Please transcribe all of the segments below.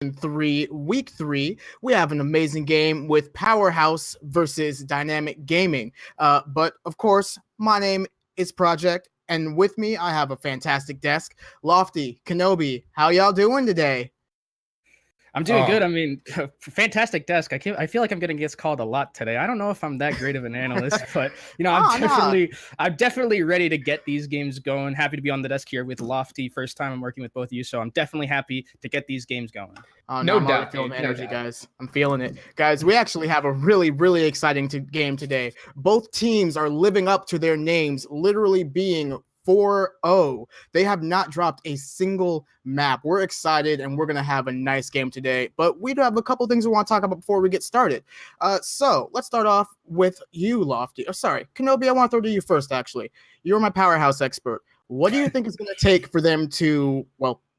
Week 3, we have an amazing game with Powerhaus versus Dynamic Gaming. But of course, my name is Project, and with me, I have a fantastic desk. Lofty, Kenobi, how y'all doing today? I'm doing good. I mean, fantastic desk. I feel like I'm going to get called a lot today. I don't know if I'm that great of an analyst, but I'm definitely ready to get these games going. Happy to be on the desk here with Lofty. First time I'm working with both of you, so I'm definitely happy to get these games going. No doubt, feeling the energy, guys. I'm feeling it, guys. We actually have a really exciting game today. Both teams are living up to their names, literally being 4-0. They have not dropped a single map. We're excited, and we're going to have a nice game today. But we do have a couple things we want to talk about before we get started. So let's start off with you, Lofty. Oh, sorry, Kenobi, I want to throw to you first, actually. You're my Powerhaus expert. What do you think is going to take for them to,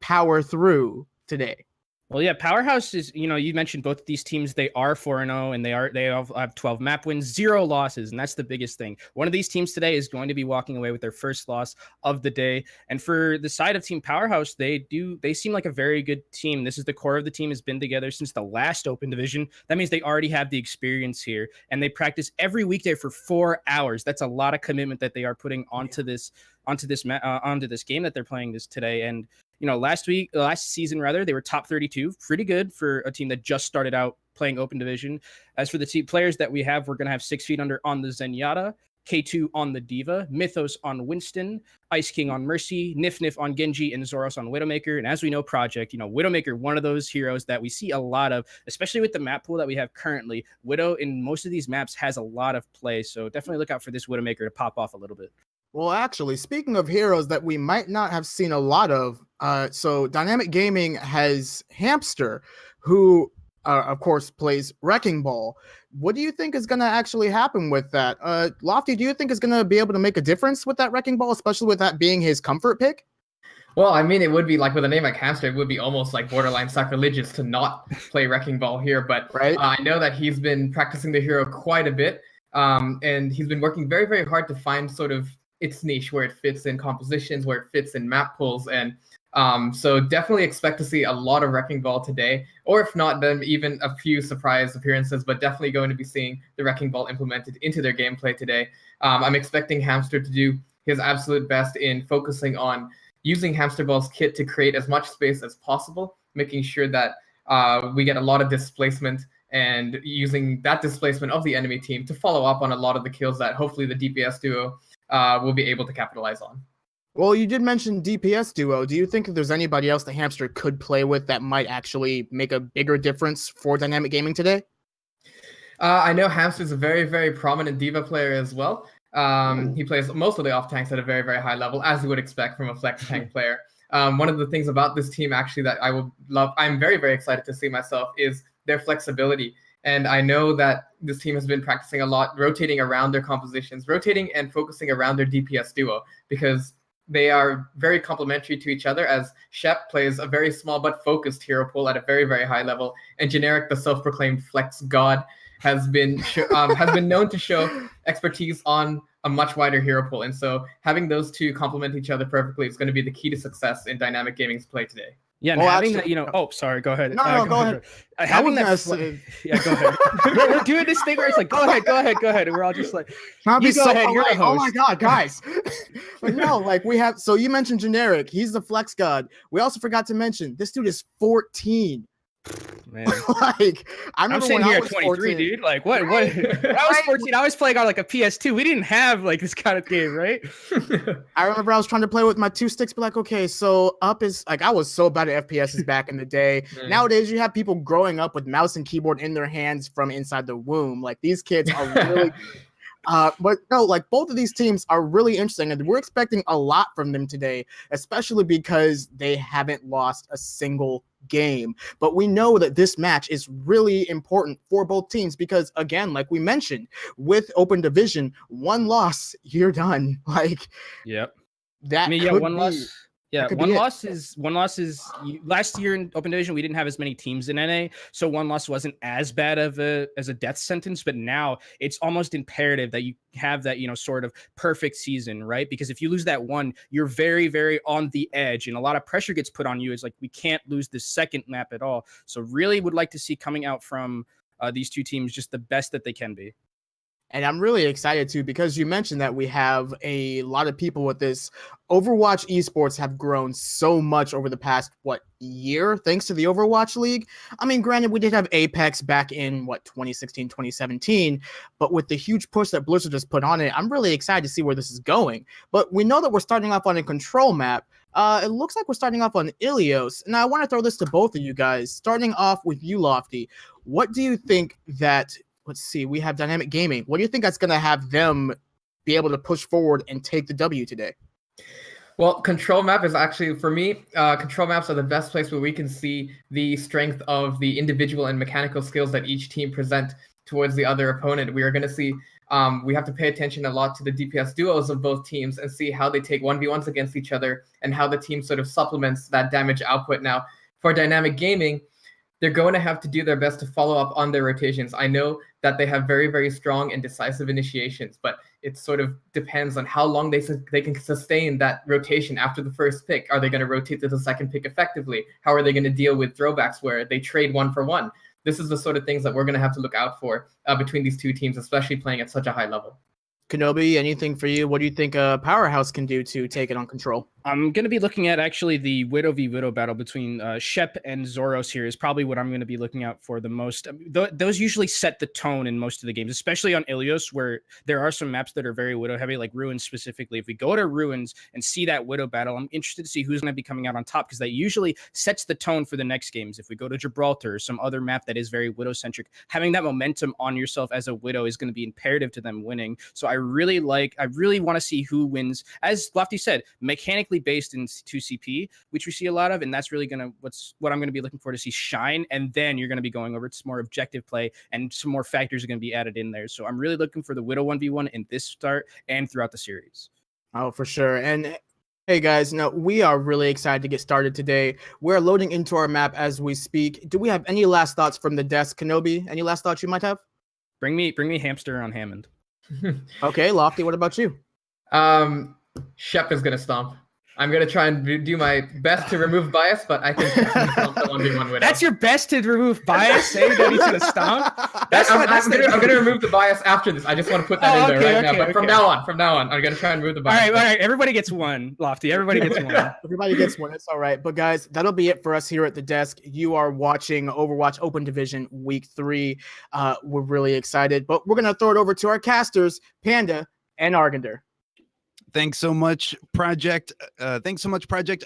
power through today? Well, yeah, Powerhaus is, you mentioned both of these teams, they are 4-0 and they have 12 map wins, 0 losses. And that's the biggest thing. One of these teams today is going to be walking away with their first loss of the day. And for the side of Team Powerhaus, they seem like a very good team. This is the core of the team, has been together since the last Open Division. That means they already have the experience here, and they practice every weekday for 4 hours. That's a lot of commitment that they are putting onto this game that they're playing this today. And last season, they were top 32, pretty good for a team that just started out playing Open Division. As for the team players that we have, we're going to have 6 feet under on the Zenyatta, K2 on the Diva, Mythos on Winston, Ice King on Mercy, Nif on Genji, and Zoros on Widowmaker. And as we know, Project, Widowmaker, one of those heroes that we see a lot of, especially with the map pool that we have currently. Widow in most of these maps has a lot of play, so definitely look out for this Widowmaker to pop off a little bit. Well, actually, speaking of heroes that we might not have seen a lot of, so Dynamic Gaming has Hamster, who, of course, plays Wrecking Ball. What do you think is going to actually happen with that? Lofty, do you think is going to be able to make a difference with that Wrecking Ball, especially with that being his comfort pick? Well, I mean, it would be like with a name like Hamster, it would be almost like borderline sacrilegious to not play Wrecking Ball here. But right? I know that he's been practicing the hero quite a bit, and he's been working very hard to find sort of its niche, where it fits in compositions, where it fits in map pools. And so definitely expect to see a lot of Wrecking Ball today, or if not, then even a few surprise appearances, but definitely going to be seeing the Wrecking Ball implemented into their gameplay today. I'm expecting Hamster to do his absolute best in focusing on using Hamster Ball's kit to create as much space as possible, making sure that we get a lot of displacement, and using that displacement of the enemy team to follow up on a lot of the kills that hopefully the DPS duo will be able to capitalize on. Well, you did mention DPS duo. Do you think if there's anybody else the Hamster could play with that might actually make a bigger difference for Dynamic Gaming today? I know Hamster's a very prominent Diva player as well. He plays most of the off tanks at a very high level, as you would expect from a flex tank player. One of the things about this team actually that I'm very excited to see myself, is their flexibility. And I know that this team has been practicing a lot, rotating around their compositions, rotating and focusing around their DPS duo, because they are very complementary to each other, as Sept plays a very small but focused hero pool at a very high level, and Generic, the self-proclaimed flex god, has been known to show expertise on a much wider hero pool. And so having those two complement each other perfectly is going to be the key to success in Dynamic Gaming's play today. Yeah, and having that, sorry, go ahead. No, go ahead. Having that, yeah, go ahead. we're doing this thing where it's like, go ahead. And we're all just like, you go ahead, you're the host. Oh my God, guys. But no, we have, so you mentioned Generic. He's the flex god. We also forgot to mention, this dude is 14. Man. I'm sitting here at 23, 14. Dude. Like, what? When I was 14, I was playing on like a PS2. We didn't have like this kind of game, right? I remember I was trying to play with my 2 sticks, but okay, so up is like, I was so bad at FPSs back in the day. Nowadays, you have people growing up with mouse and keyboard in their hands from inside the womb. Like, these kids are really. But no, both of these teams are really interesting, and we're expecting a lot from them today, especially because they haven't lost a single game. But we know that this match is really important for both teams because, again, like we mentioned, with Open Division, 1 loss, you're done. Yep. That one loss. Yeah, one loss is last year in Open Division we didn't have as many teams in NA, so one loss wasn't as bad of as a death sentence. But now it's almost imperative that you have that sort of perfect season, right? Because if you lose that one, you're very, very on the edge, and a lot of pressure gets put on you. It's like we can't lose the second map at all. So really would like to see coming out from these two teams just the best that they can be. And I'm really excited too, because you mentioned that we have a lot of people with this. Overwatch esports have grown so much over the past, year, thanks to the Overwatch League. I mean, granted, we did have Apex back in 2016, 2017, but with the huge push that Blizzard just put on it, I'm really excited to see where this is going. But we know that we're starting off on a control map. It looks like we're starting off on Ilios. And I want to throw this to both of you guys, starting off with you, Lofty. What do you think that... Let's see. We have Dynamic Gaming. What do you think that's going to have them be able to push forward and take the W today? Well, control map is actually, for me, control maps are the best place where we can see the strength of the individual and mechanical skills that each team present towards the other opponent. We are going to see, we have to pay attention a lot to the DPS duos of both teams and see how they take 1v1s against each other and how the team sort of supplements that damage output. Now, for Dynamic Gaming, they're going to have to do their best to follow up on their rotations. I know that they have very, very strong and decisive initiations, but it sort of depends on how long they can sustain that rotation after the first pick. Are they going to rotate to the second pick effectively? How are they going to deal with throwbacks where they trade 1-for-1? This is the sort of things that we're going to have to look out for between these two teams, especially playing at such a high level. Kenobi, anything for you? What do you think Powerhaus can do to take it on control? I'm going to be looking at actually the Widow v Widow battle between Sept and Zoros here is probably what I'm going to be looking out for the most. Those usually set the tone in most of the games, especially on Ilios, where there are some maps that are very Widow heavy, like Ruins specifically. If we go to Ruins and see that Widow battle, I'm interested to see who's going to be coming out on top, because that usually sets the tone for the next games. If we go to Gibraltar or some other map that is very Widow-centric, having that momentum on yourself as a Widow is going to be imperative to them winning. So I really want to see who wins. As Lofty said, mechanically based in 2CP, which we see a lot of, and that's really what I'm going to be looking for to see shine. And then you're going to be going over to some more objective play, and some more factors are going to be added in there. So I'm really looking for the Widow 1v1 in this start and throughout the series. Oh, for sure. And hey guys, we are really excited to get started today. We're loading into our map as we speak. Do we have any last thoughts from the desk? Kenobi, any last thoughts you might have? Bring me Hamster on Hammond. Okay, Lofty, what about you? Shep is going to stomp. I'm going to try and do my best to remove bias, but I think stomp the 1v1 Widow. That's your best to remove bias? Saying that he's going to stomp? I'm going to remove the bias after this. I just want to put that in there now. But from now on, I'm going to try and remove the bias. All right. Everybody gets one, Lofty. Everybody gets one. Everybody gets one. It's all right. But guys, that'll be it for us here at the desk. You are watching Overwatch Open Division Week 3. We're really excited. But we're going to throw it over to our casters, Panda and Argander. Thanks so much, Project.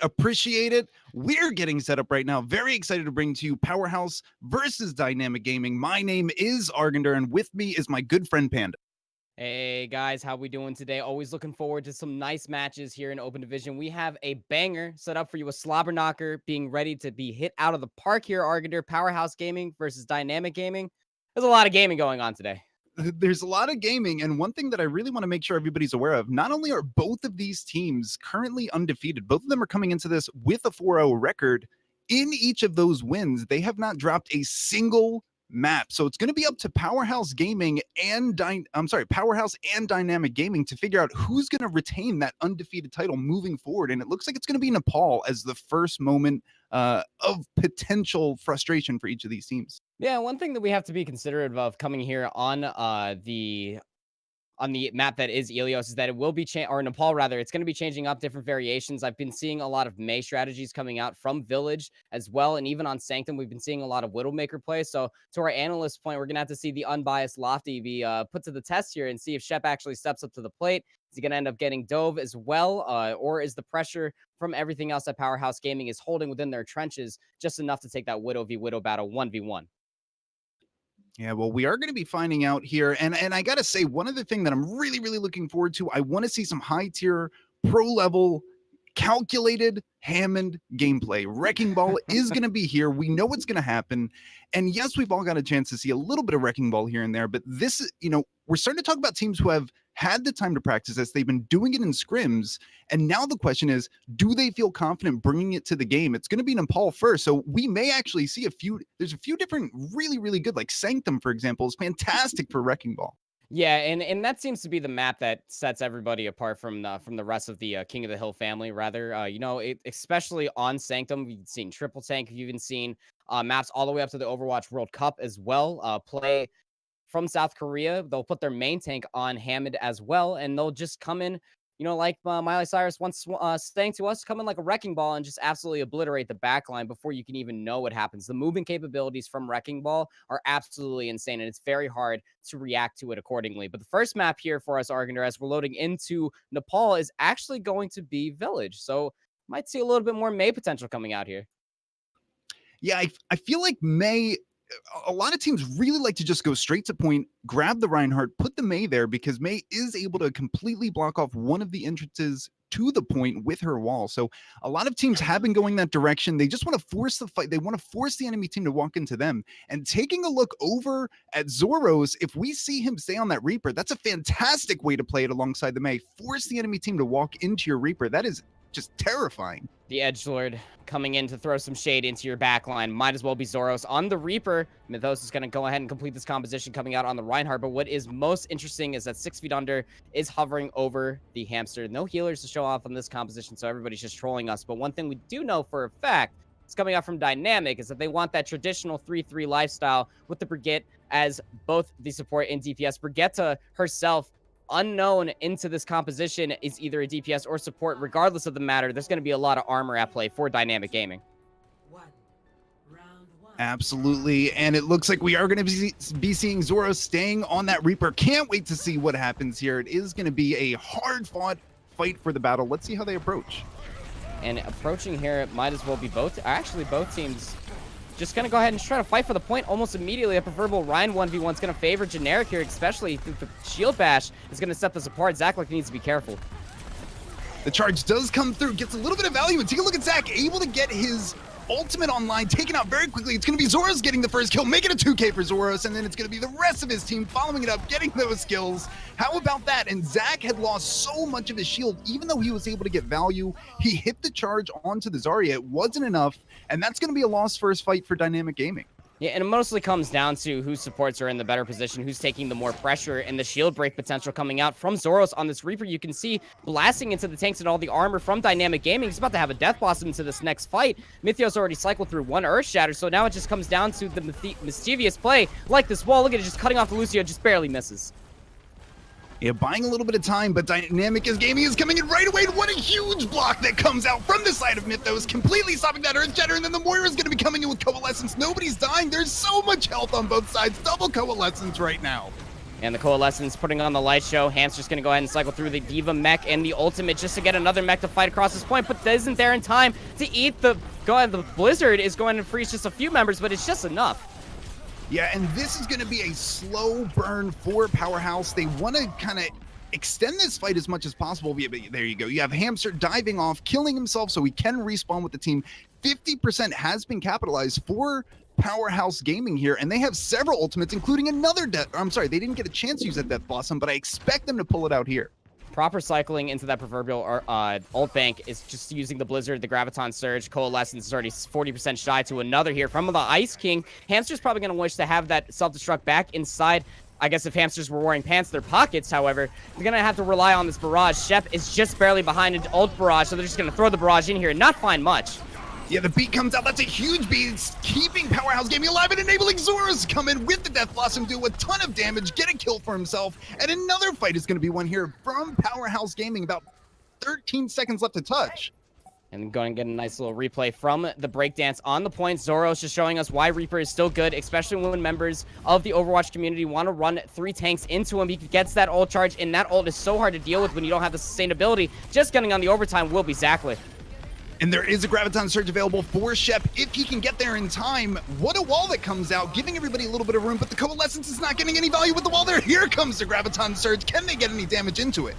Appreciate it. We're getting set up right now. Very excited to bring to you Powerhaus versus Dynamic Gaming. My name is Argander, and with me is my good friend Panda. Hey guys, how we doing today? Always looking forward to some nice matches here in Open Division. We have a banger set up for you, a slobber knocker being ready to be hit out of the park here. Argander, Powerhaus Gaming versus Dynamic Gaming. There's a lot of gaming going on today. There's a lot of gaming, and one thing that I really want to make sure everybody's aware of, not only are both of these teams currently undefeated, both of them are coming into this with a 4-0 record. In each of those wins, they have not dropped a single map. So it's going to be up to Powerhaus and Dynamic Gaming to figure out who's going to retain that undefeated title moving forward. And it looks like it's going to be Nepal as the first moment of potential frustration for each of these teams. Yeah, one thing that we have to be considerate of coming here on the map that is Ilios is that it will be Nepal rather. It's going to be changing up different variations. I've been seeing a lot of Mei strategies coming out from Village as well, and even on Sanctum we've been seeing a lot of Widowmaker play. So to our analyst point, we're going to have to see the unbiased Lofty be put to the test here and see if Shep actually steps up to the plate. Is he going to end up getting Dove as well, or is the pressure from everything else that Powerhaus Gaming is holding within their trenches just enough to take that Widow v Widow battle 1v1? Yeah, well, we are going to be finding out here. And I got to say, one other thing that I'm really, really looking forward to, I want to see some high-tier, pro-level, calculated Hammond gameplay. Wrecking Ball is going to be here. We know what's going to happen. And yes, we've all got a chance to see a little bit of Wrecking Ball here and there. But this, we're starting to talk about teams who have had the time to practice this. They've been doing it in scrims. And now the question is, do they feel confident bringing it to the game? It's going to be Nepal first. So we may actually see there's a few different really, really good, like Sanctum, for example, is fantastic for Wrecking Ball. Yeah, and that seems to be the map that sets everybody apart from the rest of the King of the Hill family. Rather, especially on Sanctum, we've seen Triple Tank. We've even seen maps all the way up to the Overwatch World Cup as well. Play from South Korea. They'll put their main tank on Hammond as well, and they'll just come in, like Miley Cyrus once saying to us, come in like a wrecking ball and just absolutely obliterate the backline before you can even know what happens. The moving capabilities from Wrecking Ball are absolutely insane, and it's very hard to react to it accordingly. But the first map here for us, Argender, as we're loading into Nepal, is actually going to be Village. So might see a little bit more May potential coming out here. Yeah, I feel like May, a lot of teams really like to just go straight to point, grab the Reinhardt, put the May there, because May is able to completely block off one of the entrances to the point with her wall. So a lot of teams have been going that direction. They just want to force the fight. They want to force the enemy team to walk into them. And taking a look over at Zoros, if we see him stay on that Reaper, that's a fantastic way to play it alongside the May. Force the enemy team to walk into your Reaper. That is just terrifying. The Edgelord coming in to throw some shade into your backline. Might as well be Zoros on the Reaper. Mythos is going to go ahead and complete this composition coming out on the Reinhardt. But what is most interesting is that 6 feet under is hovering over the Hamster. No healers to show off on this composition, so everybody's just trolling us. But one thing we do know for a fact, it's coming out from Dynamic, is that they want that traditional 3-3 lifestyle with the Brigitte as both the support and DPS. Brigitte herself, unknown into this composition, is either a DPS or support. Regardless of the matter, there's going to be a lot of armor at play for Dynamic Gaming. Absolutely, and it looks like we are going to be seeing Zoros staying on that Reaper. Can't wait to see what happens here. It is going to be a hard-fought fight for the battle. Let's see how they approach. And approaching here, it might as well be both teams just going to go ahead and try to fight for the point almost immediately. A preferable Ryan 1v1 is going to favor Generic here, especially the shield bash is going to set this apart. Zach needs to be careful. The charge does come through, gets a little bit of value, and take a look at Zach, able to get his ultimate online, taken out very quickly. It's going to be Zoros getting the first kill, making a 2K for Zoros, and then it's going to be the rest of his team following it up, getting those kills. How about that? And Zach had lost so much of his shield, even though he was able to get value. He hit the charge onto the Zarya. It wasn't enough, and that's going to be a lost first fight for Dynamic Gaming. Yeah, and it mostly comes down to whose supports are in the better position, who's taking the more pressure, and the shield break potential coming out from Zoros on this Reaper. You can see blasting into the tanks and all the armor from Dynamic Gaming. He's about to have a Death Blossom into this next fight. Mythios already cycled through one Earth Shatter, so now it just comes down to the mischievous play, like this wall. Look at it, just cutting off the Lucio, just barely misses. Yeah, buying a little bit of time, but Dynamic Gaming is coming in right away. What a huge block that comes out from the side of Mythos, completely stopping that Earth Shatter, and then the Moira is going to be coming in with Coalescence. Nobody's dying. There's so much health on both sides. Double Coalescence right now. And the Coalescence putting on the light show. Hamster's going to go ahead and cycle through the Diva mech and the ultimate just to get another mech to fight across this point, but isn't there in time to eat the... The Blizzard is going to freeze just a few members, but it's just enough. Yeah, and this is going to be a slow burn for Powerhaus. They want to kind of extend this fight as much as possible. But there you go. You have Hamster diving off, killing himself so he can respawn with the team. 50% has been capitalized for Powerhaus Gaming here, and they have several ultimates, including another I'm sorry, they didn't get a chance to use that Death Blossom, but I expect them to pull it out here. Proper cycling into that proverbial ult bank is just using the Blizzard, the Graviton Surge. Coalescence is already 40% shy to another here from the Ice King. Hamster's probably going to wish to have that self-destruct back inside. I guess if Hamsters were wearing pants, their pockets, however, they're going to have to rely on this barrage. Shep is just barely behind an ult barrage, so they're just going to throw the barrage in here and not find much. Yeah, the beat comes out. That's a huge beat. It's keeping Powerhaus Gaming alive and enabling Zoros to come in with the Death Blossom, do a ton of damage, get a kill for himself. And another fight is going to be won here from Powerhaus Gaming. About 13 seconds left to touch. And going to get a nice little replay from the breakdance on the point. Zoros just showing us why Reaper is still good, especially when members of the Overwatch community want to run 3 tanks into him. He gets that ult charge, and that ult is so hard to deal with when you don't have the sustainability. Just getting on the overtime will be Zackley. And there is a Graviton Surge available for Shep if he can get there in time. What a wall that comes out, giving everybody a little bit of room, but the Coalescence is not getting any value with the wall there. Here comes the Graviton Surge. Can they get any damage into it?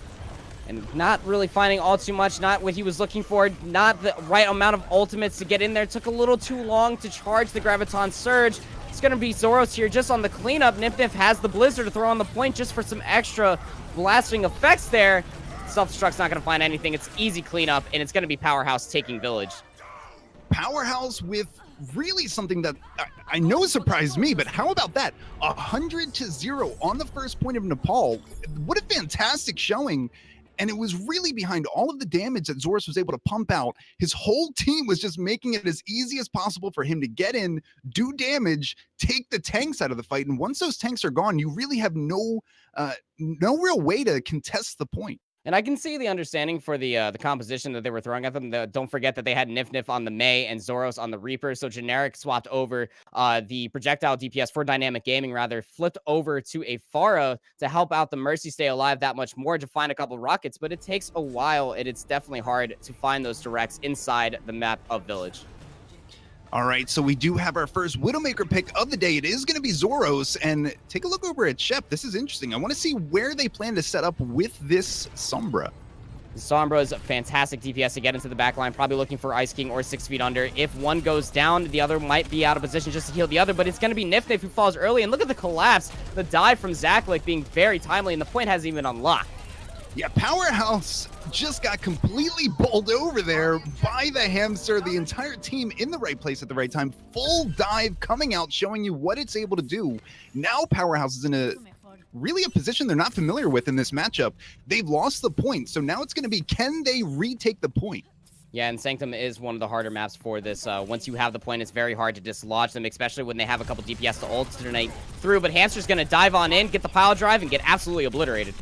And not really finding all too much, not what he was looking for, not the right amount of ultimates to get in there. Took a little too long to charge the Graviton Surge. It's going to be Zoros here just on the cleanup. Nif has the Blizzard to throw on the point just for some extra blasting effects there. Self-destruct's not going to find anything. It's easy cleanup, and it's going to be Powerhaus taking Village. Powerhaus with really something that I know surprised me, but how about that? 100-0 on the first point of Nepal. What a fantastic showing. And it was really behind all of the damage that Zoros was able to pump out. His whole team was just making it as easy as possible for him to get in, do damage, take the tanks out of the fight. And once those tanks are gone, you really have no real way to contest the point. And I can see the understanding for the composition that they were throwing at them. Don't forget that they had Nif on the Mei and Zoros on the Reaper. So Generic swapped over the projectile DPS for Dynamic Gaming, rather, flipped over to a Pharah to help out the Mercy stay alive that much more, to find a couple rockets. But it takes a while, and it's definitely hard to find those directs inside the map of Village. All right, so we do have our first Widowmaker pick of the day. It is going to be Zoros, and take a look over at Sept. This is interesting. I want to see where they plan to set up with this Sombra. Sombra is a fantastic DPS to get into the backline, probably looking for Ice King or 6 feet under. If one goes down, the other might be out of position just to heal the other, but it's going to be Nif who falls early. And look at the collapse, the dive from Zaklik being very timely, and the point hasn't even unlocked. Yeah, Powerhaus just got completely bowled over there by the hamster. The entire team in the right place at the right time. Full dive coming out, showing you what it's able to do. Now Powerhaus is in a position they're not familiar with in this matchup. They've lost the point, so now it's going to be, can they retake the point? Yeah, and Sanctum is one of the harder maps for this. Once you have the point, it's very hard to dislodge them, especially when they have a couple DPS to alternate through. But Hamster's going to dive on in, get the pile drive, and get absolutely obliterated.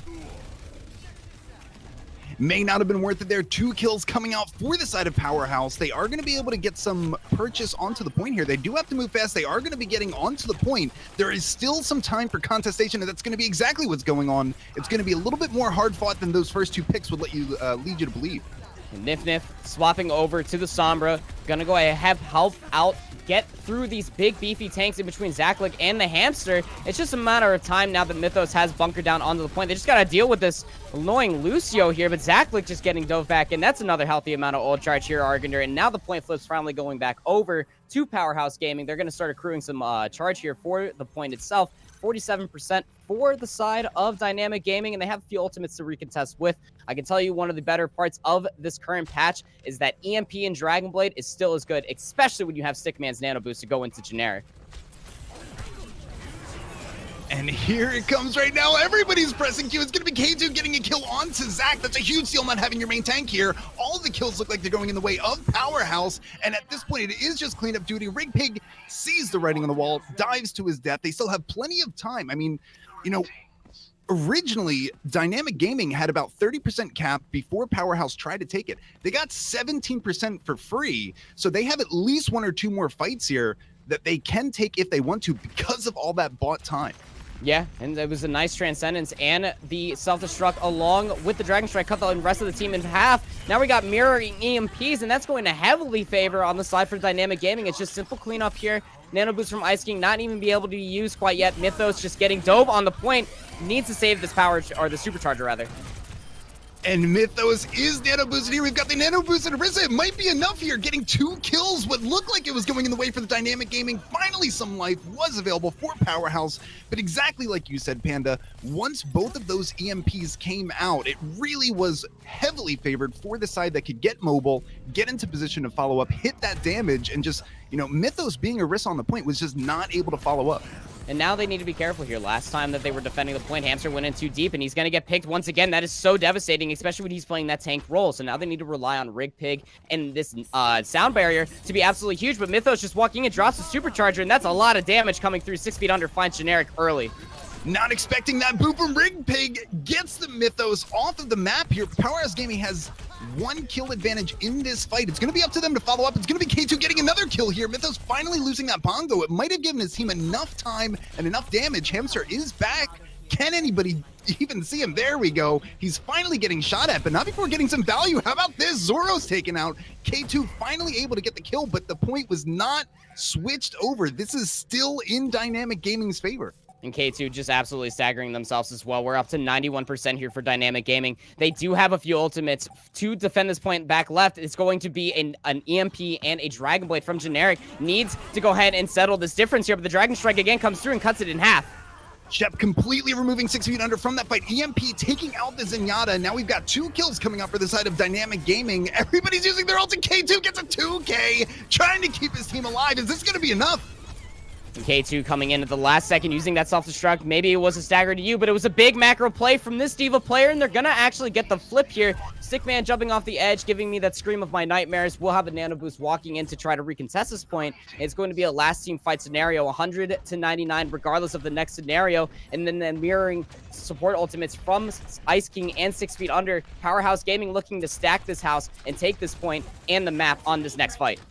May not have been worth it there. 2 kills coming out for the side of Powerhaus. They are going to be able to get some purchase onto the point here. They do have to move fast. They are going to be getting onto the point. There is still some time for contestation, and that's going to be exactly what's going on. It's going to be a little bit more hard fought than those first 2 picks would let you lead you to believe. And Nif swapping over to the Sombra. Gonna go ahead, help out, get through these big beefy tanks in between Zaklik and the hamster. It's just a matter of time now that Mythos has bunkered down onto the point. They just gotta deal with this annoying Lucio here, but Zaklik just getting dove back in. That's another healthy amount of old charge here, Argender. And now the point flip's finally going back over to Powerhaus Gaming. They're gonna start accruing some charge here for the point itself. 47% for the side of Dynamic Gaming, and they have a few ultimates to recontest with. I can tell you one of the better parts of this current patch is that EMP and Dragon Blade is still as good, especially when you have Stickman's Nano Boost to go into Generic. And here it comes right now. Everybody's pressing Q. It's going to be K2 getting a kill onto Zach. That's a huge deal not having your main tank here. All of the kills look like they're going in the way of Powerhaus. And at this point, it is just cleanup duty. Rig Pig sees the writing on the wall, dives to his death. They still have plenty of time. I mean, you know, originally, Dynamic Gaming had about 30% cap before Powerhaus tried to take it. They got 17% for free. So they have at least 1 or 2 more fights here that they can take if they want to because of all that bought time. Yeah, and it was a nice Transcendence, and the self-destruct along with the Dragon Strike cut the rest of the team in half. Now we got mirroring EMPs, and that's going to heavily favor on the side for Dynamic Gaming. It's just simple cleanup here. Nano Boost from Ice King not even be able to be used quite yet. Mythos just getting dove on the point. Needs to save this power, or the supercharger rather. And Mythos is nano boosted here. We've got the nano boosted Arisa. It might be enough here, getting 2 kills. What looked like it was going in the way for the Dynamic Gaming. Finally, some life was available for Powerhaus. But exactly like you said, Panda, once both of those EMPs came out, it really was heavily favored for the side that could get mobile, get into position to follow up, hit that damage, and just, you know, Mythos being Arisa on the point was just not able to follow up. And now they need to be careful here. Last time that they were defending the point, Hamster went in too deep, and he's going to get picked once again. That is so devastating, especially when he's playing that tank role. So now they need to rely on Rig Pig and this sound barrier to be absolutely huge. But Mythos just walking in, drops the supercharger, and that's a lot of damage coming through. 6 feet under, finds Generic early. Not expecting that boot from Rig Pig, gets the Mythos off of the map here. Powerhouse Gaming has 1 kill advantage in this fight. It's going to be up to them to follow up. It's going to be K2 getting another kill here. Mythos finally losing that Pongo. It might have given his team enough time and enough damage. Hamster is back. Can anybody even see him? There we go. He's finally getting shot at, but not before getting some value. How about this? Zoro's taken out. K2 finally able to get the kill, but the point was not switched over. This is still in Dynamic Gaming's favor. And K2 just absolutely staggering themselves as well. We're up to 91% here for Dynamic Gaming. They do have a few ultimates to defend this point back left. It's going to be an EMP and a Dragon Blade from Generic. Needs to go ahead and settle this difference here, but the Dragon Strike again comes through and cuts it in half. Sept completely removing 6 feet under from that fight. EMP taking out the Zenyatta. Now we've got 2 kills coming up for the side of Dynamic Gaming. Everybody's using their ult, and K2 gets a 2K, trying to keep his team alive. Is this going to be enough? And K2 coming in at the last second using that self-destruct. Maybe it was a stagger to you, but it was a big macro play from this D.Va player, and they're going to actually get the flip here. Stickman jumping off the edge, giving me that scream of my nightmares. We'll have a Nano Boost walking in to try to recontest this point. It's going to be a last team fight scenario, 100 to 99, regardless of the next scenario. And then mirroring support ultimates from Ice King and 6 feet under. Powerhaus Gaming looking to stack this house and take this point and the map on this next fight.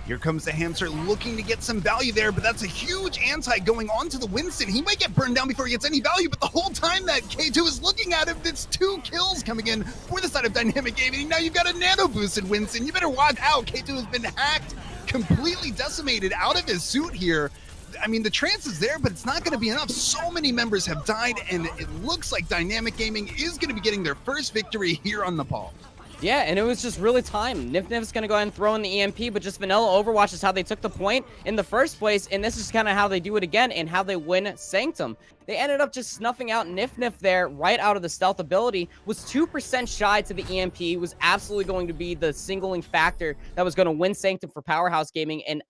Here comes the Hamster looking to get some value there, but that's a huge anti going on to the Winston. He might get burned down before he gets any value, but the whole time that K2 is looking at him, it's 2 kills coming in for the side of Dynamic Gaming. Now you've got a nano boosted Winston. You better watch out. K2 has been hacked, completely decimated out of his suit here. I mean, the trance is there, but it's not going to be enough. So many members have died, and it looks like Dynamic Gaming is going to be getting their first victory here on Nepal. Yeah, and it was just really timed. Nif's going to go ahead and throw in the EMP, but just vanilla Overwatch is how they took the point in the first place, and this is kind of how they do it again and how they win Sanctum. They ended up just snuffing out Nif there right out of the stealth ability, was 2% shy to the EMP, was absolutely going to be the singling factor that was going to win Sanctum for Powerhaus Gaming, and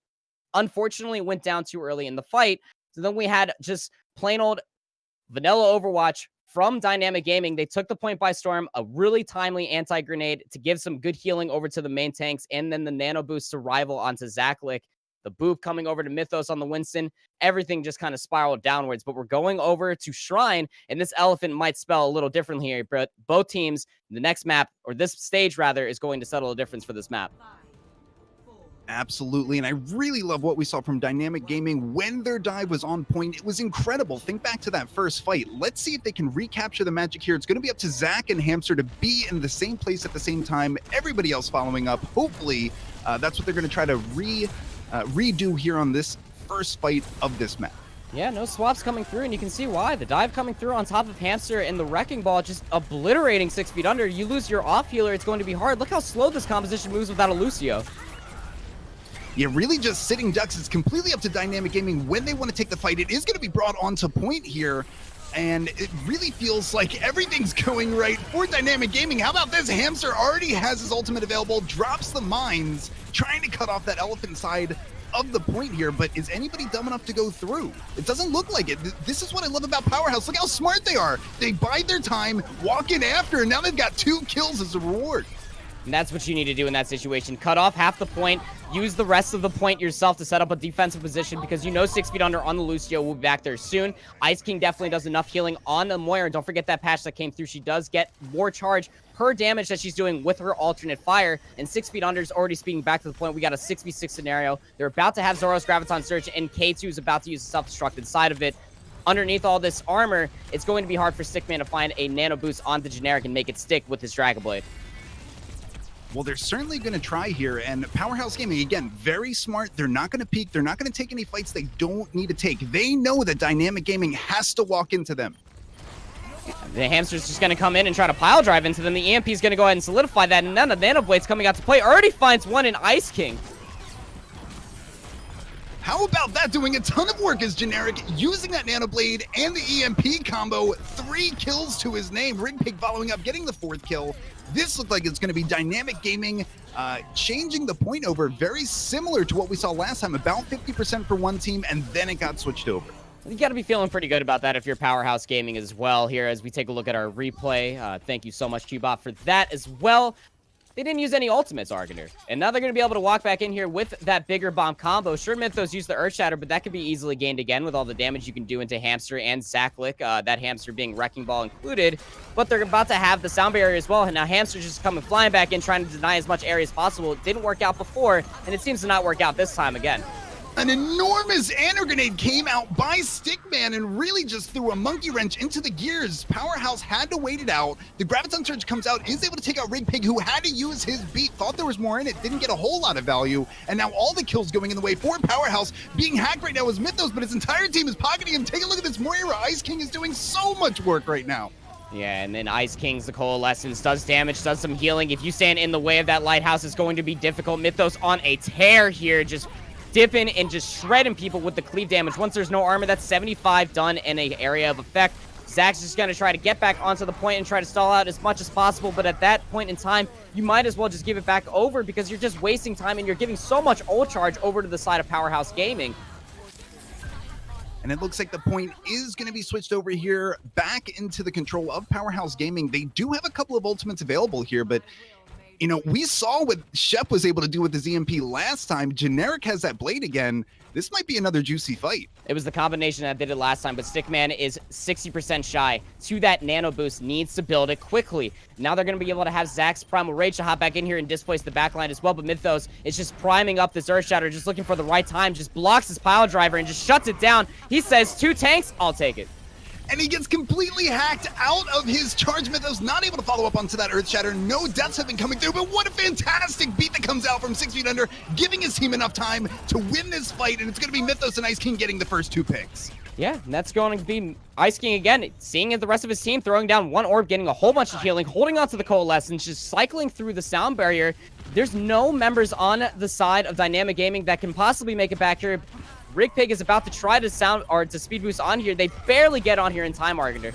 unfortunately went down too early in the fight. So then we had just plain old vanilla Overwatch from Dynamic Gaming. They took the point by storm, a really timely anti-grenade to give some good healing over to the main tanks, and then the nano boost to rival onto Zaklik. The boop coming over to Mythos on the Winston. Everything just kind of spiraled downwards, but we're going over to Shrine, and this elephant might spell a little differently here, but both teams, the next map, or this stage rather, is going to settle a difference for this map. Absolutely, and I really love what we saw from Dynamic Gaming when their dive was on point. It was incredible. Think back to that first fight. Let's see if they can recapture the magic here. It's going to be up to Zach and Hamster to be in the same place at the same time. Everybody else following up. Hopefully, that's what they're going to try to redo here on this first fight of this map. Yeah, no swaps coming through, and you can see why. The dive coming through on top of Hamster and the Wrecking Ball just obliterating 6 feet under. You lose your off healer, it's going to be hard. Look how slow this composition moves without a Lucio. Yeah, really just sitting ducks. It's completely up to Dynamic Gaming when they want to take the fight. It is going to be brought onto point here, and it really feels like everything's going right for Dynamic Gaming. How about this? Hamster already has his ultimate available, drops the mines, trying to cut off that elephant side of the point here, but is anybody dumb enough to go through? It doesn't look like it. This is what I love about Powerhaus. Look how smart they are. They bide their time, walk in after, and now they've got 2 kills as a reward. And that's what you need to do in that situation. Cut off half the point, use the rest of the point yourself to set up a defensive position, because you know 6 feet under on the Lucio will be back there soon. Ice King definitely does enough healing on the Moira. Don't forget that patch that came through. She does get more charge per damage that she's doing with her alternate fire, and 6 feet under is already speeding back to the point. We got a 6v6 scenario. They're about to have Zoros Graviton Surge, and K2 is about to use the self-destruct inside of it. Underneath all this armor, it's going to be hard for Stickman to find a nano boost on the Generic and make it stick with his Dragon Blade. Well, they're certainly going to try here, and Powerhaus Gaming, again, very smart. They're not going to peek. They're not going to take any fights they don't need to take. They know that Dynamic Gaming has to walk into them. The Hamster's just going to come in and try to pile drive into them. The EMP is going to go ahead and solidify that, and then the Nano Blade's coming out to play. Already finds one in Ice King. How about that? Doing a ton of work as Generic, using that Nano Blade and the EMP combo. 3 kills to his name. Rig Pig following up, getting the 4th kill. This looked like it's going to be Dynamic Gaming changing the point over, very similar to what we saw last time, about 50% for one team, and then it got switched over. You got to be feeling pretty good about that if you're Powerhaus Gaming as well here as we take a look at our replay. Thank you so much, Cubot, for that as well. They didn't use any ultimates, Argander. And now they're going to be able to walk back in here with that bigger bomb combo. Sure, Mythos used the Earth Shatter, but that could be easily gained again with all the damage you can do into Hamster and Zaklik, that Hamster being Wrecking Ball included. But they're about to have the Sound Barrier as well. And now Hamster's just coming flying back in, trying to deny as much area as possible. It didn't work out before, and it seems to not work out this time again. An enormous air grenade came out by Stickman and really just threw a monkey wrench into the gears. Powerhaus had to wait it out. The Graviton Surge comes out, is able to take out Rig Pig, who had to use his beat, thought there was more in it, didn't get a whole lot of value, and now all the kills going in the way for Powerhaus. Being hacked right now is Mythos, but his entire team is pocketing him. Take a look at this. Moira, Ice King is doing so much work right now. Yeah, and then Ice King's the Coalescence, does damage, does some healing. If you stand in the way of that Lighthouse, it's going to be difficult. Mythos on a tear here, just dipping and just shredding people with the cleave damage. Once there's no armor, that's 75 done in an area of effect. Zach's just going to try to get back onto the point and try to stall out as much as possible, but at that point in time, you might as well just give it back over because you're just wasting time and you're giving so much ult charge over to the side of Powerhaus Gaming. And it looks like the point is going to be switched over here back into the control of Powerhaus Gaming. They do have a couple of ultimates available here, but you know, we saw what Sept was able to do with the ZMP last time. Generic has that blade again. This might be another juicy fight. It was the combination that did it last time, but Stickman is 60% shy to that nano boost, needs to build it quickly. Now they're going to be able to have Zach's Primal Rage to hop back in here and displace the backline as well, but Mythos is just priming up this Earth Shatter, just looking for the right time, just blocks his pile driver and just shuts it down. He says, 2 tanks, I'll take it. And he gets completely hacked out of his charge. Mythos not able to follow up onto that Earth Shatter. No deaths have been coming through, but what a fantastic beat that comes out from 6 feet under, giving his team enough time to win this fight, and it's going to be Mythos and Ice King getting the first 2 picks. Yeah, and that's going to be Ice King again, seeing the rest of his team throwing down 1 orb, getting a whole bunch of healing, holding on to the Coalescence, just cycling through the sound barrier. There's no members on the side of Dynamic Gaming that can possibly make it back here. Rig Pig is about to try to to speed boost on here. They barely get on here in time, Argender.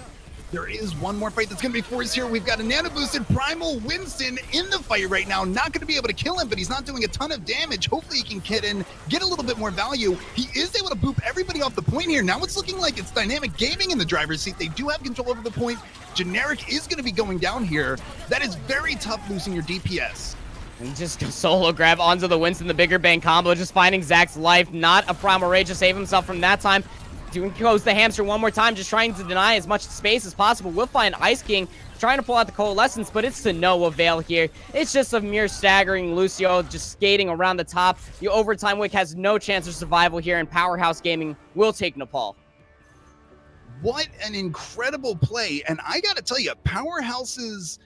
There is one more fight that's going to be forced here. We've got a nano-boosted Primal Winston in the fight right now. Not going to be able to kill him, but he's not doing a ton of damage. Hopefully he can get in, get a little bit more value. He is able to boop everybody off the point here. Now it's looking like it's Dynamic Gaming in the driver's seat. They do have control over the point. Generic is going to be going down here. That is very tough losing your DPS. And just a solo grab onto the Winston, the bigger bang combo, just finding Zach's life. Not a Primal Rage to save himself from that time. Goes the hamster one more time, just trying to deny as much space as possible. We'll find Ice King trying to pull out the Coalescence, but it's to no avail here. It's just a mere staggering Lucio just skating around the top. The overtime wick has no chance of survival here, and Powerhaus Gaming will take Nepal. What an incredible play. And I got to tell you, Powerhouse's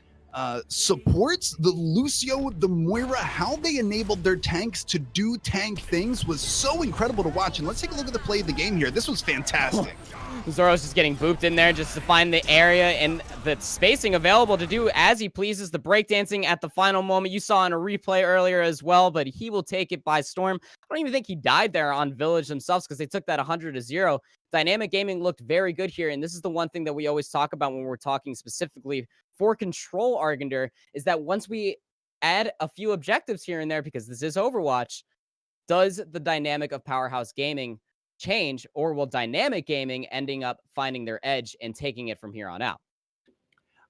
supports, the Lucio, the Moira, how they enabled their tanks to do tank things was so incredible to watch. And let's take a look at the play of the game here. This was fantastic. Zoros just getting booped in there just to find the area and the spacing available to do as he pleases. The breakdancing at the final moment you saw in a replay earlier as well, but he will take it by storm. I don't even think he died there on Village themselves because they took that 100-0. Dynamic Gaming looked very good here, and this is the one thing that we always talk about when we're talking specifically for Control, Argender, is that once we add a few objectives here and there, because this is Overwatch, does the dynamic of Powerhaus Gaming change, or will Dynamic Gaming ending up finding their edge and taking it from here on out?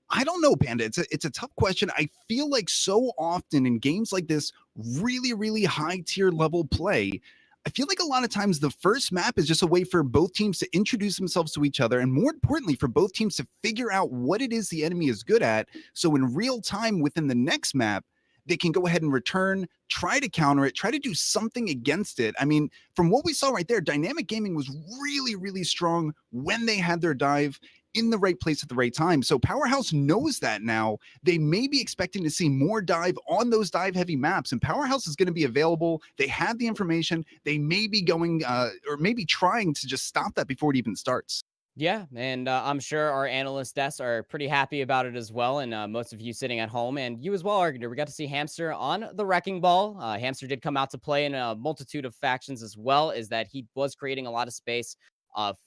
I don't know, Panda. It's a tough question. I feel like so often in games like this, really, really high tier level play, I feel like a lot of times the first map is just a way for both teams to introduce themselves to each other, and more importantly, for both teams to figure out what it is the enemy is good at. So in real time within the next map, they can go ahead and return, try to counter it, try to do something against it. I mean, from what we saw right there, Dynamic Gaming was really, really strong when they had their dive in the right place at the right time. So Powerhaus knows that now. They may be expecting to see more dive on those dive heavy maps, and Powerhaus is going to be available. They have the information. They may be going or maybe trying to just stop that before it even starts. Yeah, and I'm sure our analyst desks are pretty happy about it as well, and most of you sitting at home, and you as well, Argender. We got to see Hamster on the Wrecking Ball. Hamster did come out to play in a multitude of factions as well, is that he was creating a lot of space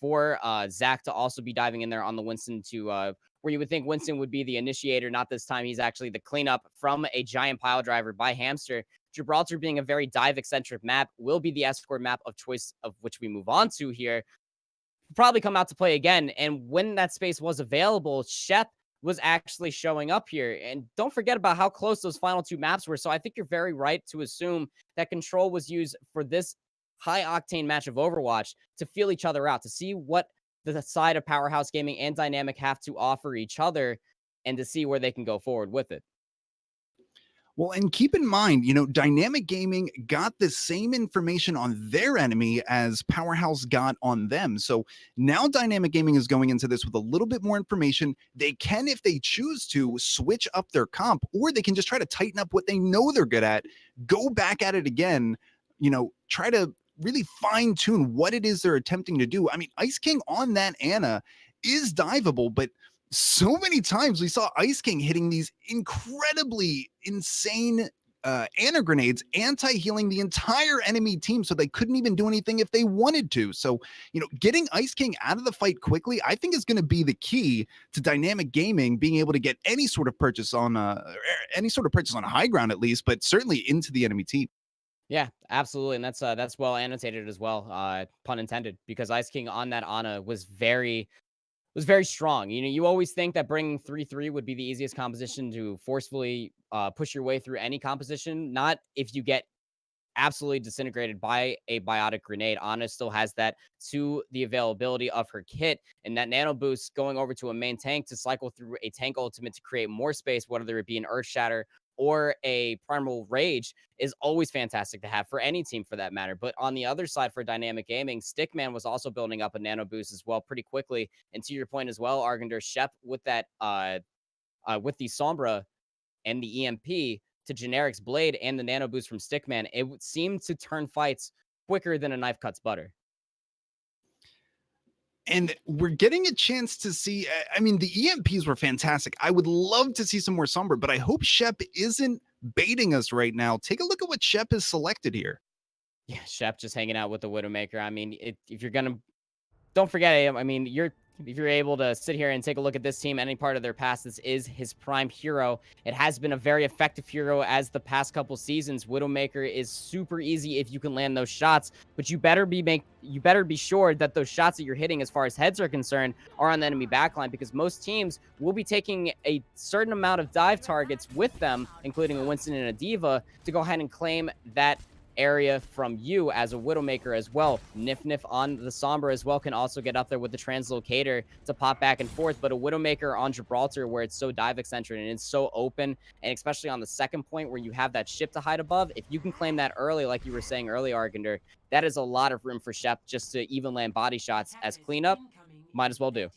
for Zach to also be diving in there on the Winston to where you would think Winston would be the initiator. Not this time. He's actually the cleanup from a giant pile driver by Hamster. Gibraltar, being a very dive-eccentric map, will be the escort map of choice, of which we move on to here. Probably come out to play again, and when that space was available, Sept was actually showing up here. And don't forget about how close those final 2 maps were. So I think you're very right to assume that Control was used for this high-octane match of Overwatch to feel each other out, to see what the side of Powerhaus Gaming and Dynamic have to offer each other, and to see where they can go forward with it. Well, and keep in mind, Dynamic Gaming got the same information on their enemy as Powerhaus got on them. So now Dynamic Gaming is going into this with a little bit more information. They can, if they choose to, switch up their comp, or they can just try to tighten up what they know they're good at, go back at it again, try to really fine tune what it is they're attempting to do. I mean, Ice King on that Ana is diveable, but so many times we saw Ice King hitting these incredibly insane Ana grenades, anti-healing the entire enemy team, so they couldn't even do anything if they wanted to. So, getting Ice King out of the fight quickly, I think is going to be the key to Dynamic Gaming being able to get any sort of purchase on high ground at least, but certainly into the enemy team. Yeah, absolutely, and that's well annotated as well, pun intended, because Ice King on that Ana was very strong. You always think that bringing 3-3 would be the easiest composition to forcefully push your way through any composition. Not if you get absolutely disintegrated by a biotic grenade. Ana still has that to the availability of her kit, and that nano boost going over to a main tank to cycle through a tank ultimate to create more space, whether it be an Earth Shatter or a Primal Rage, is always fantastic to have for any team for that matter. But on the other side for Dynamic Gaming, Stickman was also building up a nano boost as well pretty quickly. And to your point as well, Argender, Sept with that with the Sombra and the EMP to Generic's Blade and the nano boost from Stickman, it would seem to turn fights quicker than a knife cuts butter. And we're getting a chance to see, I mean, the EMPs were fantastic. I would love to see some more Sombra, but I hope Shep isn't baiting us right now. Take a look at what Shep has selected here. Yeah, Shep just hanging out with the Widowmaker. I mean, if you're going to, don't forget, I mean, if you're able to sit here and take a look at this team, any part of their past, this is his prime hero. It has been a very effective hero as the past couple seasons. Widowmaker is super easy if you can land those shots, but you better be sure that those shots that you're hitting as far as heads are concerned are on the enemy backline, because most teams will be taking a certain amount of dive targets with them, including a Winston and a Diva, to go ahead and claim that area from you as a Widowmaker as well. Nif on the Sombra as well can also get up there with the Translocator to pop back and forth, but a Widowmaker on Gibraltar, where it's so dive eccentric and it's so open, and especially on the second point where you have that ship to hide above, if you can claim that early, like you were saying early, Argender, that is a lot of room for Shep just to even land body shots as cleanup. Might as well do.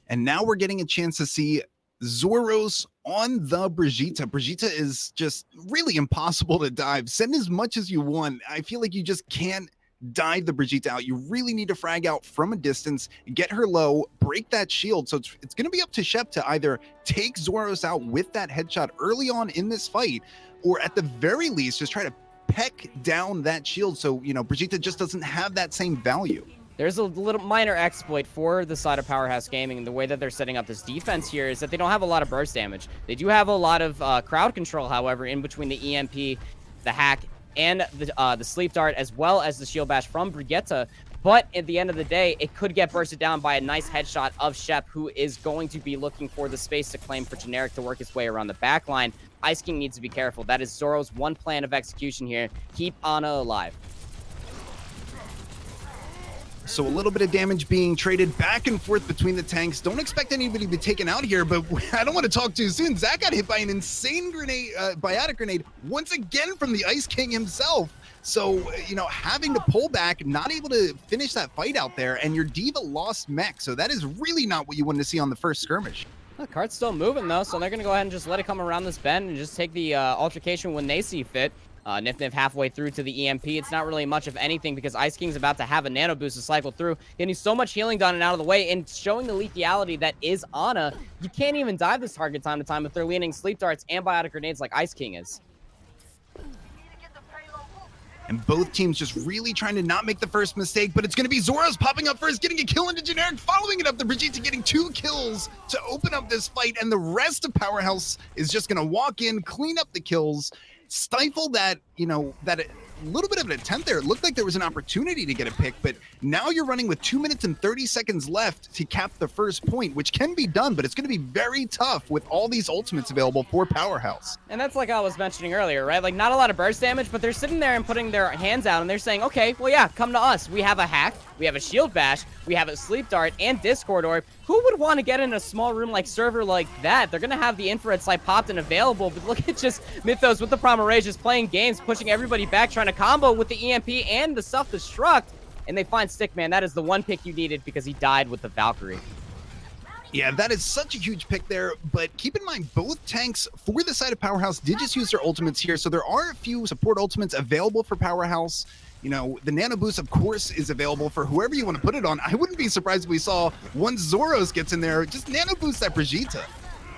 And now we're getting a chance to see Zoros on the Brigitte. Brigitte is just really impossible to dive. Send as much as you want. I feel like you just can't dive the Brigitte out. You really need to frag out from a distance, get her low, break that shield. So it's going to be up to Shep to either take Zoros out with that headshot early on in this fight, or at the very least, just try to peck down that shield so, Brigitte just doesn't have that same value. There's a little minor exploit for the side of Powerhaus Gaming, and the way that they're setting up this defense here is that they don't have a lot of burst damage. They do have a lot of crowd control, however, in between the EMP, the hack, and the sleep dart, as well as the shield bash from Brigitte. But at the end of the day, it could get bursted down by a nice headshot of Shep, who is going to be looking for the space to claim for Generic to work his way around the back line. Ice King needs to be careful. That is Zoro's one plan of execution here. Keep Ana alive. So a little bit of damage being traded back and forth between the tanks. Don't expect anybody to be taken out here, but I don't want to talk too soon. Zach got hit by an insane grenade, biotic grenade, once again from the Ice King himself. So, having to pull back, not able to finish that fight out there, and your Diva lost mech. So that is really not what you wanted to see on the first skirmish. The cart's still moving, though, so they're going to go ahead and just let it come around this bend and just take the altercation when they see fit. Nif halfway through to the EMP. It's not really much of anything because Ice King's about to have a nano boost to cycle through, getting so much healing done and out of the way, and showing the lethality that is Ana. You can't even dive this target time to time if they're leaning sleep darts and biotic grenades like Ice King is. And both teams just really trying to not make the first mistake, but it's going to be Zoros popping up first, getting a kill into Generic, following it up, the Brigitte getting 2 kills to open up this fight, and the rest of Powerhaus is just going to walk in, clean up the kills, stifle that, that little bit of an attempt there. It looked like there was an opportunity to get a pick, but now you're running with 2 minutes and 30 seconds left to cap the first point, which can be done, but it's going to be very tough with all these ultimates available for Powerhaus. And that's like I was mentioning earlier, right? Like, not a lot of burst damage, but they're sitting there and putting their hands out, and they're saying, okay, well, yeah, come to us. We have a hack. We have a shield bash, we have a sleep dart, and Discord orb. Who would want to get in a small room like server like that? They're going to have the infrared sight popped and available, but look at just Mythos with the Primal Rage just playing games, pushing everybody back, trying to combo with the EMP and the self-destruct, and they find Stickman. That is the one pick you needed because he died with the Valkyrie. Yeah, that is such a huge pick there, but keep in mind, both tanks for the side of Powerhaus did just use their ultimates here, so there are a few support ultimates available for Powerhaus. You know, the Nano Boost, of course, is available for whoever you want to put it on. I wouldn't be surprised if we saw, once Zoros gets in there, just Nano Boost that Brigitte.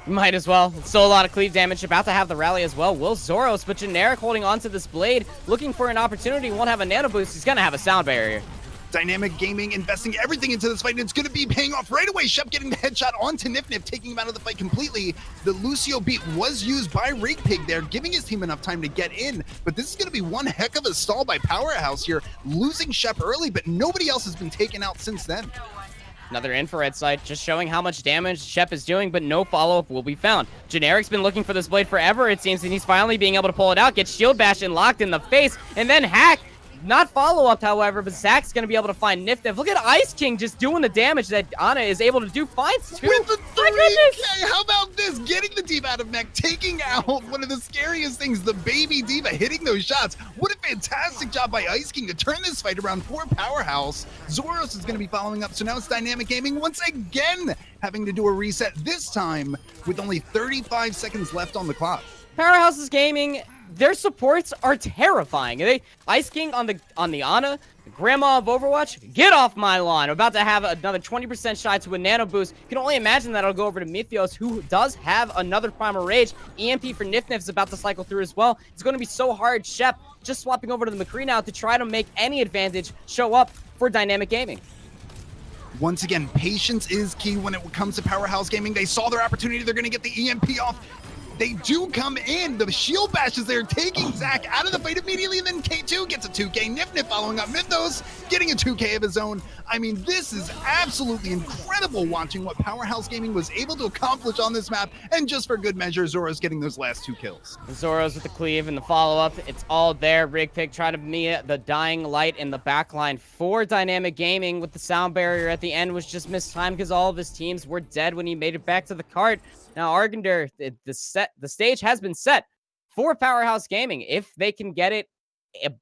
Might as well. Still a lot of cleave damage. About to have the rally as well. Will Zoros, but Generic holding on to this blade, looking for an opportunity. Won't have a Nano Boost. He's going to have a sound barrier. Dynamic Gaming investing everything into this fight, and it's going to be paying off right away. Shep getting the headshot onto Nif, taking him out of the fight completely. The Lucio beat was used by Rigpig there, giving his team enough time to get in, but this is going to be one heck of a stall by Powerhaus here, losing Shep early, but nobody else has been taken out since then. Another infrared sight, just showing how much damage Shep is doing, but no follow-up will be found. Generic's been looking for this blade forever, it seems, and he's finally being able to pull it out, gets shield bashed and locked in the face, and then Hack. Not follow-up, however, but Zach's going to be able to find Niftev. Look at Ice King just doing the damage that Ana is able to do. Finds two. With the 3K, how about this? Getting the Diva out of mech, taking out one of the scariest things, the baby Diva, hitting those shots. What a fantastic job by Ice King to turn this fight around for Powerhaus. Zoros is going to be following up, so now it's Dynamic Gaming once again having to do a reset, this time with only 35 seconds left on the clock. Powerhaus is gaming. Their supports are terrifying. Ice King on the Ana, the Grandma of Overwatch, get off my lawn. About to have another 20% shot to a Nano Boost. You can only imagine that it'll go over to Mythios, who does have another Primal Rage. EMP for Nif is about to cycle through as well. It's going to be so hard. Shep just swapping over to the McCree now to try to make any advantage show up for Dynamic Gaming. Once again, patience is key when it comes to Powerhaus Gaming. They saw their opportunity. They're going to get the EMP off. They do come in. The shield bash is there, taking Zach out of the fight immediately, and then K2 gets a 2K. Nif following up Mythos, getting a 2K of his own. I mean, this is absolutely incredible watching what Powerhaus Gaming was able to accomplish on this map, and just for good measure, Zoros getting those last 2 kills. Zoros with the cleave and the follow-up. It's all there. Rigpig trying to be the dying light in the backline for Dynamic Gaming, with the sound barrier at the end was just mistimed because all of his teams were dead when he made it back to the cart. Now, Argender, the stage has been set for Powerhaus Gaming. If they can get it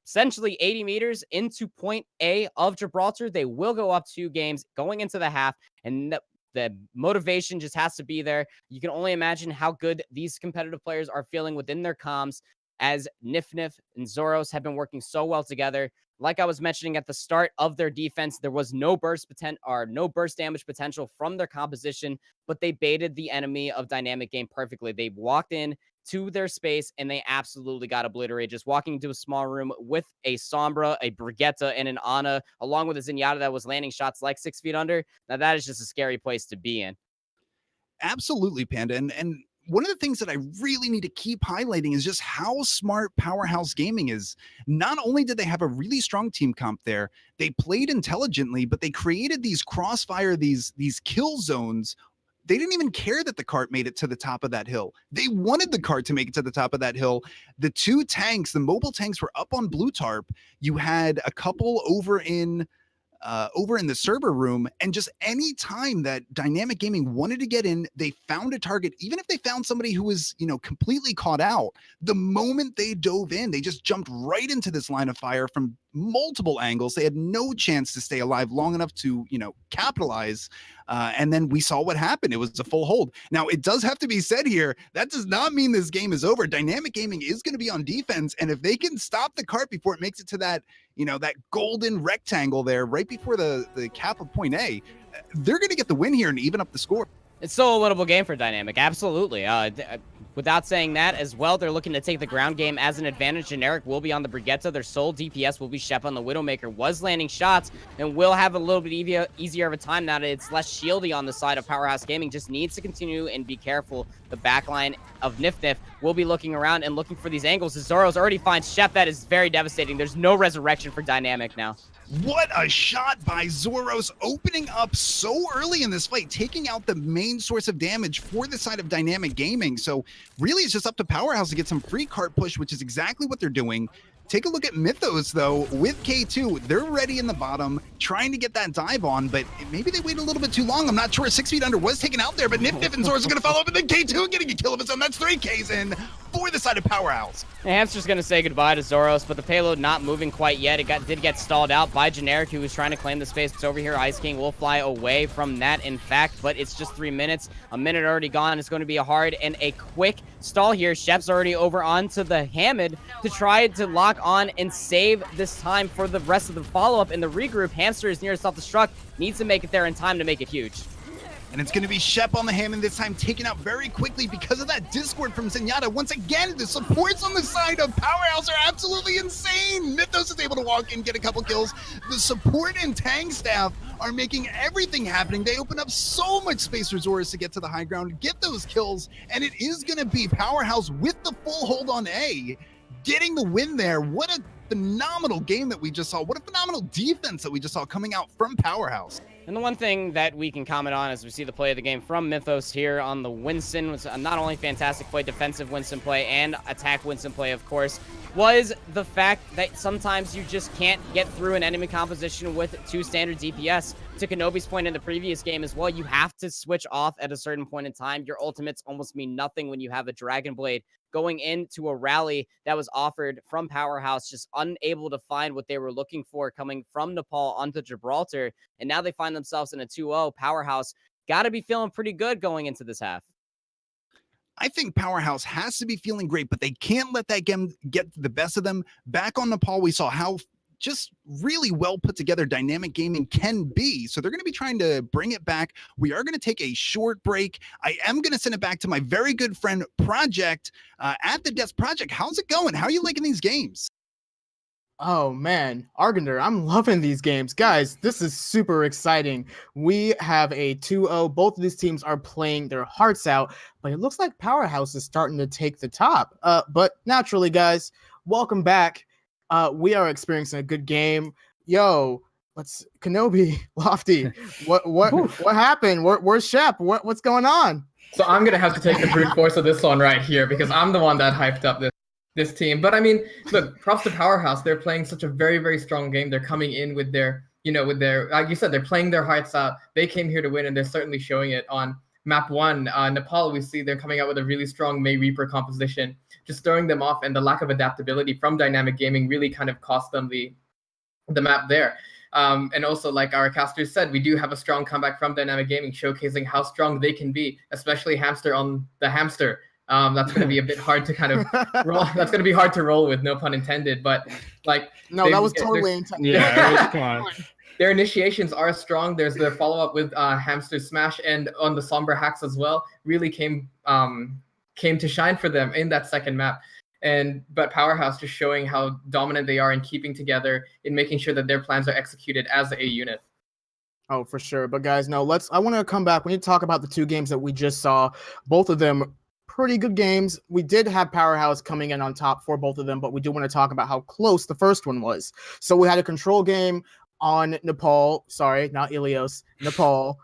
essentially 80 meters into point A of Gibraltar, they will go up 2 games going into the half, and the motivation just has to be there. You can only imagine how good these competitive players are feeling within their comms, as Nif and Zoros have been working so well together. Like I was mentioning at the start of their defense, there was no burst damage potential from their composition, but they baited the enemy of Dynamic Game perfectly. They walked in to their space and they absolutely got obliterated. Just walking into a small room with a Sombra, a Brigitte, and an Ana, along with a Zenyatta that was landing shots like 6 feet under. Now that is just a scary place to be in. Absolutely, Panda. And one of the things that I really need to keep highlighting is just how smart Powerhaus Gaming is. Not only did they have a really strong team comp there, they played intelligently, but they created these crossfire, these kill zones. They didn't even care that the cart made it to the top of that hill. They wanted the cart to make it to the top of that hill. The 2 tanks, the mobile tanks, were up on blue tarp. You had a couple over in the server room, and just any time that Dynamic Gaming wanted to get in, they found a target. Even if they found somebody who was, completely caught out, the moment they dove in, they just jumped right into this line of fire from multiple angles. They had no chance to stay alive long enough to, capitalize. And then we saw what happened. It was a full hold. Now, it does have to be said here, that does not mean this game is over. Dynamic Gaming is going to be on defense, and if they can stop the cart before it makes it to that, that golden rectangle there right before the cap of point A, they're going to get the win here and even up the score. It's still a winnable game for Dynamic, absolutely. Without saying that as well, they're looking to take the ground game as an advantage. Generic will be on the Brigitte. Their sole DPS will be Shep on the Widowmaker. Was landing shots and will have a little bit easier of a time now that it's less shieldy on the side of Powerhaus Gaming. Just needs to continue and be careful. The backline of Nif will be looking around and looking for these angles. Zoros already finds Shep. That is very devastating. There's no resurrection for Dynamic now. What a shot by Zoros, opening up so early in this fight, taking out the main source of damage for the side of Dynamic Gaming. So really it's just up to Powerhaus to get some free cart push, which is exactly what they're doing. Take a look at Mythos, though. With K2, they're ready in the bottom, trying to get that dive on, but maybe they waited a little bit too long. I'm not sure. 6 feet under was taken out there, but Nip and Zora's are going to follow up, and then K2 getting a kill of his own. That's 3 Ks in for the side of Powerhaus. And Hamster's going to say goodbye to Zoros, but the payload not moving quite yet. It did get stalled out by Generic, who was trying to claim the space. It's over here. Ice King will fly away from that, in fact, but it's just 3 minutes. A minute already gone. It's going to be a hard and a quick stall here. Shep's already over onto the Hammond to try to lock on and save this time for the rest of the follow-up and the regroup. Hamster is near self-destruct. Needs to make it there in time to make it huge. And it's going to be Shep on the Hammond this time, taken out very quickly because of that Discord from Zenyatta. Once again, the supports on the side of Powerhaus are absolutely insane. Mythos is able to walk in, get a couple kills. The support and Tang staff are making everything happening. They open up so much space for Zoras to get to the high ground, get those kills, and it is going to be Powerhaus with the full hold on A, getting the win there. What a phenomenal game that we just saw. What a phenomenal defense that we just saw coming out from Powerhaus. And the one thing that we can comment on as we see the play of the game from Mythos here on the Winston was not only fantastic play, defensive Winston play, and attack Winston play, of course, was the fact that sometimes you just can't get through an enemy composition with 2 standard DPS. To Kenobi's point in the previous game as well, you have to switch off at a certain point in time. Your ultimates almost mean nothing when you have a Dragon Blade going into a rally that was offered from Powerhaus, just unable to find what they were looking for coming from Nepal onto Gibraltar. And now they find themselves in a 2-0. Powerhaus got to be feeling pretty good going into this half. I think Powerhaus has to be feeling great, but they can't let that game get the best of them. Back on Nepal, we saw how just really well put together dynamic gaming can be. So they're going to be trying to bring it back. We are going to take a short break. I am going to send it back to my very good friend Project at the desk. Project, how's it going? How are you liking these games? Oh man, Argender, I'm loving these games. Guys, this is super exciting. We have a 2-0. Both of these teams are playing their hearts out, but it looks like Powerhaus is starting to take the top. But naturally, guys, welcome back. We are experiencing a good game. Yo, Kenobi, Lofty, what happened? Where's Shep? What's going on? So I'm gonna have to take the brute force of this one right here because I'm the one that hyped up this team. But I mean, look, props to Powerhaus. They're playing such a very, very strong game. They're coming in with their, like you said, they're playing their hearts out. They came here to win, and they're certainly showing it on map 1. Nepal, we see they're coming out with a really strong May Reaper composition, just throwing them off, and the lack of adaptability from Dynamic Gaming really kind of cost them the map there. And also, like our casters said, we do have a strong comeback from Dynamic Gaming, showcasing how strong they can be, especially Hamster on the Hamster. That's going to be a bit hard to kind of roll. That's going to be hard to roll with, no pun intended. But like, no, that was totally intended. Yeah, come on. Their initiations are strong. There's their follow-up with Hamster Smash, and on the Somber Hacks as well, really came to shine for them in that second map. But Powerhaus just showing how dominant they are in keeping together, in making sure that their plans are executed as a unit. Oh, for sure. But guys, no, I want to come back. We need to talk about the 2 games that we just saw. Both of them pretty good games. We did have Powerhaus coming in on top for both of them, but we do want to talk about how close the first one was. So we had a control game on Nepal. Sorry, not Ilios. Nepal.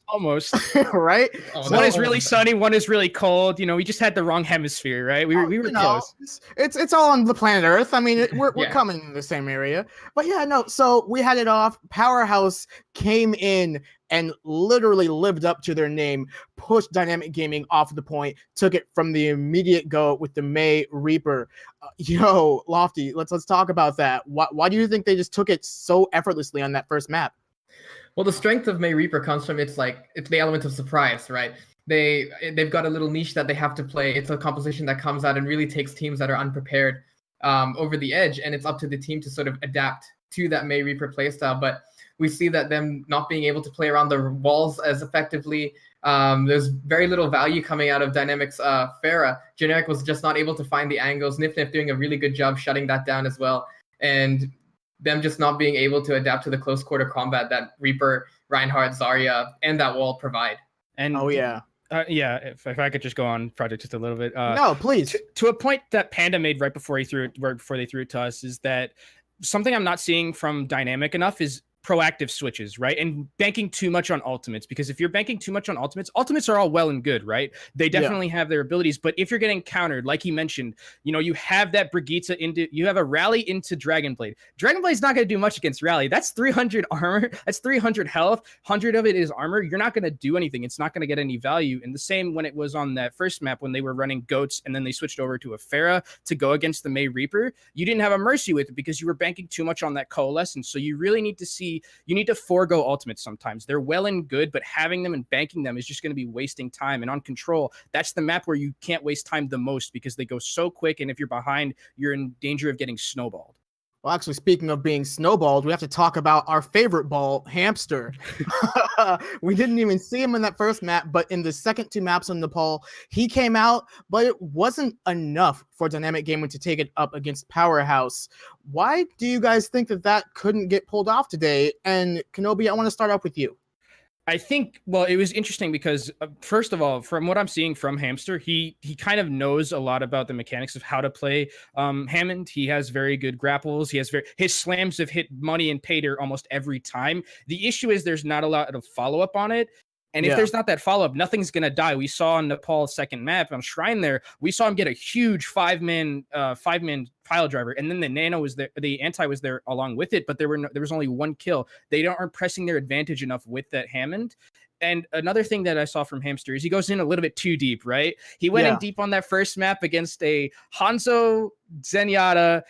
almost. Right? One is really sunny, one is really cold. We just had the wrong hemisphere, right? We were close. It's all on the planet Earth. I mean, we're coming in the same area. But yeah, no. So we had it off. Powerhaus came in and literally lived up to their name, pushed Dynamic Gaming off the point, took it from the immediate go with the May Reaper. Lofty, let's talk about that. Why do you think they just took it so effortlessly on that first map? Well, the strength of May Reaper comes from it's the element of surprise, right? They've got a little niche that they have to play. It's a composition that comes out and really takes teams that are unprepared over the edge, and it's up to the team to sort of adapt to that May Reaper playstyle. But we see that them not being able to play around the walls as effectively. There's very little value coming out of Dynamics Farah. Generic was just not able to find the angles. Nif doing a really good job shutting that down as well. And them just not being able to adapt to the close quarter combat that Reaper, Reinhardt, Zarya, and that wall provide. And if I could just go on Project just a little bit. No, please. To a point that Panda made right before they threw it to us is that something I'm not seeing from Dynamic enough is proactive switches, right? And banking too much on ultimates, because if you're banking too much on ultimates are all well and good, right? They definitely have their abilities, but if you're getting countered, like he mentioned, you have that Brigitte you have a rally into Dragonblade. Dragonblade's not going to do much against rally. That's 300 armor. That's 300 health. 100 of it is armor. You're not going to do anything. It's not going to get any value. And the same when it was on that first map when they were running goats and then they switched over to a Pharah to go against the May Reaper. You didn't have a mercy with it because you were banking too much on that coalescence. So you really need to forego ultimates sometimes. They're well and good, but having them and banking them is just going to be wasting time. And on Control, that's the map where you can't waste time the most because they go so quick. And if you're behind, you're in danger of getting snowballed. Well, actually, speaking of being snowballed, we have to talk about our favorite ball, Hamster. We didn't even see him in that first map, but in the second 2 maps on Nepal, he came out, but it wasn't enough for Dynamic Gaming to take it up against Powerhaus. Why do you guys think that couldn't get pulled off today? And Kenobi, I want to start off with you. I think, well, it was interesting because first of all, from what I'm seeing from Hamster, he kind of knows a lot about the mechanics of how to play Hammond. He has very good grapples. His slams have hit money and paydirt almost every time. The issue is there's not a lot of follow-up on it. And if there's not that follow-up, nothing's going to die. We saw on Nepal's second map on Shrine there, we saw him get a huge five-man pile driver. And then the nano was there, the anti was there along with it, but there was only 1 kill. They aren't pressing their advantage enough with that Hammond. And another thing that I saw from Hamster is he goes in a little bit too deep, right? He went in deep on that first map against a Hanzo, Zenyatta,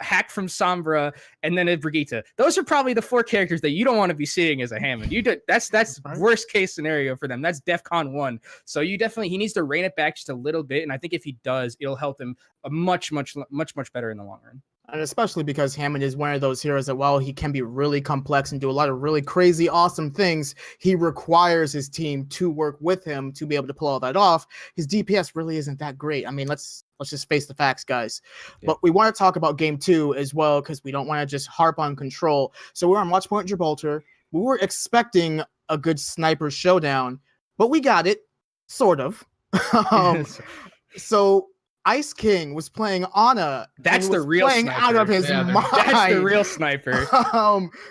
Hack from Sombra, and then a Brigitte. Those are probably the 4 characters that you don't want to be seeing as a Hammond. That's right. Worst case scenario for them. That's DEFCON 1. So he needs to rein it back just a little bit. And I think if he does, it'll help him much better in the long run. And especially because Hammond is one of those heroes that while he can be really complex and do a lot of really crazy, awesome things, he requires his team to work with him to be able to pull all that off. His DPS really isn't that great. I mean, let's just face the facts, guys. Yeah. But we want to talk about game 2 as well because we don't want to just harp on Control. So we're on Watch Point Gibraltar. We were expecting a good sniper showdown, but we got it, sort of. So Ice King was playing Ana. That's the real playing sniper. Out of his mind. That's the real sniper.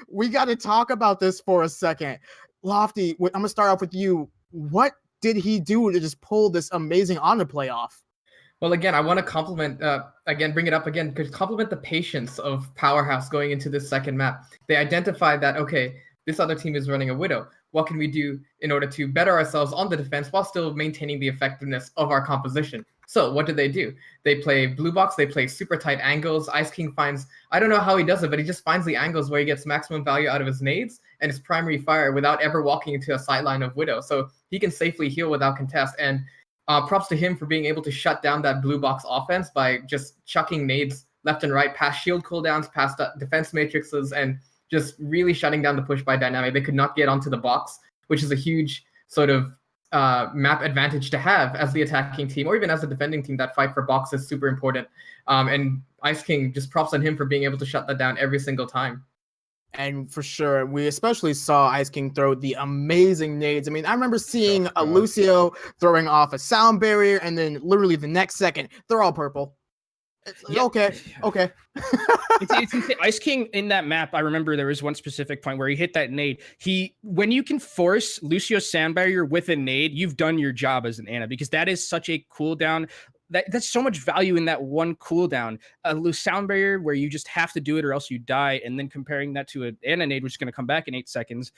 We got to talk about this for a second. Lofty, I'm going to start off with you. What did he do to just pull this amazing Ana play off? Well, again, I want to compliment, bring it up again, because compliment the patience of Powerhaus going into this second map. They identified that, okay, this other team is running a Widow. What can we do in order to better ourselves on the defense while still maintaining the effectiveness of our composition? So what do? They play blue box, they play super tight angles. Ice King finds, I don't know how he does it, but he just finds the angles where he gets maximum value out of his nades and his primary fire without ever walking into a sideline of Widow. So he can safely heal without contest. And props to him for being able to shut down that blue box offense by just chucking nades left and right, past shield cooldowns, past defense matrices, and just really shutting down the push by Dynamic. They could not get onto the box, which is a huge sort of map advantage to have as the attacking team, or even as a defending team. That fight for box is super important. And Ice King, just props on him for being able to shut that down every single time. And for sure, we especially saw Ice King throw the amazing nades. I mean, I remember seeing a Lucio throwing off a sound barrier, and then literally the next second, they're all purple. Okay. It's insane. Ice King in that map, I remember there was one specific point where he hit that nade. When you can force Lucio's sound barrier with a nade, you've done your job as an Ana, because that is such a cooldown. That's so much value in that one cooldown. A sound barrier where you just have to do it or else you die, and then comparing that to an Ana nade, which is going to come back in 8 seconds.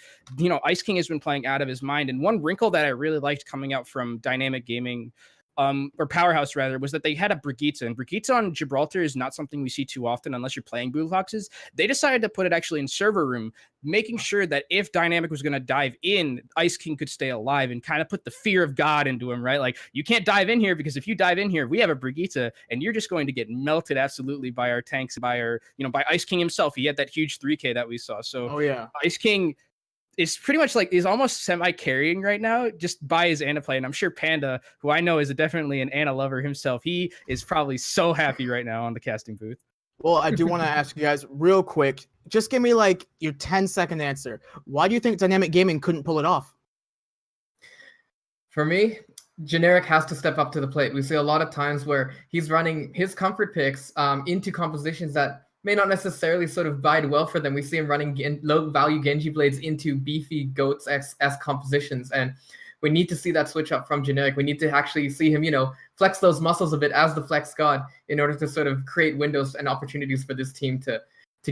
Ice King has been playing out of his mind. And one wrinkle that I really liked coming out from Dynamic Gaming, or Powerhaus rather, was that they had a Brigitte, and Brigitte on Gibraltar is not something we see too often unless you're playing Blue Foxes. They decided to put it actually in server room, making sure that if Dynamic was going to dive in, Ice King could stay alive, and kind of put the fear of God into him, right? Like, you can't dive in here, because if you dive in here, we have a Brigitte, and you're just going to get melted absolutely by our tanks, by Ice King himself. He had that huge 3K that we saw. So Ice King is pretty much like, is almost semi-carrying right now just by his Ana play. And I'm sure Panda, who I know is definitely an Ana lover himself, he is probably so happy right now on the casting booth. Well, I do want to ask you guys real quick, just give me like your 10-second answer. Why do you think Dynamic Gaming couldn't pull it off? For me, Generic has to step up to the plate. We see a lot of times where he's running his comfort picks into compositions that may not necessarily sort of bide well for them. We see him running low-value Genji blades into beefy goats as compositions, and we need to see that switch up from generic. We need to actually see him, flex those muscles a bit as the flex god in order to sort of create windows and opportunities for this team to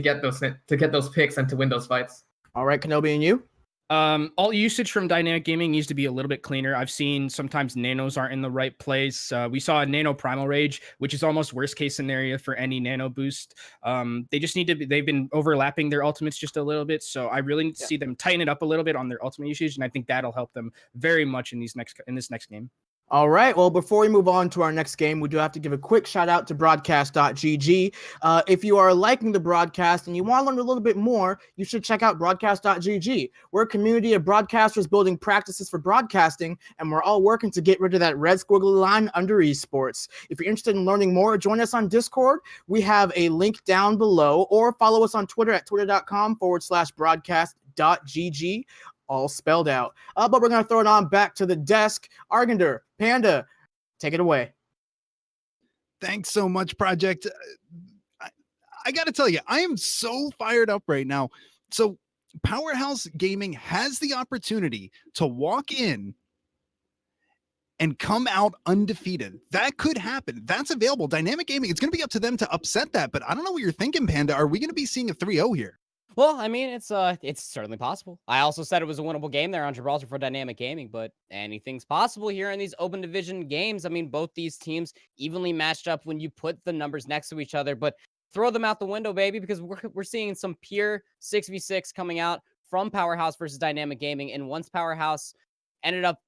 get those picks and to win those fights. All right, Kenobi, and you? All usage from Dynamic Gaming needs to be a little bit cleaner. I've seen sometimes nanos aren't in the right place. We saw a nano primal rage, which is almost worst case scenario for any nano boost. They just need to be, they've been overlapping their ultimates just a little bit. So I really need to see them tighten it up a little bit on their ultimate usage. And I think that'll help them very much in this next game. All right. Well, before we move on to our next game, we do have to give a quick shout out to Broadcast.gg. If you are liking the broadcast and you want to learn a little bit more, you should check out Broadcast.gg. We're a community of broadcasters building practices for broadcasting, and we're all working to get rid of that red squiggly line under esports. If you're interested in learning more, join us on Discord. We have a link down below, or follow us on Twitter at twitter.com/broadcast.gg. All spelled out. But we're going to throw it on back to the desk. Argander, Panda, take it away. Thanks so much, Project. I got to tell you, I am so fired up right now. So Powerhaus Gaming has the opportunity to walk in and come out undefeated. That could happen. That's available. Dynamic Gaming, it's going to be up to them to upset that, but I don't know what you're thinking, Panda. Are we going to be seeing a 3-0 here? Well, I mean, it's certainly possible. I also said it was a winnable game there on Gibraltar for Dynamic Gaming, but anything's possible here in these open division games. I mean, both these teams evenly matched up when you put the numbers next to each other, but throw them out the window, baby, because we're seeing some pure 6v6 coming out from Powerhaus versus Dynamic Gaming. And once Powerhaus ended up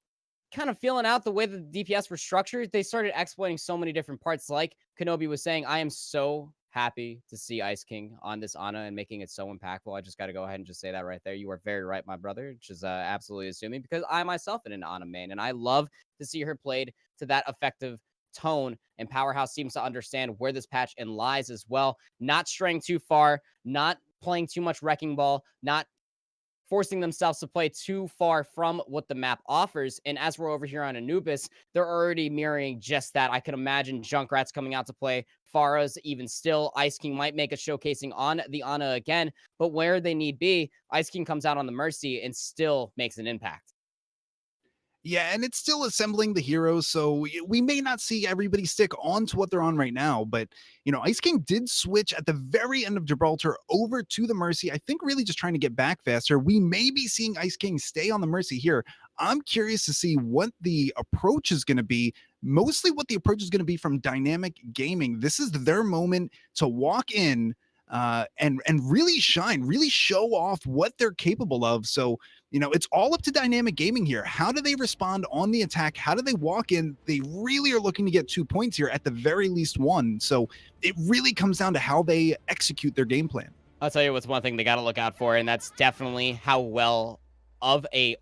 kind of feeling out the way the DPS were structured, they started exploiting so many different parts. Like Kenobi was saying, I am so happy to see Ice King on this Ana and making it so impactful. I just got to go ahead and just say that right there. You are very right, my brother, which is absolutely assuming, because I myself am an Ana main, and I love to see her played to that effective tone. And Powerhaus seems to understand where this patch and lies as well. Not straying too far, not playing too much Wrecking Ball, not forcing themselves to play too far from what the map offers. And as we're over here on Anubis, they're already mirroring just that. I could imagine Junkrat's coming out to play, Pharah's even still. Ice King might make a showcasing on the Ana again, but where they need be, Ice King comes out on the Mercy and still makes an impact. Yeah, and it's still assembling the heroes, so we may not see everybody stick on to what they're on right now, but, Ice King did switch at the very end of Gibraltar over to the Mercy, I think really just trying to get back faster. We may be seeing Ice King stay on the Mercy here. I'm curious to see what the approach is going to be, mostly what the approach is going to be from Dynamic Gaming. This is their moment to walk in and really shine, really show off what they're capable of. So, it's all up to Dynamic Gaming here. How do they respond on the attack? How do they walk in? They really are looking to get 2 points here, at the very least 1. So it really comes down to how they execute their game plan. I'll tell you what's one thing they got to look out for, and that's definitely how well of a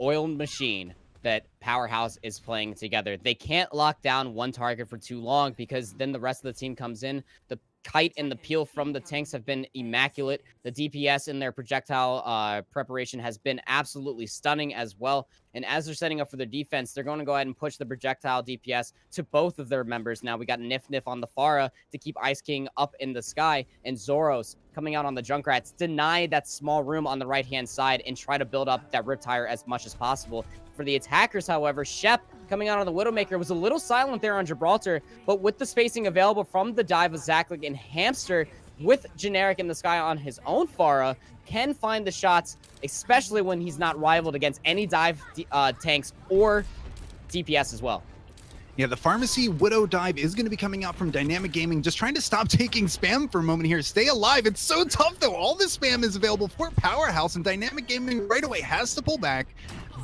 oiled machine that Powerhaus is playing together. They can't lock down one target for too long, because then the rest of the team comes in. The kite and the peel from the tanks have been immaculate. The DPS in their projectile preparation has been absolutely stunning as well. And as they're setting up for their defense, they're going to go ahead and push the projectile DPS to both of their members. Now we got Nif on the Pharah to keep Ice King up in the sky, and Zoros coming out on the Junkrats, deny that small room on the right-hand side and try to build up that Riptire as much as possible. For the attackers, however, Sept coming out on the Widowmaker was a little silent there on Gibraltar, but with the spacing available from the dive of Zaklik and Hamster, with Generic in the sky on his own Pharah, can find the shots, especially when he's not rivaled against any dive tanks or DPS as well. Yeah, the Pharmacy Widow dive is going to be coming out from Dynamic Gaming, just trying to stop taking spam for a moment here. Stay alive. It's so tough, though. All this spam is available for Powerhaus, and Dynamic Gaming right away has to pull back.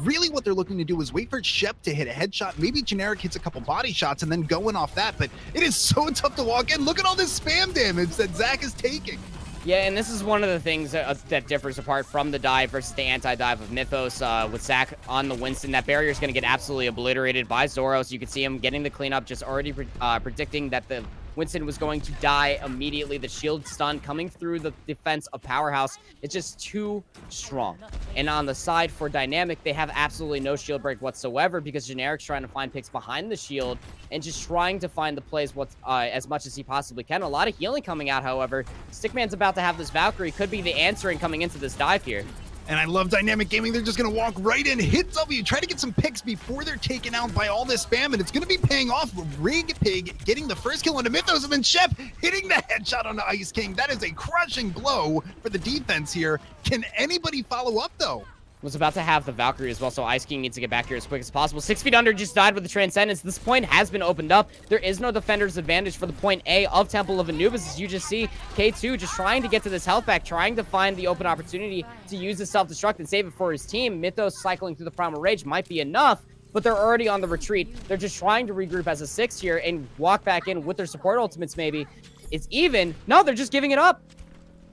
Really what they're looking to do is wait for Sept to hit a headshot. Maybe Generic hits a couple body shots and then going off that, but it is so tough to walk in. Look at all this spam damage that Zach is taking. Yeah, and this is one of the things that differs apart from the dive versus the anti-dive of Mythos with Zach on the Winston. That barrier is going to get absolutely obliterated by Zoros. You can see him getting the cleanup, just already predicting that the Winston was going to die immediately. The shield stun coming through the defense of Powerhaus. It's just too strong. And on the side for Dynamic, they have absolutely no shield break whatsoever because Generic's trying to find picks behind the shield and just trying to find the plays as much as he possibly can. A lot of healing coming out, however. Stickman's about to have this Valkyrie. Could be the answering coming into this dive here. And I love Dynamic Gaming. They're just going to walk right in, hit W, try to get some picks before they're taken out by all this spam, and it's going to be paying off. Rig Pig getting the first kill on Mythos, and then Sept hitting the headshot on the Ice King. That is a crushing blow for the defense here. Can anybody follow up, though? Was about to have the Valkyrie as well, so Ice King needs to get back here as quick as possible. 6 feet under just died with the Transcendence. This point has been opened up. There is no defender's advantage for the point A of Temple of Anubis, as you just see K2 just trying to get to this health pack, trying to find the open opportunity to use the self-destruct and save it for his team. Mythos cycling through the Primal Rage might be enough, but they're already on the retreat. They're just trying to regroup as a 6 here and walk back in with their support ultimates maybe. It's even. No, they're just giving it up.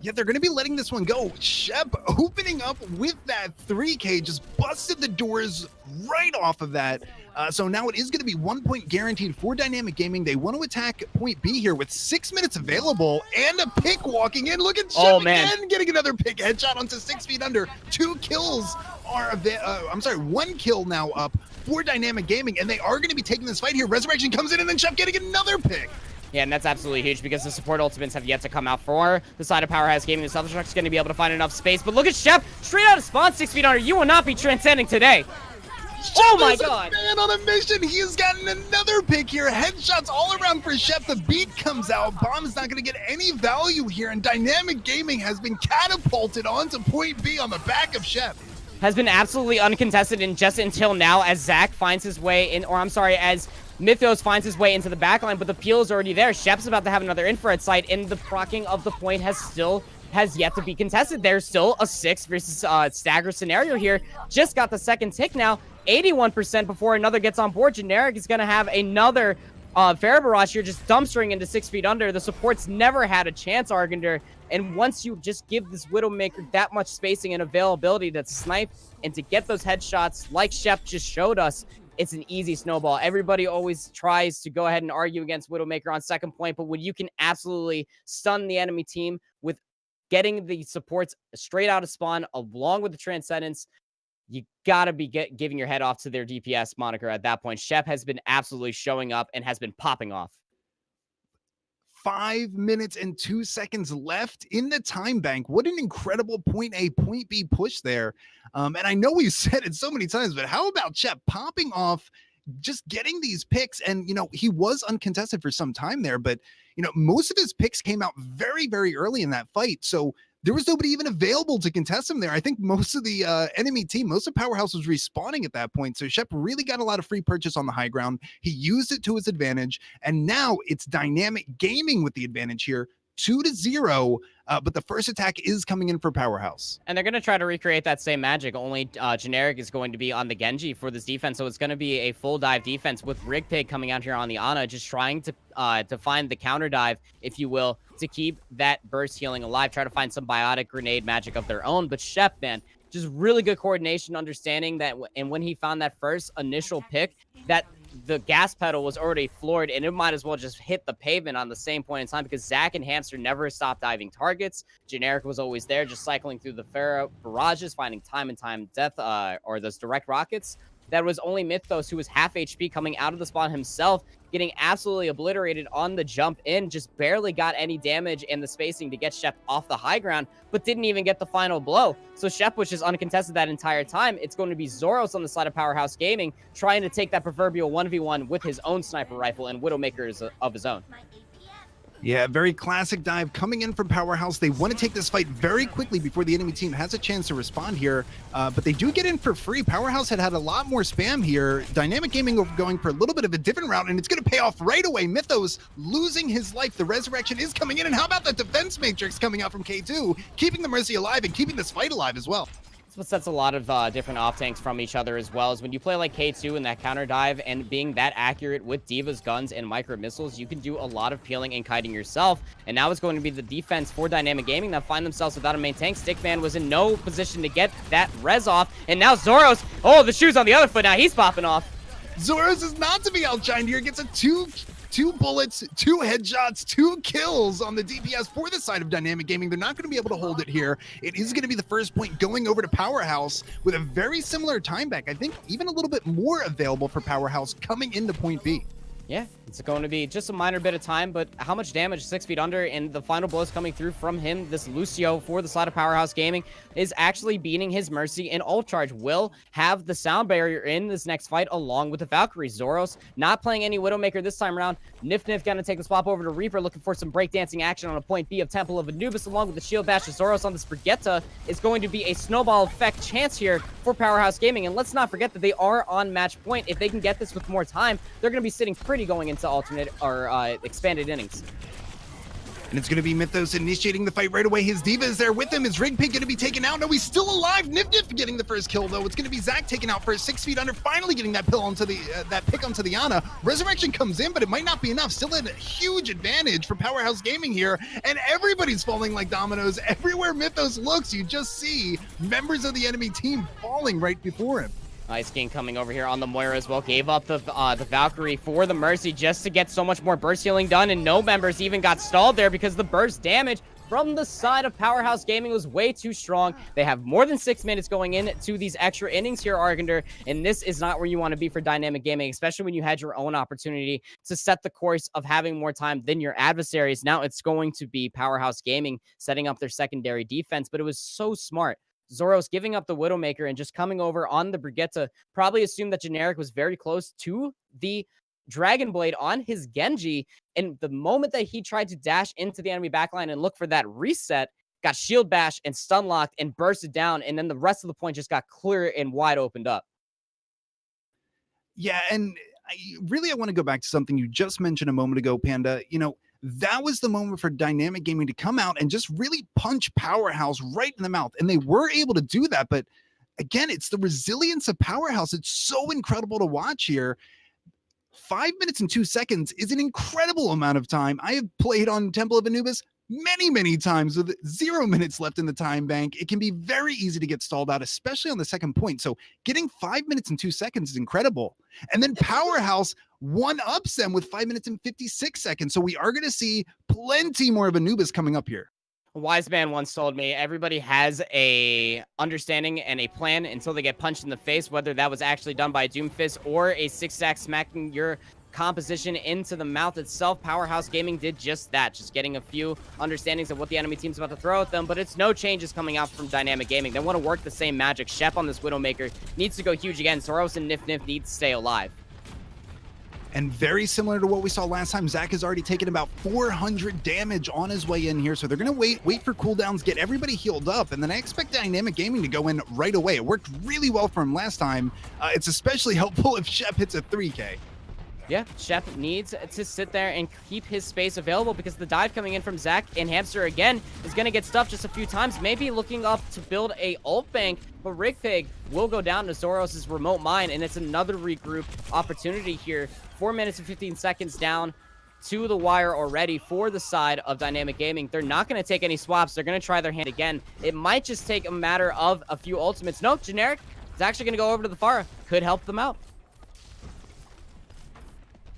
Yeah, they're going to be letting this one go. Sept opening up with that 3K, just busted the doors right off of that. So now it is going to be 1 point guaranteed for Dynamic Gaming. They want to attack point B here with 6 minutes available and a pick walking in. Look at Sept again getting another pick headshot onto 6 feet under. 2 kills are, 1 kill now up for Dynamic Gaming, and they are going to be taking this fight here. Resurrection comes in, and then Sept getting another pick. Yeah, and that's absolutely huge because the support ultimates have yet to come out for the side of Powerhaus Gaming. The self-destruct's going to be able to find enough space. But look at Sept, straight out of spawn, 6 feet under. You will not be transcending today. Oh my god. Man on a mission. He has gotten another pick here. Headshots all around for Sept. The beat comes out. Bomb is not going to get any value here. And Dynamic Gaming has been catapulted onto point B on the back of Sept. Has been absolutely uncontested and just until now as Zach finds his way in, as Mythos finds his way into the backline, but the peel is already there. Sept's about to have another infrared sight, and the procking of the point has yet to be contested. There's still a 6 versus stagger scenario here. Just got the second tick now. 81% before another gets on board. Generic is going to have another Fair Barrage here, just dumpstering into 6 feet under. The support's never had a chance, Argender. And once you just give this Widowmaker that much spacing and availability to snipe and to get those headshots like Sept just showed us, it's an easy snowball. Everybody always tries to go ahead and argue against Widowmaker on second point, but when you can absolutely stun the enemy team with getting the supports straight out of spawn along with the Transcendence, you gotta be giving your head off to their DPS moniker at that point. Sept has been absolutely showing up and has been popping off. 5 minutes and 2 seconds left in the time bank. What an incredible point A, point B push there. And I know we've said it so many times, but how about Sept popping off, just getting these picks? And, he was uncontested for some time there, but, most of his picks came out very, very early in that fight. So there was nobody even available to contest him there. I think most of the enemy team, most of Powerhaus was respawning at that point. So Sept really got a lot of free purchase on the high ground. He used it to his advantage. And now it's Dynamic Gaming with the advantage here, 2-0. But the first attack is coming in for Powerhaus. And they're going to try to recreate that same magic, only Generic is going to be on the Genji for this defense. So it's going to be a full dive defense with Rig Pig coming out here on the Ana, just trying to find the counter dive, if you will, to keep that burst healing alive, try to find some biotic grenade magic of their own. But Sept, man, just really good coordination, understanding that, and when he found that first initial pick, that the gas pedal was already floored, and it might as well just hit the pavement on the same point in time because Zach and Hamster never stopped diving targets. Generic was always there, just cycling through the Pharaoh barrages, finding time and time death, or those direct rockets. That was only Mythos, who was half HP, coming out of the spawn himself, getting absolutely obliterated on the jump in, just barely got any damage and the spacing to get Sept off the high ground, but didn't even get the final blow. So Sept was just uncontested that entire time. It's going to be Zoros on the side of Powerhaus Gaming, trying to take that proverbial 1v1 with his own sniper rifle and Widowmakers of his own. Yeah, very classic dive coming in from Powerhaus. They want to take this fight very quickly before the enemy team has a chance to respond here, but they do get in for free. Powerhaus had a lot more spam here. Dynamic Gaming going for a little bit of a different route, and it's going to pay off right away. Mythos losing his life. The resurrection is coming in, and how about that defense matrix coming out from K2, keeping the Mercy alive and keeping this fight alive as well. That's what sets a lot of different off tanks from each other as well, is when you play like K2 in that counter dive and being that accurate with Diva's guns and micro missiles, you can do a lot of peeling and kiting yourself. And now it's going to be the defense for Dynamic Gaming that find themselves without a main tank. Stickman was in no position to get that res off, and now Zoros, oh, the shoe's on the other foot now, he's popping off. Zoros is not to be outshined here, gets a 2 2 bullets, 2 headshots, 2 kills on the DPS for the side of Dynamic Gaming. They're not going to be able to hold it here. It is going to be the first point going over to Powerhaus with a very similar time back. I think even a little bit more available for Powerhaus coming into point B. Yeah, it's going to be just a minor bit of time, but how much damage 6 feet under, and the final blows coming through from him. This Lucio for the side of Powerhaus Gaming is actually beating his Mercy, and Ult Charge will have the sound barrier in this next fight along with the Valkyrie. Zoros not playing any Widowmaker this time around. Nif gonna take the swap over to Reaper, looking for some breakdancing action on a point B of Temple of Anubis along with the Shield Bash of Zoros on this Brigitte. Is going to be a snowball effect chance here for Powerhaus Gaming, and let's not forget that they are on match point. If they can get this with more time, they're going to be sitting pretty going into alternate or expanded innings. And it's going to be Mythos initiating the fight right away. His Diva is there with him. Is Rig Pig going to be taken out? No, he's still alive. Nif getting the first kill, though. It's going to be Zach taken out for 6 feet under, finally getting that pill onto the that pick onto the Ana. Resurrection comes in, but it might not be enough. Still a huge advantage for Powerhaus Gaming here, and everybody's falling like dominoes. Everywhere Mythos looks, you just see members of the enemy team falling right before him. Ice King coming over here on the Moira as well. Gave up the Valkyrie for the Mercy just to get so much more burst healing done, and no members even got stalled there because the burst damage from the side of Powerhaus Gaming was way too strong. They have more than 6 minutes going into these extra innings here, Argender, and this is not where you want to be for Dynamic Gaming, especially when you had your own opportunity to set the course of having more time than your adversaries. Now it's going to be Powerhaus Gaming setting up their secondary defense, but it was so smart. Zoros giving up the Widowmaker and just coming over on the Brigitte, probably assumed that Generic was very close to the Dragon Blade on his Genji, and the moment that he tried to dash into the enemy backline and look for that reset, got shield bash and stun locked and bursted down, and then the rest of the point just got clear and wide opened up. Yeah, and I want to go back to something you just mentioned a moment ago, Panda. You know, that was the moment for Dynamic Gaming to come out and just really punch Powerhaus right in the mouth. And they were able to do that. But again, it's the resilience of Powerhaus. It's so incredible to watch here. 5 minutes and 2 seconds is an incredible amount of time. I have played on Temple of Anubis many times with 0 minutes left in the time bank. It can be very easy to get stalled out, especially on the second point. So getting 5 minutes and 2 seconds is incredible. And then Powerhaus one-ups them with 5 minutes and 56 seconds. So we are going to see plenty more of Anubis coming up here. A wise man once told me everybody has a understanding and a plan until they get punched in the face, whether that was actually done by a Doomfist or a 6-stack smacking your composition into the mouth itself. Powerhaus Gaming did just that, just getting a few understandings of what the enemy team's about to throw at them, but it's no changes coming out from Dynamic Gaming. They want to work the same magic. Shep on this Widowmaker needs to go huge again. Zoros and Nif need to stay alive. And very similar to what we saw last time, Zach has already taken about 400 damage on his way in here. So they're going to wait for cooldowns, get everybody healed up. And then I expect Dynamic Gaming to go in right away. It worked really well for him last time. It's especially helpful if Shep hits a 3K. Yeah, Shep needs to sit there and keep his space available because the dive coming in from Zach and Hamster again is going to get stuffed just a few times, maybe looking up to build a ult bank, but Rig Pig will go down to Zoros' remote mine, and it's another regroup opportunity here. 4 minutes and 15 seconds down to the wire already for the side of Dynamic Gaming. They're not going to take any swaps. They're going to try their hand again. It might just take a matter of a few ultimates. No, Generic is actually going to go over to the Pharah. Could help them out.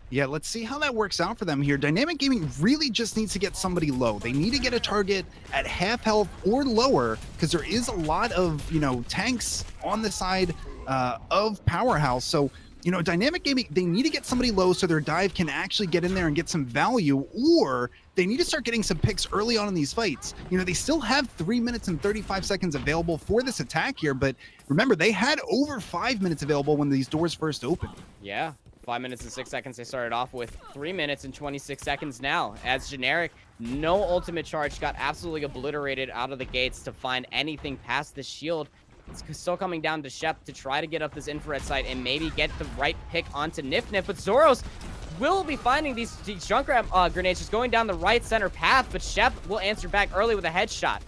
Yeah, let's see how that works out for them here. Dynamic Gaming really just needs to get somebody low. They need to get a target at half health or lower because there is a lot of, tanks on the side of Powerhaus. So, Dynamic Gaming, they need to get somebody low so their dive can actually get in there and get some value, or they need to start getting some picks early on in these fights. They still have 3 minutes and 35 seconds available for this attack here, but remember, they had over 5 minutes available when these doors first opened. Yeah. 5 minutes and 6 seconds they started off with. 3 minutes and 26 seconds now as Generic, no ultimate charge, got absolutely obliterated out of the gates to find anything past the shield. It's still coming down to Shep to try to get up this infrared sight and maybe get the right pick onto Nif, but Zoros will be finding these Junkrat grenades just going down the right center path, but Shep will answer back early with a headshot.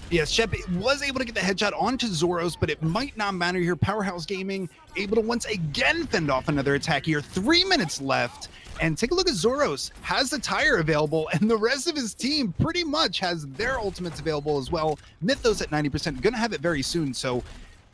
Yes, Shep was able to get the headshot onto Zoros, but it might not matter here. Powerhaus Gaming able to once again fend off another attack here. 3 minutes left. And take a look at Zoros. Has the tire available, and the rest of his team pretty much has their ultimates available as well. Mythos at 90%. Going to have it very soon. So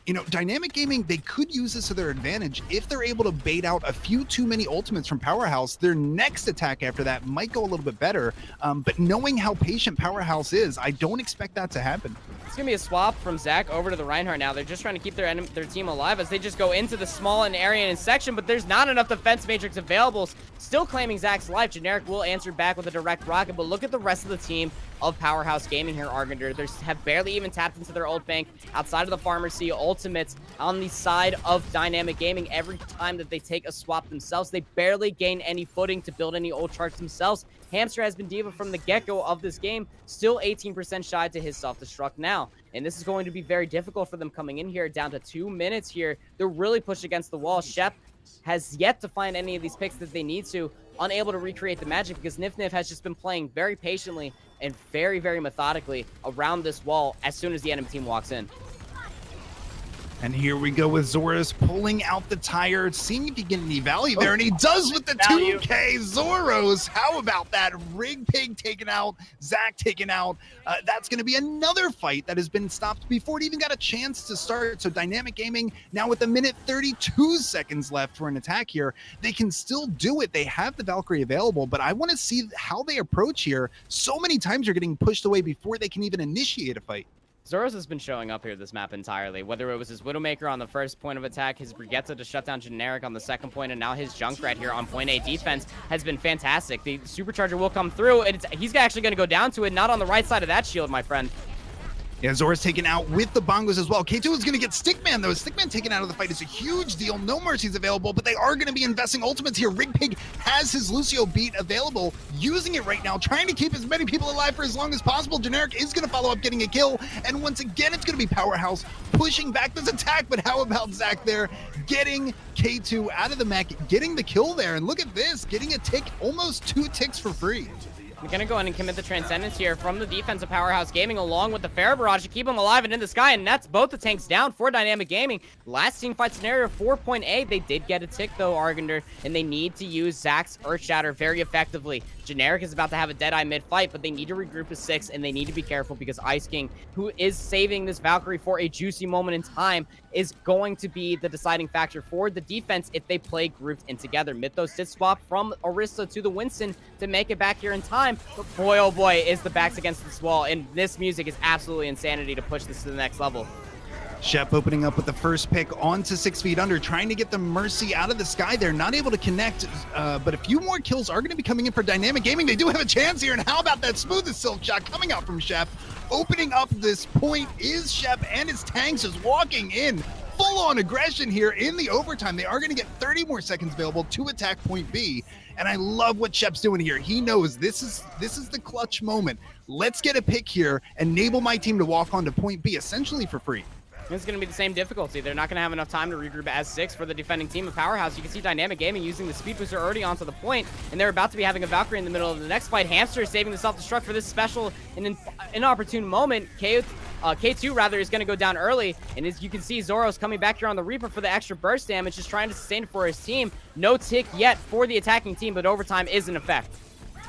You know, Dynamic Gaming, they could use this to their advantage if they're able to bait out a few too many ultimates from Powerhaus. Their next attack after that might go a little bit better, but knowing how patient Powerhaus is, I don't expect that to happen. It's going to be a swap from Zach over to the Reinhardt now. They're just trying to keep their team alive as they just go into the small and area section, but there's not enough defense matrix available. Still claiming Zach's life. Generic will answer back with a direct rocket, but look at the rest of the team of Powerhaus Gaming here, Argander. They have barely even tapped into their ult bank outside of the Pharmacy ultimates on the side of Dynamic Gaming. Every time that they take a swap themselves, they barely gain any footing to build any ult charge themselves. Hamster has been diva from the get-go of this game, still 18% shy to his self-destruct now. And this is going to be very difficult for them coming in here, down to 2 minutes here. They're really pushed against the wall. Sept has yet to find any of these picks that they need to, unable to recreate the magic because Nif Nif has just been playing very patiently and very, very methodically around this wall as soon as the enemy team walks in. And here we go with Zoros pulling out the tire, seeing if he can get any value there, and he does with the 2K. Zoros, how about that? Rig Pig taken out, Zach taken out. That's going to be another fight that has been stopped before it even got a chance to start. So Dynamic Gaming, now with a minute 32 seconds left for an attack here, they can still do it. They have the Valkyrie available, but I want to see how they approach here. So many times they're getting pushed away before they can even initiate a fight. Zoros has been showing up here this map entirely, whether it was his Widowmaker on the first point of attack, his Brigitte to shut down Generic on the second point, and now his Junkrat here on point A defense has been fantastic. The Supercharger will come through, and he's actually going to go down to it, not on the right side of that shield, my friend. Yeah, Zora's taken out with the bongos as well. K2 is going to get Stickman, though. Stickman taken out of the fight is a huge deal. No mercies available, but they are going to be investing ultimates here. Rig Pig has his Lucio beat available, using it right now, trying to keep as many people alive for as long as possible. Generic is going to follow up getting a kill, and once again, it's going to be Powerhaus pushing back this attack, but how about Zach there, getting K2 out of the mech, getting the kill there, and look at this, getting a tick, almost 2 ticks for free. We're going to go in and commit the Transcendence here from the defense of Powerhaus Gaming along with the Fair Barrage to keep them alive and in the sky, and that's both the tanks down for Dynamic Gaming. Last team fight scenario, 4.8. They did get a tick, though, Argander, and they need to use Zach's Earthshatter very effectively. Generic is about to have a Deadeye mid-fight, but they need to regroup to 6, and they need to be careful because Ice King, who is saving this Valkyrie for a juicy moment in time, is going to be the deciding factor for the defense if they play grouped in together. Mythos did swap from Orisa to the Winston to make it back here in time, but boy, oh boy, is the backs against this wall, and this music is absolutely insanity to push this to the next level. Shep opening up with the first pick onto 6 feet under, trying to get the Mercy out of the sky there. Not able to connect, but a few more kills are going to be coming in for Dynamic Gaming. They do have a chance here, and how about that smooth as silk shot coming out from Shep? Opening up this point is Shep, and his tanks is walking in. Full-on aggression here in the overtime. They are going to get 30 more seconds available to attack point B, and I love what Shep's doing here. He knows this is the clutch moment. Let's get a pick here, enable my team to walk onto point B essentially for free. It's going to be the same difficulty. They're not going to have enough time to regroup as 6 for the defending team of Powerhaus. You can see Dynamic Gaming using the speed booster already onto the point, and they're about to be having a Valkyrie in the middle of the next fight. Hamster is saving the self-destruct for this special and inopportune moment. K2 rather is going to go down early, and as you can see, Zoros coming back here on the Reaper for the extra burst damage, just trying to sustain it for his team. No tick yet for the attacking team, but overtime is in effect.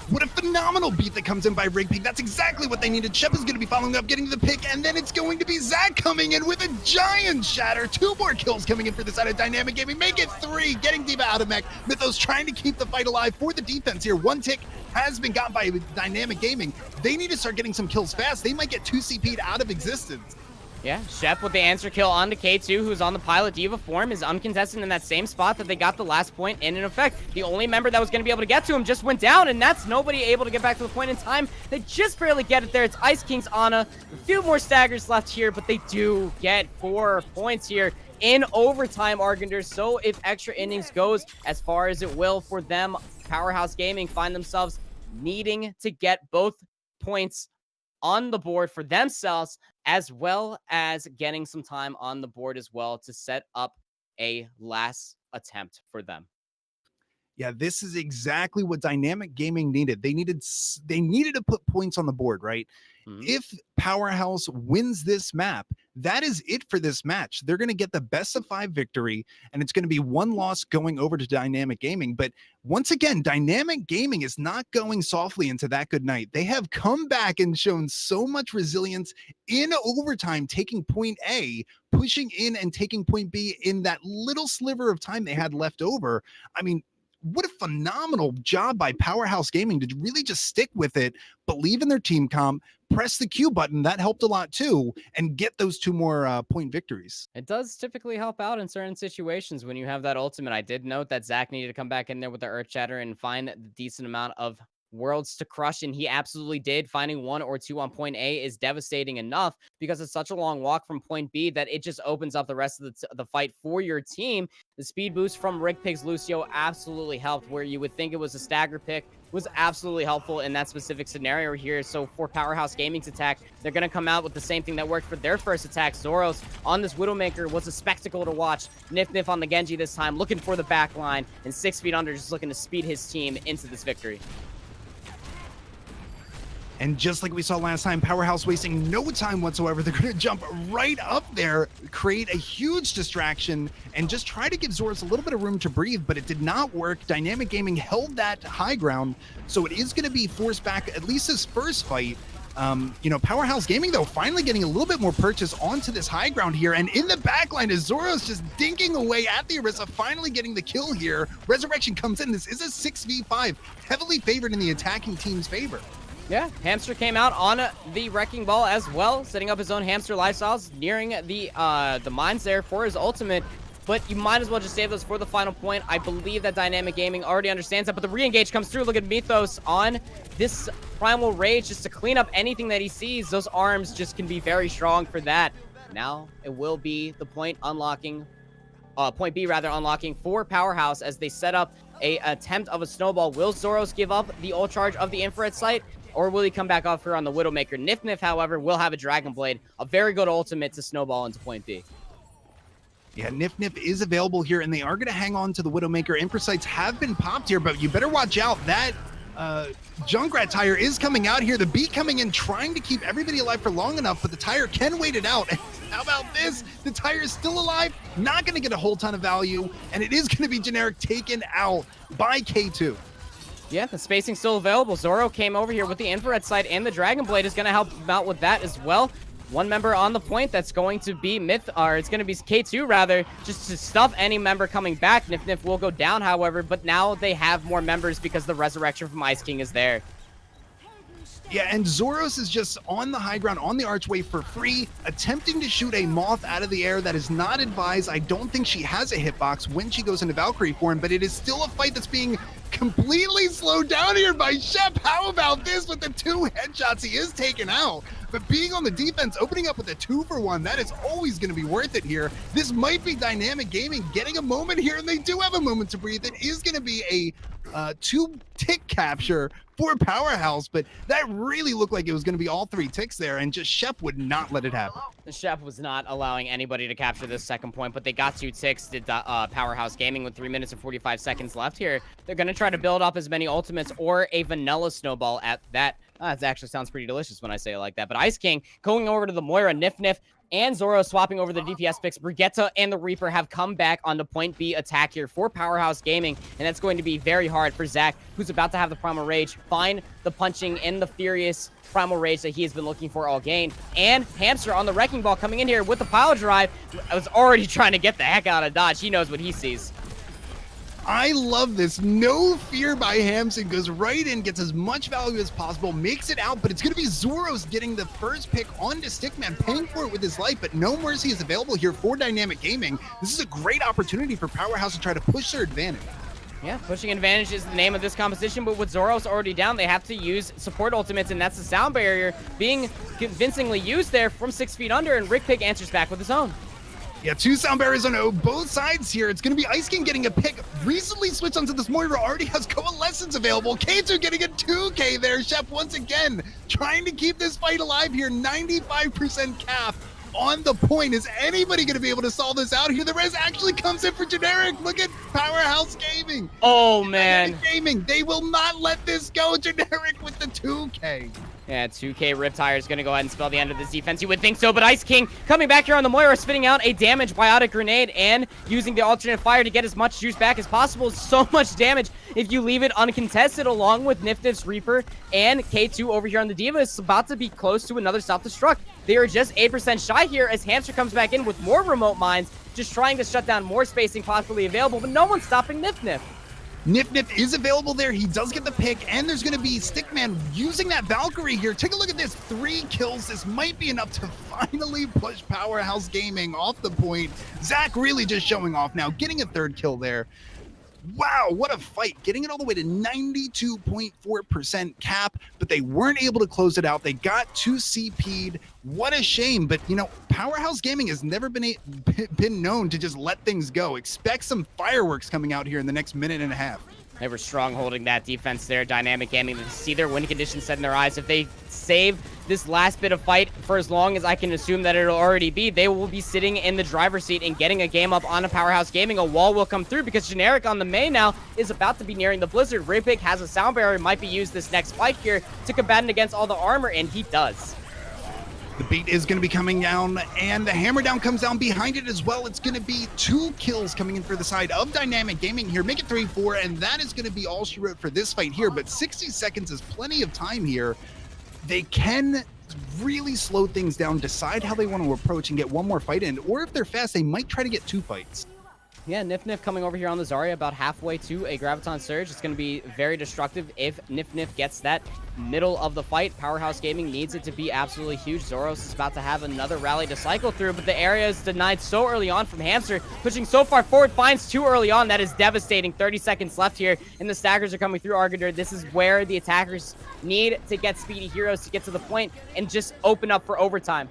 What a phenomenal beat that comes in by Rig Pig. That's exactly what they needed. Shep is going to be following up, getting the pick, and then it's going to be Zach coming in with a giant shatter. 2 more kills coming in for the side of Dynamic Gaming. Make it 3, getting Diva out of mech. Mythos trying to keep the fight alive for the defense here. 1 tick has been gotten by Dynamic Gaming. They need to start getting some kills fast. They might get 2 CP'd out of existence. Yeah, Shep with the answer kill onto K2, who's on the Pilot Diva form, is uncontested in that same spot that they got the last point in effect. The only member that was going to be able to get to him just went down, and that's nobody able to get back to the point in time. They just barely get it there. It's Ice King's Ana. A few more staggers left here, but they do get 4 points here in overtime, Argander. So if extra innings goes as far as it will for them, Powerhaus Gaming find themselves needing to get both points on the board for themselves, as well as getting some time on the board as well to set up a last attempt for them. Yeah, this is exactly what Dynamic Gaming needed. They needed to put points on the board, right? If Powerhaus wins this map, that is it for this match. They're going to get the best of 5 victory, and it's going to be 1 loss going over to Dynamic Gaming. But once again, Dynamic Gaming is not going softly into that good night. They have come back and shown so much resilience in overtime, taking point A, pushing in and taking point B in that little sliver of time they had left over. I mean, what a phenomenal job by Powerhaus Gaming to really just stick with it, believe in their team comp, press the Q button. That helped a lot too, and get those 2 more point victories. It does typically help out in certain situations when you have that ultimate. I did note that Zach needed to come back in there with the Earth Shatter and find the decent amount of worlds to crush, and he absolutely did. Finding 1 or 2 on point A is devastating enough because it's such a long walk from point B that it just opens up the rest of the fight for your team. The speed boost from Rick Pig's Lucio absolutely helped, where you would think it was a stagger pick, was absolutely helpful in that specific scenario here. So for Powerhaus Gaming's attack, they're going to come out with the same thing that worked for their first attack. Zoros on this Widowmaker was a spectacle to watch. Nif on the Genji this time, looking for the back line, and 6 feet under, just looking to speed his team into this victory. And just like we saw last time, Powerhaus wasting no time whatsoever. They're going to jump right up there, create a huge distraction, and just try to give Zoros a little bit of room to breathe, but it did not work. Dynamic Gaming held that high ground, so it is going to be forced back at least this first fight. Powerhaus Gaming, though, finally getting a little bit more purchase onto this high ground here, and in the backline is Zoros just dinking away at the Orisa, finally getting the kill here. Resurrection comes in. This is a 6v5, heavily favored in the attacking team's favor. Yeah, Hamster came out on the Wrecking Ball as well, setting up his own Hamster lifestyles, nearing the mines there for his ultimate. But you might as well just save those for the final point. I believe that Dynamic Gaming already understands that, but the re-engage comes through. Look at Mythos on this Primal Rage just to clean up anything that he sees. Those arms just can be very strong for that. Now it will be the point unlocking, point B rather, unlocking for Powerhaus as they set up a attempt of a snowball. Will Zoros give up the ult charge of the infrared sight, or will he come back off here on the Widowmaker? Nif, however, will have a Dragon Blade, a very good ultimate to snowball into point B. Yeah, Nif is available here, and they are going to hang on to the Widowmaker. Infrasights have been popped here, but you better watch out. That Junkrat tire is coming out here. The beat coming in, trying to keep everybody alive for long enough, but the tire can wait it out. How about this? The tire is still alive, not going to get a whole ton of value, and it is going to be generic taken out by K2. Yeah, the spacing's still available. Zoro came over here with the infrared sight, and the Dragon Blade is going to help him out with that as well. One member on the point, that's going to be it's going to be K2 rather, just to stuff any member coming back. Nif will go down, however, but now they have more members because the resurrection from Ice King is there. Yeah, and Zoros is just on the high ground, on the archway for free, attempting to shoot a moth out of the air. That is not advised. I don't think she has a hitbox when she goes into Valkyrie form, but it is still a fight that's being completely slowed down here by Sept. How about this with the 2 headshots? He is taken out, but being on the defense, opening up with a 2-for-1, that is always going to be worth it here. This might be Dynamic Gaming getting a moment here, and they do have a moment to breathe. It is going to be a 2-tick capture for Powerhaus, but that really looked like it was going to be all 3 ticks there, and just Sept would not let it happen. Sept was not allowing anybody to capture this second point, but they got 2 ticks. Did Powerhaus Gaming with 3 minutes and 45 seconds left here. They're going to try to build up as many ultimates or a vanilla snowball at that. That actually sounds pretty delicious when I say it like that. But Ice King going over to the Moira, Nif, and Zoro swapping over the DPS picks. Brigitte and the Reaper have come back on the point B attack here for Powerhaus Gaming, and that's going to be very hard for Zach, who's about to have the Primal Rage, find the punching and the furious Primal Rage that he has been looking for all game. And Hamster on the Wrecking Ball coming in here with the pile drive. I was already trying to get the heck out of dodge. He knows what he sees. I love this. No fear by Hamson, goes right in, gets as much value as possible, makes it out, but it's going to be Zoros getting the first pick onto Stickman, paying for it with his life, but no mercy is available here for Dynamic Gaming. This is a great opportunity for Powerhaus to try to push their advantage. Yeah, pushing advantage is the name of this composition, but with Zoros already down, they have to use support ultimates, and that's the sound barrier being convincingly used there from 6 feet under, and Rick Pig answers back with his own. Yeah, 2 sound barriers on both sides here. It's going to be Ice King getting a pick. Recently switched onto this Moira, already has Coalescence available. K2 getting a 2K there. Sept once again trying to keep this fight alive here. 95% cap on the point. Is anybody going to be able to solve this out here? The res actually comes in for Generic. Look at Powerhaus Gaming. Oh, man. Gaming, they will not let this go. Generic with the 2K. Yeah, 2K Riptire is going to go ahead and spell the end of this defense. You would think so, but Ice King coming back here on the Moira, spitting out a damage biotic grenade and using the alternate fire to get as much juice back as possible. So much damage if you leave it uncontested, along with Nifnif's Reaper and K2 over here on the D.Va. It's about to be close to another self-destruct. They are just 8% shy here as Hamster comes back in with more remote mines, just trying to shut down more spacing possibly available, but no one's stopping Nifnif. Nif is available there. He does get the pick, and there's going to be Stickman using that Valkyrie here. Take a look at this. 3 kills. This might be enough to finally push Powerhaus Gaming off the point. Zach really just showing off now, getting a 3rd kill there. Wow, what a fight. Getting it all the way to 92.4% cap, but they weren't able to close it out. They got 2 CP'd. What a shame. But, you know, Powerhaus Gaming has never been known to just let things go. Expect some fireworks coming out here in the next minute and a half. They were strong holding that defense there. Dynamic Gaming, to see their win condition set in their eyes. If they save this last bit of fight for as long as I can assume that it'll already be, they will be sitting in the driver's seat and getting a game up on a Powerhaus Gaming. A wall will come through because Generic on the main now is about to be nearing the Blizzard. Raypick has a sound barrier, might be used this next fight here to combat it against all the armor, and he does. The beat is going to be coming down, and the hammer down comes down behind it as well. It's going to be 2 kills coming in for the side of Dynamic Gaming here. Make it 3-4, and that is going to be all she wrote for this fight here. But 60 seconds is plenty of time here. They can really slow things down, decide how they want to approach and get one more fight in. Or if they're fast, they might try to get 2 fights. Yeah, Nif coming over here on the Zarya about halfway to a Graviton Surge. It's going to be very destructive if Nif gets that middle of the fight. Powerhaus Gaming needs it to be absolutely huge. Zoros is about to have another rally to cycle through, but the area is denied so early on from Hamster. Pushing so far forward, finds 2 early on. That is devastating. 30 seconds left here, and the staggers are coming through Argadur. This is where the attackers need to get speedy heroes to get to the point and just open up for overtime.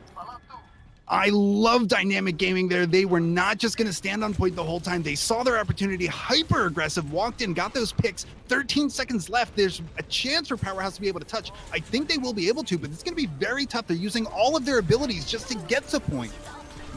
I love Dynamic Gaming there. They were not just going to stand on point the whole time. They saw their opportunity, hyper aggressive, walked in, got those picks. 13 seconds left. There's a chance for Powerhaus to be able to touch. I think they will be able to, but it's going to be very tough. They're using all of their abilities just to get to point.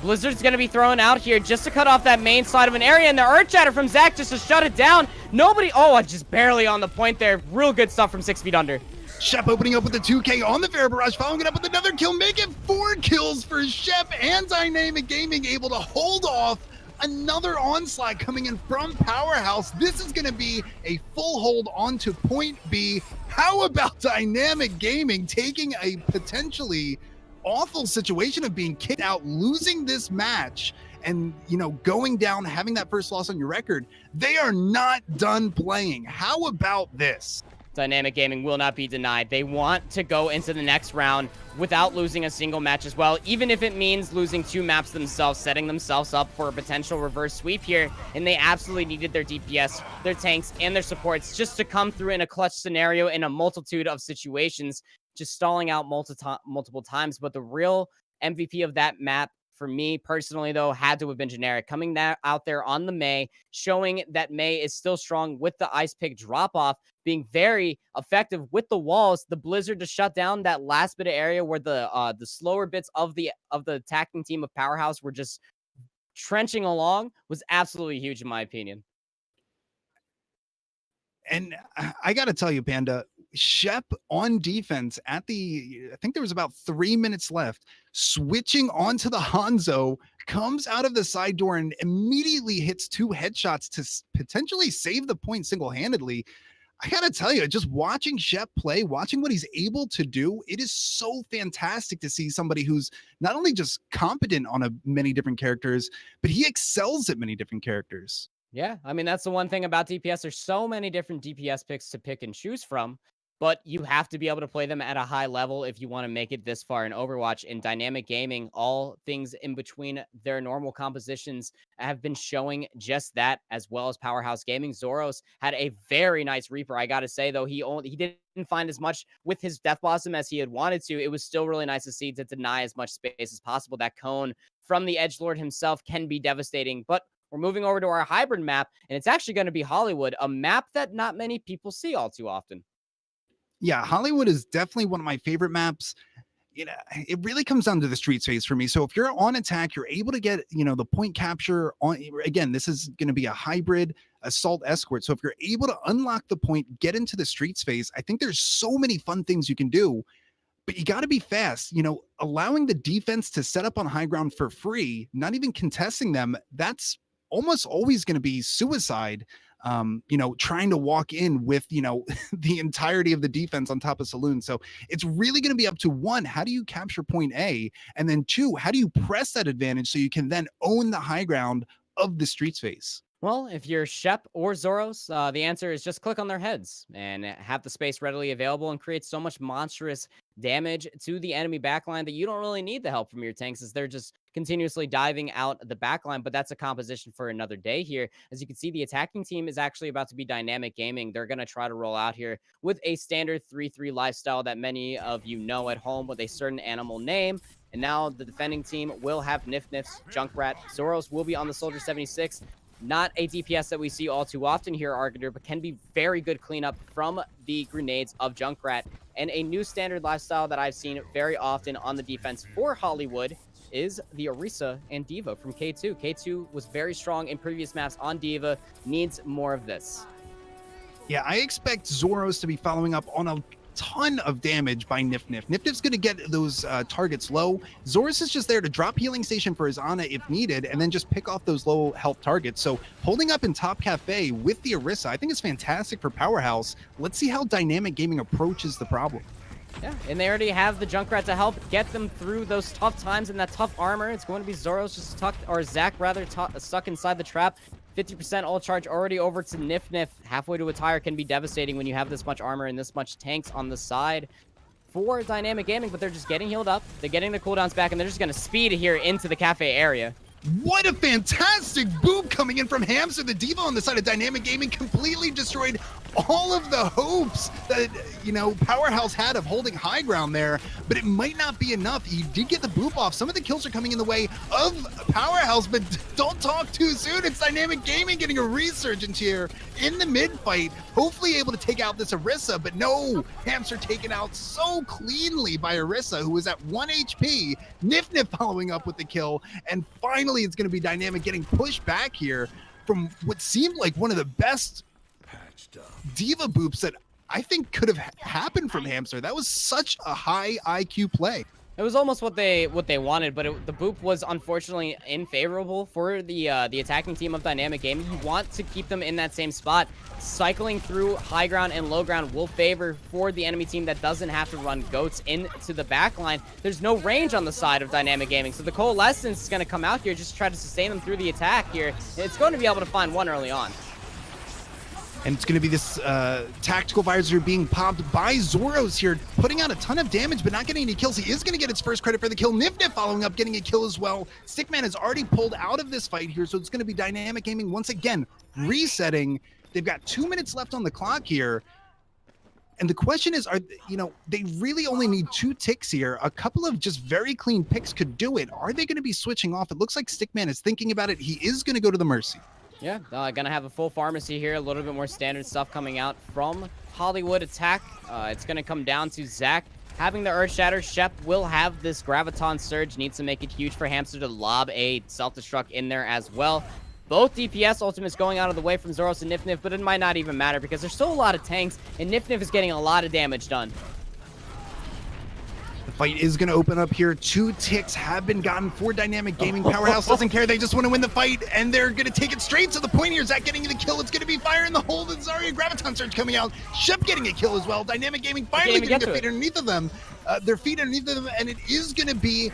Blizzard's going to be thrown out here just to cut off that main side of an area, and the Earth Shatter from Zach just to shut it down. Nobody, just barely on the point there. Real good stuff from 6 feet under. Shep opening up with the 2K on the Fair Barrage, following it up with another kill, make it 4 kills for Shep, and Dynamic Gaming able to hold off another onslaught coming in from Powerhaus. This is going to be a full hold onto point B. How about Dynamic Gaming taking a potentially awful situation of being kicked out, losing this match, and, you know, going down, having that first loss on your record? They are not done playing. How about this? Dynamic Gaming will not be denied. They want to go into the next round without losing a single match as well, even if it means losing 2 maps themselves, setting themselves up for a potential reverse sweep here. And they absolutely needed their DPS, their tanks, and their supports just to come through in a clutch scenario in a multitude of situations, just stalling out multiple times. But the real MVP of that map, for me personally, though, had to have been Generic. Coming out there on the Mei, showing that Mei is still strong with the Ice Pick drop-off, being very effective with the walls. The Blizzard to shut down that last bit of area where the slower bits of the attacking team of Powerhaus were just trenching along was absolutely huge in my opinion. And I got to tell you, Panda, Shep on defense I think there was about 3 minutes left, switching onto the Hanzo, comes out of the side door and immediately hits 2 headshots to potentially save the point single-handedly. I got to tell you, just watching Shep play, watching what he's able to do, it is so fantastic to see somebody who's not only just competent on many different characters, but he excels at many different characters. Yeah, I mean, that's the one thing about DPS. There's so many different DPS picks to pick and choose from, but you have to be able to play them at a high level if you want to make it this far in Overwatch. In Dynamic Gaming, all things in between their normal compositions have been showing just that, as well as Powerhaus Gaming. Zoros had a very nice Reaper. I got to say, though, he didn't find as much with his Death Blossom as he had wanted to. It was still really nice to see to deny as much space as possible. That cone from the Edgelord himself can be devastating, but we're moving over to our hybrid map, and it's actually going to be Hollywood, a map that not many people see all too often. Yeah, Hollywood is definitely one of my favorite maps. it really comes down to the street space for me. So if you're on attack, you're able to get, the point capture on. Again, this is going to be a hybrid assault escort. So if you're able to unlock the point, get into the street space, I think there's so many fun things you can do. But you got to be fast, allowing the defense to set up on high ground for free, not even contesting them. That's almost always going to be suicide. Trying to walk in with, the entirety of the defense on top of Saloon. So it's really going to be up to one, how do you capture point A? And then two, how do you press that advantage so you can then own the high ground of the street space? Well, if you're Sept or Zoros, the answer is just click on their heads and have the space readily available and create so much monstrous damage to the enemy backline that you don't really need the help from your tanks, as they're just continuously diving out the backline. But that's a composition for another day here. As you can see, the attacking team is actually about to be dynamic gaming. They're going to try to roll out here with a standard 3-3 lifestyle that many of you know at home with a certain animal name. And now the defending team will have Nif-Nif's Junkrat. Zoros will be on the Soldier 76. Not a DPS that we see all too often here, Argander, but can be very good cleanup from the grenades of Junkrat. And a new standard lifestyle that I've seen very often on the defense for Hollywood is the Orisa and D.Va from K2. K2 was very strong in previous maps on D.Va, needs more of this. Yeah, I expect Zoros to be following up on a ton of damage by Nif-Nif. Nif-Nif's going to get those targets low. Zoros is just there to drop healing station for his Ana if needed, and then just pick off those low health targets. So holding up in top cafe with the Orisa, I think is fantastic for Powerhaus. Let's see how Dynamic Gaming approaches the problem. Yeah, and they already have the Junkrat to help get them through those tough times in that tough armor. It's going to be Zoros just Zach stuck inside the trap. 50% ult charge already over to Nif-Nif. Halfway to a tire can be devastating when you have this much armor and this much tanks on the side for Dynamic Gaming, but they're just getting healed up. They're getting the cooldowns back, and they're just going to speed here into the cafe area. What a fantastic boop coming in from Hamster. The D.Va on the side of Dynamic Gaming completely destroyed all of the hopes that, Powerhaus had of holding high ground there, but it might not be enough. He did get the boop off. Some of the kills are coming in the way of Powerhaus, but don't talk too soon. It's Dynamic Gaming getting a resurgence here in the mid fight, hopefully able to take out this Orisa, but no, Hamster taken out so cleanly by Orisa, who was at 1 HP. Nif-Nif following up with the kill, and finally it's going to be Dynamic getting pushed back here from what seemed like one of the best D.Va boops that I think could have happened from Hamster. That was such a high IQ play. It was almost what they wanted, but the boop was unfortunately unfavorable for the attacking team of Dynamic Gaming. You want to keep them in that same spot. Cycling through high ground and low ground will favor for the enemy team that doesn't have to run goats into the back line. There's no range on the side of Dynamic Gaming, so the Coalescence is going to come out here just to try to sustain them through the attack here. It's going to be able to find one early on. And it's going to be this tactical visor being popped by Zoros here, putting out a ton of damage, but not getting any kills. He is going to get its first credit for the kill. Nif-Nif following up, getting a kill as well. Stickman has already pulled out of this fight here, so it's going to be Dynamic Gaming once again resetting. They've got 2 minutes left on the clock here. And the question is, they really only need 2 ticks here. A couple of just very clean picks could do it. Are they going to be switching off? It looks like Stickman is thinking about it. He is going to go to the Mercy. Yeah, gonna have a full pharmacy here. A little bit more standard stuff coming out from Hollywood Attack. It's gonna come down to Zach having the Earth Shatter. Shep will have this Graviton Surge. Needs to make it huge for Hamster to lob a self-destruct in there as well. Both DPS ultimates going out of the way from Zoros and Nif-Nif, but it might not even matter because there's still a lot of tanks, and Nif-Nif is getting a lot of damage done. The fight is going to open up here. 2 ticks have been gotten for Dynamic Gaming. Powerhaus doesn't care. They just want to win the fight, and they're going to take it straight to the point here. Zach getting the kill. It's going to be fire in the hole. And Zarya Graviton Surge coming out. Shep getting a kill as well. Dynamic Gaming finally getting their feet underneath of them. And it is going to be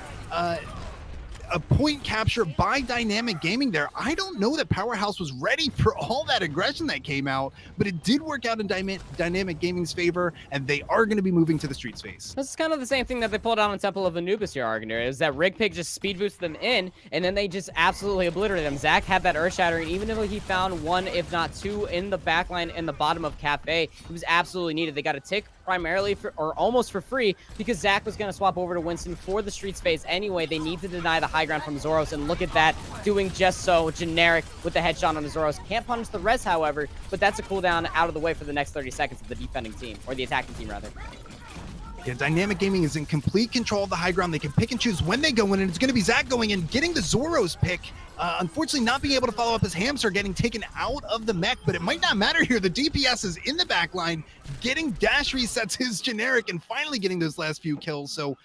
a point capture by Dynamic Gaming there. I don't know that Powerhaus was ready for all that aggression that came out, but it did work out in Dynamic Gaming's favor, and they are going to be moving to the street space. This is kind of the same thing that they pulled out on Temple of Anubis here, Argander, is that Rigpig just speed boosts them in, and then they just absolutely obliterated them. Zach had that Earth Shattering, even if he found 1, if not 2, in the backline in the bottom of Cafe. It was absolutely needed. They got a tick primarily for, or almost for free, because Zach was going to swap over to Winston for the street space anyway. They need to deny the high ground from Zoros, and look at that, doing just so. Generic with the headshot on the Zoros. Can't punish the res, however, but that's a cooldown out of the way for the next 30 seconds of the defending team, or the attacking team, rather. Yeah, Dynamic Gaming is in complete control of the high ground. They can pick and choose when they go in, and it's going to be Zach going in, getting the Zoro's pick. Unfortunately, not being able to follow up his Hamster, getting taken out of the mech, but it might not matter here. The DPS is in the back line, getting dash resets his Generic, and finally getting those last few kills. So,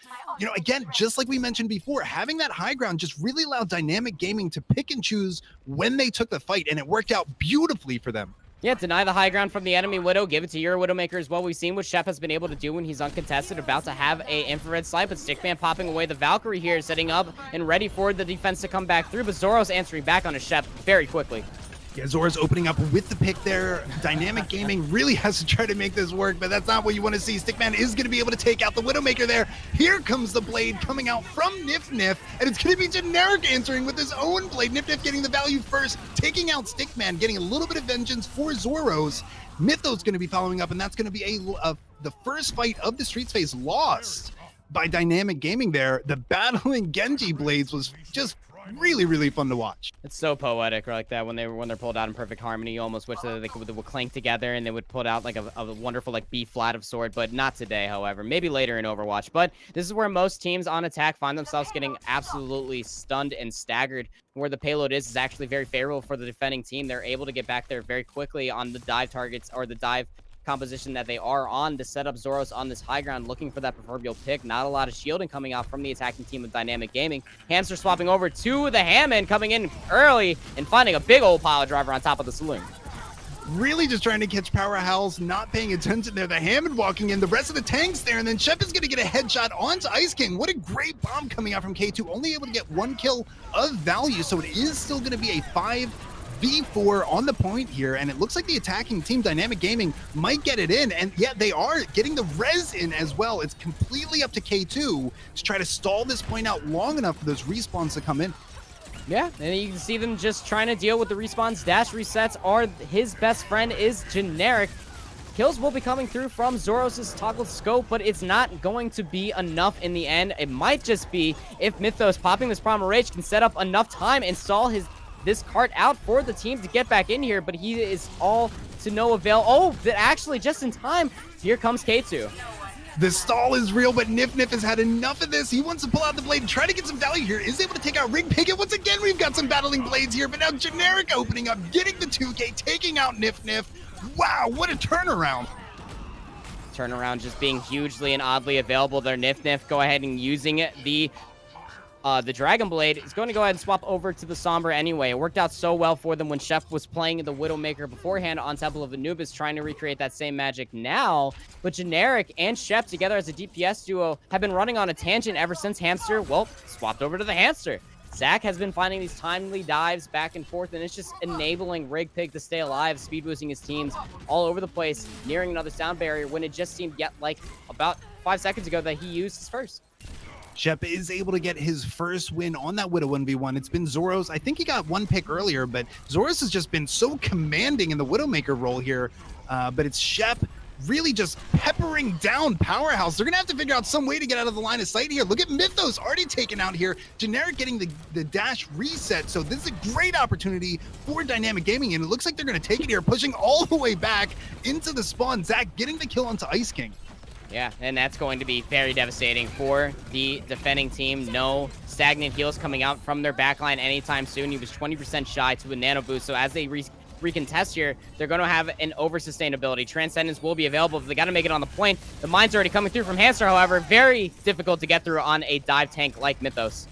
again, just like we mentioned before, having that high ground just really allowed Dynamic Gaming to pick and choose when they took the fight, and it worked out beautifully for them. Yeah, deny the high ground from the enemy Widow, give it to your Widowmaker as well. We've seen what Sept has been able to do when he's uncontested, about to have a infrared slice, but Stickman popping away the Valkyrie here, setting up and ready for the defense to come back through, but Zoro's answering back on his Sept very quickly. Yeah, Zora's opening up with the pick there. Dynamic Gaming really has to try to make this work, but that's not what you want to see. Stickman is going to be able to take out the Widowmaker there. Here comes the blade coming out from Nif, and it's going to be Generic answering with his own blade. Nif getting the value first, taking out Stickman, getting a little bit of vengeance for Zoros. Mythos going to be following up, and that's going to be the first fight of the Streets phase lost by Dynamic Gaming there. The battling Genji blades was just really, really fun to watch. It's so poetic like that when they're pulled out in perfect harmony. You almost wish that they would clank together and they would put out like a wonderful like B flat of sword, but not today, however. Maybe later in Overwatch. But this is where most teams on attack find themselves getting absolutely stunned and staggered. Where the payload is actually very favorable for the defending team. They're able to get back there very quickly on the dive targets or the dive composition that they are on to set up Zoros on this high ground, looking for that proverbial pick. Not a lot of shielding coming out from the attacking team of Dynamic Gaming. Hamster swapping over to the Hammond, coming in early and finding a big old pile driver on top of the saloon. Really just trying to catch Powerhaus, not paying attention there. The Hammond walking in, the rest of the tanks there, and then Sept is going to get a headshot onto Ice King. What a great bomb coming out from K2, only able to get one kill of value, so it is still going to be a 5v4 on the point here, and it looks like the attacking team, Dynamic Gaming, might get it in, and yeah, they are getting the res in as well. It's completely up to K2 to try to stall this point out long enough for those respawns to come in. Yeah, and you can see them just trying to deal with the respawns. Dash resets are his best friend is Generic. Kills will be coming through from Zoros' toggled scope, but it's not going to be enough in the end. It might just be if Mythos popping this Primal Rage can set up enough time and stall this cart out for the team to get back in here, but he is all to no avail. Oh, actually just in time. Here comes K2. The stall is real, but Nif has had enough of this. He wants to pull out the blade and try to get some value here. Is able to take out Rig Picket. Once again, we've got some battling blades here, but now Generic opening up, getting the 2K, taking out Nif. Wow, what a turnaround. Turnaround just being hugely and oddly available there. Nif go ahead and using it. The Dragon Blade is going to go ahead and swap over to the Sombra anyway. It worked out so well for them when Sept was playing the Widowmaker beforehand on Temple of Anubis, trying to recreate that same magic now. But Generic and Sept together as a DPS duo have been running on a tangent ever since Hamster, well, swapped over to the Hamster. Zach has been finding these timely dives back and forth, and it's just enabling Rig Pig to stay alive, speed boosting his teams all over the place, nearing another sound barrier when it just seemed yet like about 5 seconds ago that he used his first. Shep is able to get his first win on that Widow 1v1. It's been Zoros. I think he got one pick earlier, but Zoros has just been so commanding in the Widowmaker role here. But it's Shep really just peppering down Powerhaus. They're going to have to figure out some way to get out of the line of sight here. Look at Mythos already taken out here. Generic getting the dash reset. So this is a great opportunity for Dynamic Gaming, and it looks like they're going to take it here, pushing all the way back into the spawn. Zach getting the kill onto Ice King. Yeah, and that's going to be very devastating for the defending team. No stagnant heals coming out from their backline anytime soon. He was 20% shy to a nano boost, so as they recontest here, they're going to have an over-sustainability. Transcendence will be available, but they got to make it on the point. The mine's already coming through from Hamster, however. Very difficult to get through on a dive tank like Mythos.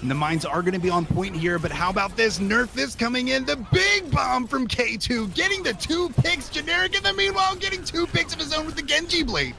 And the mines are going to be on point here, but how about this? Nerf this coming in. The big bomb from K2, getting the 2 picks. Generic in the meanwhile getting 2 picks of his own with the Genji Blade.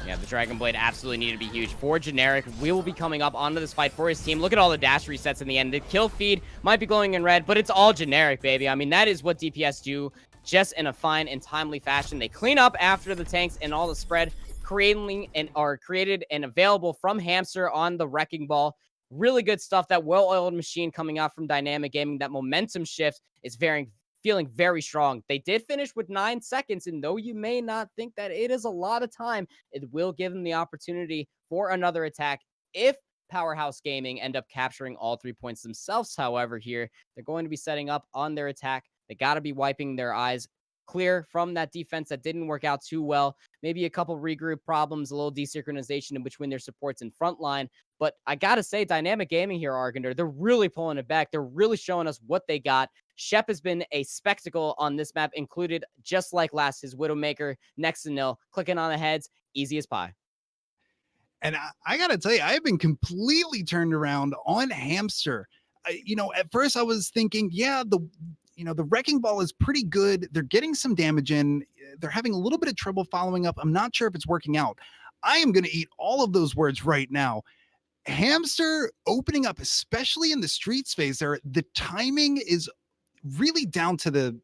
Yeah, the Dragon Blade absolutely needed to be huge for Generic. We will be coming up onto this fight for his team. Look at all the dash resets in the end. The kill feed might be glowing in red, but it's all Generic, baby. I mean, that is what DPS do just in a fine and timely fashion. They clean up after the tanks and all the spread created and available from Hamster on the Wrecking Ball. Really good stuff. That well-oiled machine coming out from Dynamic Gaming. That momentum shift is feeling very strong. They did finish with 9 seconds, and though you may not think that it is a lot of time, it will give them the opportunity for another attack if Powerhaus Gaming end up capturing all 3 points themselves. However, here, they're going to be setting up on their attack. They got to be wiping their eyes clear from that defense that didn't work out too well. Maybe a couple regroup problems, a little desynchronization in between their supports and front line. But I got to say, Dynamic Gaming here, Argender, they're really pulling it back. They're really showing us what they got. Shep has been a spectacle on this map, included just like last, his Widowmaker next to nil, clicking on the heads, easy as pie. And I got to tell you, I have been completely turned around on Hamster. At first I was thinking, yeah, the Wrecking Ball is pretty good. They're getting some damage in. They're having a little bit of trouble following up. I'm not sure if it's working out. I am going to eat all of those words right now. Hamster opening up, especially in the streets phase there, the timing is really down to the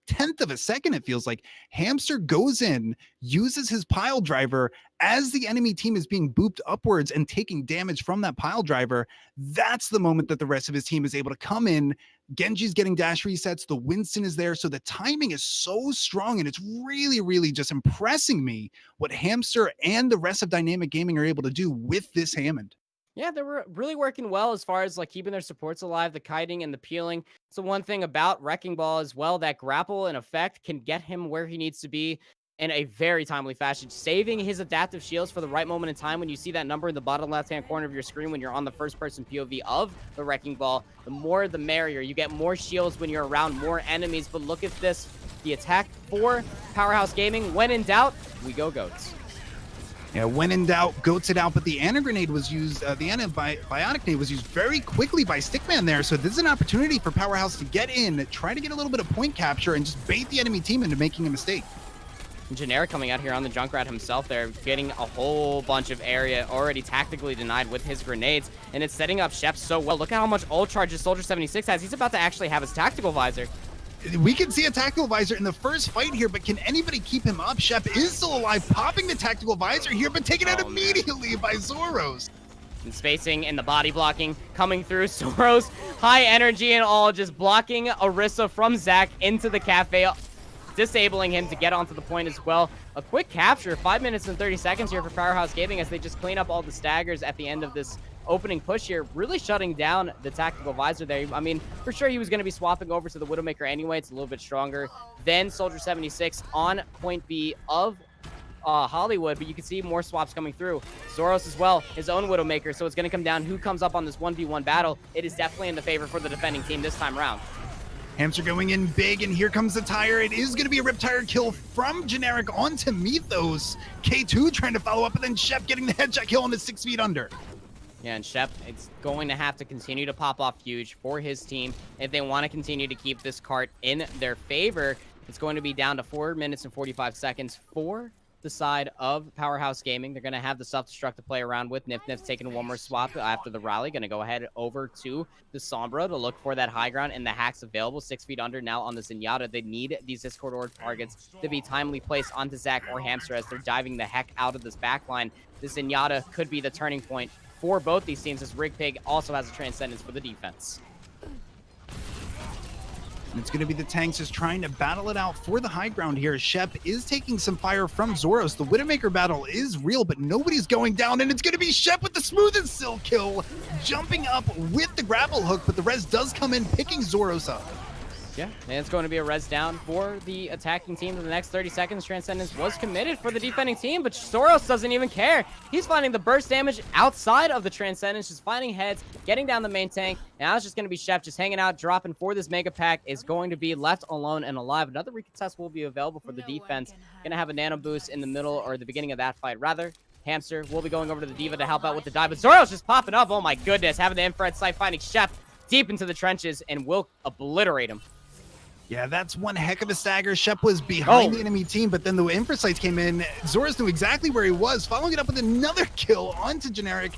10th of a second, it feels like. Hamster goes in, uses his pile driver as the enemy team is being booped upwards and taking damage from that pile driver. That's the moment that the rest of his team is able to come in. Genji's getting dash resets, the Winston is there, so the timing is so strong, and it's really, really just impressing me what Hamster and the rest of Dynamic Gaming are able to do with this Hammond. Yeah, they were really working well as far as like keeping their supports alive, the kiting and the peeling. So one thing about Wrecking Ball as well, that grapple and effect can get him where he needs to be in a very timely fashion, saving his adaptive shields for the right moment in time. When you see that number in the bottom left-hand corner of your screen, when you're on the first-person POV of the Wrecking Ball, the more the merrier. You get more shields when you're around more enemies. But look at this, the attack for Powerhaus Gaming. When in doubt, we go goats. Yeah, when in doubt, goats it out. But the Ana grenade was used, the Bionic nade was used very quickly by Stickman there. So this is an opportunity for Powerhaus to get in, try to get a little bit of point capture, and just bait the enemy team into making a mistake. Generic coming out here on the Junkrat himself there, getting a whole bunch of area already tactically denied with his grenades, and it's setting up Shep so well. Look at how much ult charges Soldier 76 has. He's about to actually have his tactical visor. We can see a tactical visor in the first fight here, but can anybody keep him up? Shep is still alive, popping the tactical visor here, but taken out immediately by Zoros. And spacing and the body blocking coming through. Zoros, high energy and all, just blocking Orisa from Zach into the cafe, disabling him to get onto the point as well. A quick capture, 5 minutes and 30 seconds here for Powerhaus Gaming as they just clean up all the staggers at the end of this opening push here, really shutting down the tactical visor there. I mean, for sure he was going to be swapping over to the Widowmaker anyway. It's a little bit stronger than Soldier 76 on point B of Hollywood, but you can see more swaps coming through. Zoros as well, his own Widowmaker, so it's going to come down who comes up on this 1v1 battle. It is definitely in the favor for the defending team this time around. Hamster going in big, and here comes the tire. It is going to be a Riptire kill from Generic onto Mythos. K2 trying to follow up, and then Shep getting the headshot kill on his 6 feet under. Yeah, and Shep, it's going to have to continue to pop off huge for his team if they want to continue to keep this cart in their favor. It's going to be down to 4 minutes and 45 seconds for the side of Powerhaus Gaming. They're going to have the self-destruct to play around with. Nif taking one more swap after the rally. Going to go ahead over to the Sombra to look for that high ground, and the hacks available 6 feet under now on the Zenyatta. They need these Discord orb targets to be timely placed onto Zach or Hamster as they're diving the heck out of this backline. The Zenyatta could be the turning point for both these teams, as Rig Pig also has a Transcendence for the defense. And it's going to be the tanks just trying to battle it out for the high ground here. Shep is taking some fire from Zoros. The Widowmaker battle is real, but nobody's going down, and it's going to be Shep with the smooth and still kill, jumping up with the grapple hook, but the res does come in, picking Zoros up. Yeah, and it's going to be a res down for the attacking team in the next 30 seconds. Transcendence was committed for the defending team, but Zoros doesn't even care. He's finding the burst damage outside of the Transcendence, just finding heads, getting down the main tank. And now it's just going to be Chef just hanging out, dropping for this mega pack, is going to be left alone and alive. Another recontest will be available for the defense. Going to have a nano boost in the middle, or the beginning of that fight, rather. Hamster will be going over to the Diva to help out with the dive, but Zoros just popping up. Oh my goodness, having the infrared sight, finding Chef deep into the trenches, and will obliterate him. Yeah, that's one heck of a stagger. Shep was behind the enemy team, but then the infrasights came in. Zoros knew exactly where he was, following it up with another kill onto Generic.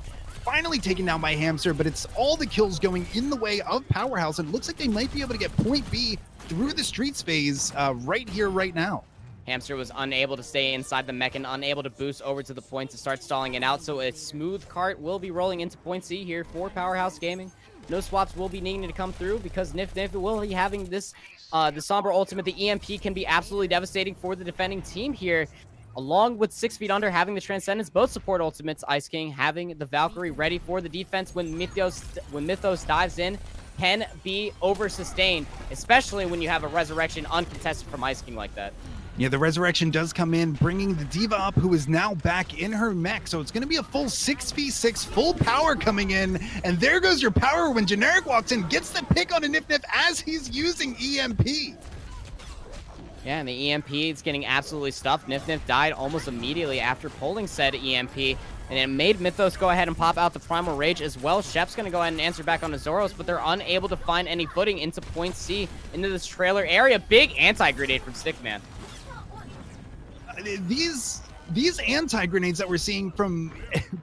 Finally taken down by Hamster, but it's all the kills going in the way of Powerhaus, and it looks like they might be able to get point B through the streets phase right here, right now. Hamster was unable to stay inside the mech and unable to boost over to the point to start stalling it out, so a smooth cart will be rolling into point C here for Powerhaus Gaming. No swaps will be needing to come through because Nif will be having this the Sombra ultimate. The EMP can be absolutely devastating for the defending team here. Along with 6 feet under, having the Transcendence, both support ultimates. Ice King having the Valkyrie ready for the defense when Mythos dives in. can be over-sustained, especially when you have a Resurrection uncontested from Ice King like that. Yeah, the Resurrection does come in, bringing the Diva up, who is now back in her mech. So it's going to be a full 6v6, full power coming in. And there goes your power when Generic walks in, gets the pick on a Nif Nif as he's using EMP. Yeah, and the EMP is getting absolutely stuffed. Nif Nif died almost immediately after pulling said EMP. And it made Mythos go ahead and pop out the Primal Rage as well. Shep's going to go ahead and answer back on the Zoros, but they're unable to find any footing into point C, into this trailer area. Big anti-grenade from Stickman. These anti-grenades that we're seeing from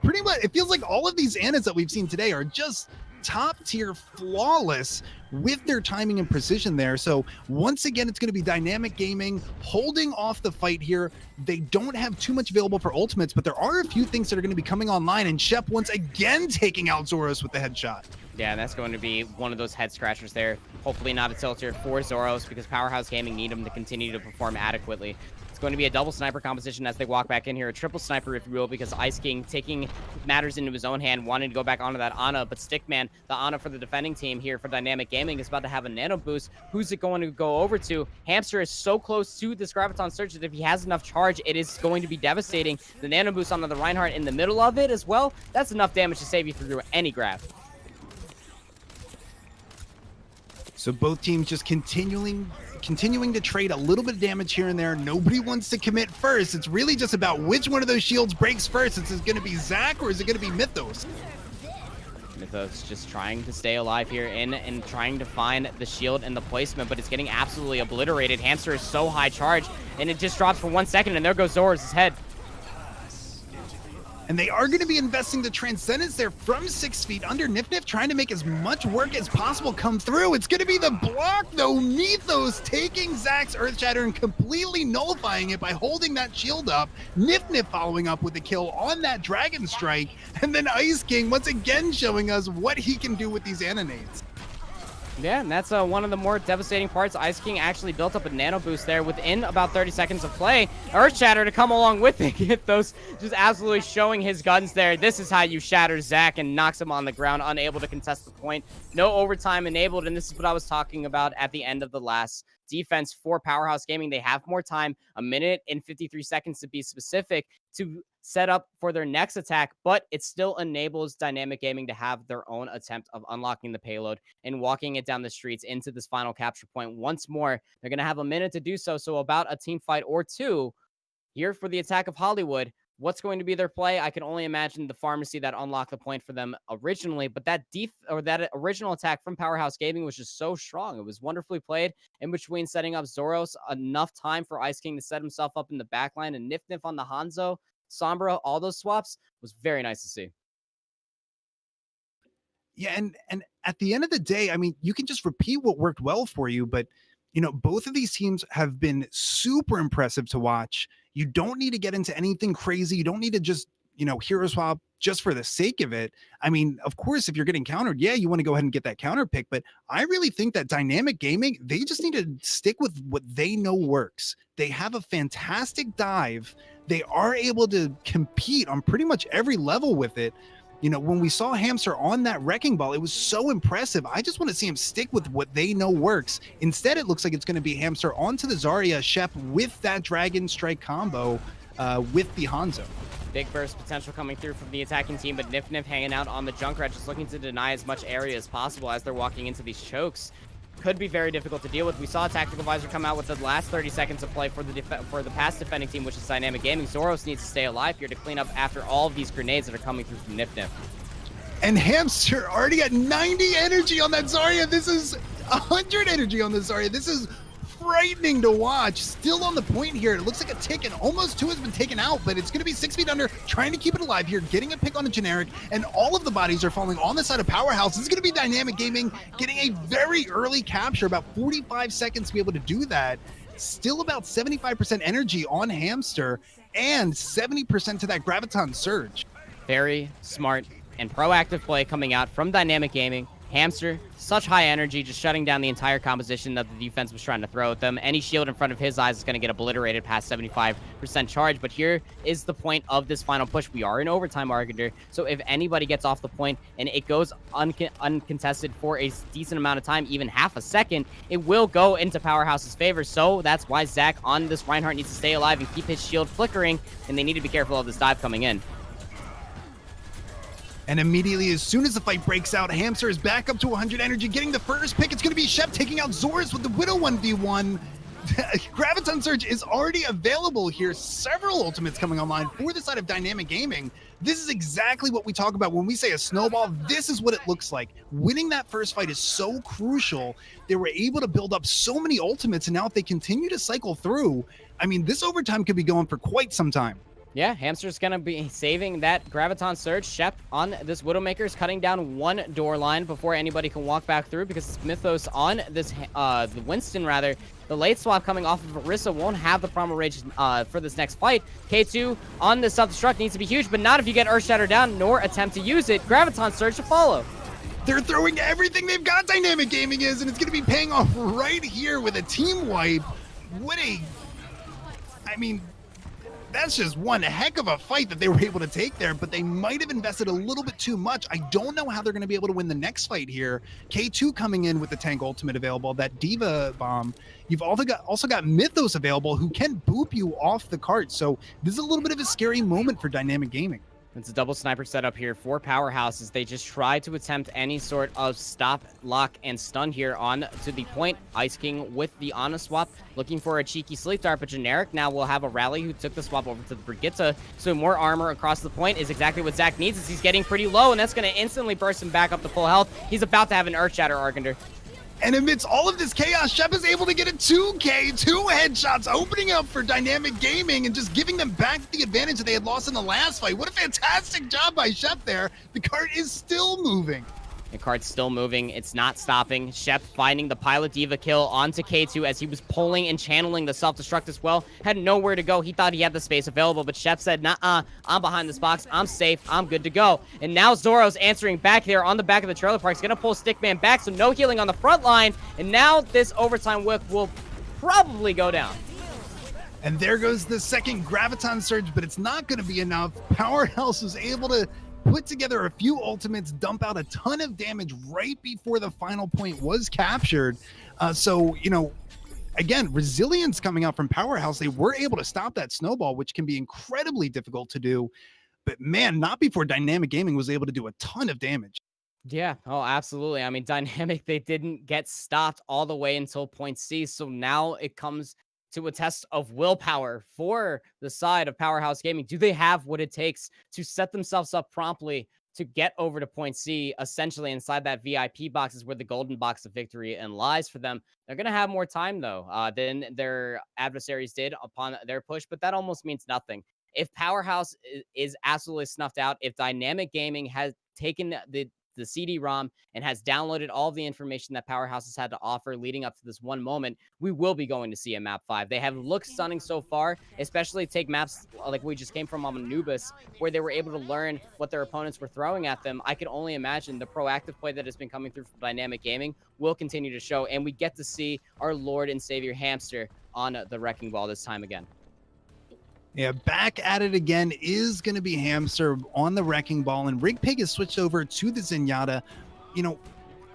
pretty much, it feels like all of these annas that we've seen today are just top tier, flawless with their timing and precision there. So once again, it's going to be Dynamic Gaming holding off the fight here. They don't have too much available for ultimates, but there are a few things that are going to be coming online, and Shep once again taking out Zoros with the headshot. Yeah, that's going to be one of those head scratchers there. Hopefully not a tilter for Zoros, because Powerhaus Gaming need them to continue to perform adequately. Going to be a double sniper composition as they walk back in here, a triple sniper if you will, because Ice King taking matters into his own hand, wanting to go back onto that Ana, but Stickman, the Ana for the defending team here for Dynamic Gaming, is about to have a nano boost. Who's it going to go over to? Hamster is so close to this Graviton Surge that if he has enough charge, it is going to be devastating. The nano boost onto the Reinhardt in the middle of it as well, that's enough damage to save you through any grab. So both teams just continuing to trade a little bit of damage here and there. Nobody wants to commit first. It's really just about which one of those shields breaks first. Is it going to be Zach or is it going to be Mythos? Mythos just trying to stay alive here and trying to find the shield and the placement, but it's getting absolutely obliterated. Hamster is so high charge, and it just drops for 1 second, and there goes Zoros' head. And they are going to be investing the Transcendence there from 6 feet under. Nif Nif trying to make as much work as possible come through. It's going to be the block, though. Mythos taking Zach's Earthshatter and completely nullifying it by holding that shield up. Nif Nif following up with the kill on that Dragon Strike. And then Ice King once again showing us what he can do with these Ananades. Yeah, and that's one of the more devastating parts. Ice King actually built up a nano boost there within about 30 seconds of play. Earthshatter to come along with it. Get those just absolutely showing his guns there. This is how you shatter Zach and knocks him on the ground, unable to contest the point. No overtime enabled, and this is what I was talking about at the end of the last defense for Powerhaus Gaming. They have more time, 1 minute and 53 seconds to be specific, to set up for their next attack, but it still enables Dynamic Gaming to have their own attempt of unlocking the payload and walking it down the streets into this final capture point once more. They're going to have 1 minute to do so, so about a team fight or two here for the attack of Hollywood. What's going to be their play? I can only imagine the pharmacy that unlocked the point for them originally, but that original attack from Powerhaus Gaming was just so strong. It was wonderfully played in between setting up Zoros, enough time for Ice King to set himself up in the backline, and Nif Nif on the Hanzo, Sombra, all those swaps was very nice to see. Yeah, and at the end of the day, I mean, you can just repeat what worked well for you, but you know, both of these teams have been super impressive to watch. You don't need to get into anything crazy. You don't need to just, you know, hero swap just for the sake of it. I mean, of course, if you're getting countered, yeah, you want to go ahead and get that counter pick, but I really think that Dynamic Gaming, they just need to stick with what they know works. They have a fantastic dive. They are able to compete on pretty much every level with it. You know, when we saw Hamster on that Wrecking Ball, it was so impressive. I just want to see him stick with what they know works. Instead, it looks like it's going to be Hamster onto the Zarya, Shep with that Dragon Strike combo with the Hanzo. Big burst potential coming through from the attacking team, but Nif Nif hanging out on the Junkrat, just looking to deny as much area as possible as they're walking into these chokes. Could be very difficult to deal with. We saw Tactical Visor come out with the last 30 seconds of play for the past defending team, which is Dynamic Gaming. Zoros needs to stay alive here to clean up after all of these grenades that are coming through from Nif Nif. And Hamster already at 90 energy on that Zarya. This is 100 energy on the Zarya. This is frightening to watch. Still on the point here. It looks like a tick, and almost two has been taken out, but it's going to be 6 feet under, trying to keep it alive here, getting a pick on a generic, and all of the bodies are falling on the side of Powerhaus. This is going to be Dynamic Gaming getting a very early capture, about 45 seconds to be able to do that. Still about 75% energy on Hamster and 70% to that Graviton Surge. Very smart and proactive play coming out from Dynamic Gaming. Hamster, such high energy, just shutting down the entire composition that the defense was trying to throw at them. Any shield in front of his eyes is going to get obliterated past 75% charge. But here is the point of this final push. We are in overtime, Argender. So if anybody gets off the point and it goes uncontested for a decent amount of time, even half a second, it will go into Powerhouse's favor. So that's why Zach on this Reinhardt needs to stay alive and keep his shield flickering. And they need to be careful of this dive coming in. And immediately, as soon as the fight breaks out, Hamster is back up to 100 energy, getting the first pick. It's going to be Sept taking out Zorus with the Widow 1v1. Graviton Surge is already available here. Several ultimates coming online for the side of Dynamic Gaming. This is exactly what we talk about when we say a snowball. This is what it looks like. Winning that first fight is so crucial. They were able to build up so many ultimates, and now if they continue to cycle through, I mean, this overtime could be going for quite some time. Yeah, Hamster's going to be saving that Graviton Surge. Shep on this Widowmaker is cutting down one door line before anybody can walk back through because it's Mythos on this, the Winston rather. The late swap coming off of Orisa won't have the Primal Rage for this next fight. K2 on the self-destruct needs to be huge, but not if you get Earthshatter down nor attempt to use it. Graviton Surge to follow. They're throwing everything they've got, Dynamic Gaming is, and it's going to be paying off right here with a team wipe. I mean, that's just one heck of a fight that they were able to take there, but they might have invested a little bit too much. I don't know how they're going to be able to win the next fight here. K2 coming in with the tank ultimate available, that Diva bomb. You've also got Mythos available who can boop you off the cart. So this is a little bit of a scary moment for Dynamic Gaming. It's a double sniper setup here for Powerhouse as they just try to attempt any sort of stop, lock, and stun here on to the point. Ice King with the Ana swap, looking for a cheeky sleep dart, but Generic now will have a rally who took the swap over to the Brigitte. So more armor across the point is exactly what Zach needs as he's getting pretty low, and that's going to instantly burst him back up to full health. He's about to have an Earthshatter, Argender. And amidst all of this chaos, Shep is able to get a 2K, 2 headshots, opening up for Dynamic Gaming and just giving them back the advantage that they had lost in the last fight. What a fantastic job by Shep there. The cart is still moving. The cart's still moving. It's not stopping. Shep finding the Pilot Diva kill onto K2 as he was pulling and channeling the self-destruct as well. Had nowhere to go. He thought he had the space available, but Shep said, nah, I'm behind this box. I'm safe. I'm good to go. And now Zoro's answering back there on the back of the trailer park. He's going to pull Stickman back, so no healing on the front line. And now this overtime whip will probably go down. And there goes the second Graviton Surge, but it's not going to be enough. Powerhouse was able to put together a few ultimates, dump out a ton of damage right before the final point was captured. So, you know, again, resilience coming out from Powerhouse. They were able to stop that snowball, which can be incredibly difficult to do. But man, not before Dynamic Gaming was able to do a ton of damage. Yeah, oh, absolutely. I mean, Dynamic, they didn't get stopped all the way until point C. So now it comes to a test of willpower for the side of Powerhouse Gaming. Do they have what it takes to set themselves up promptly to get over to point C, essentially inside that VIP box is where the golden box of victory and lies for them. They're going to have more time, though, than their adversaries did upon their push, but that almost means nothing. If Powerhouse is absolutely snuffed out, if Dynamic Gaming has taken the CD-ROM and has downloaded all of the information that Powerhouse has had to offer leading up to this one moment, we will be going to see a map 5. They have looked stunning so far, especially take maps like we just came from on Anubis, where they were able to learn what their opponents were throwing at them. I can only imagine the proactive play that has been coming through from Dynamic Gaming will continue to show, and we get to see our Lord and Savior Hamster on the Wrecking Ball this time again. Yeah, back at it again is going to be Hamster on the Wrecking Ball, and Rig Pig has switched over to the Zenyatta. You know,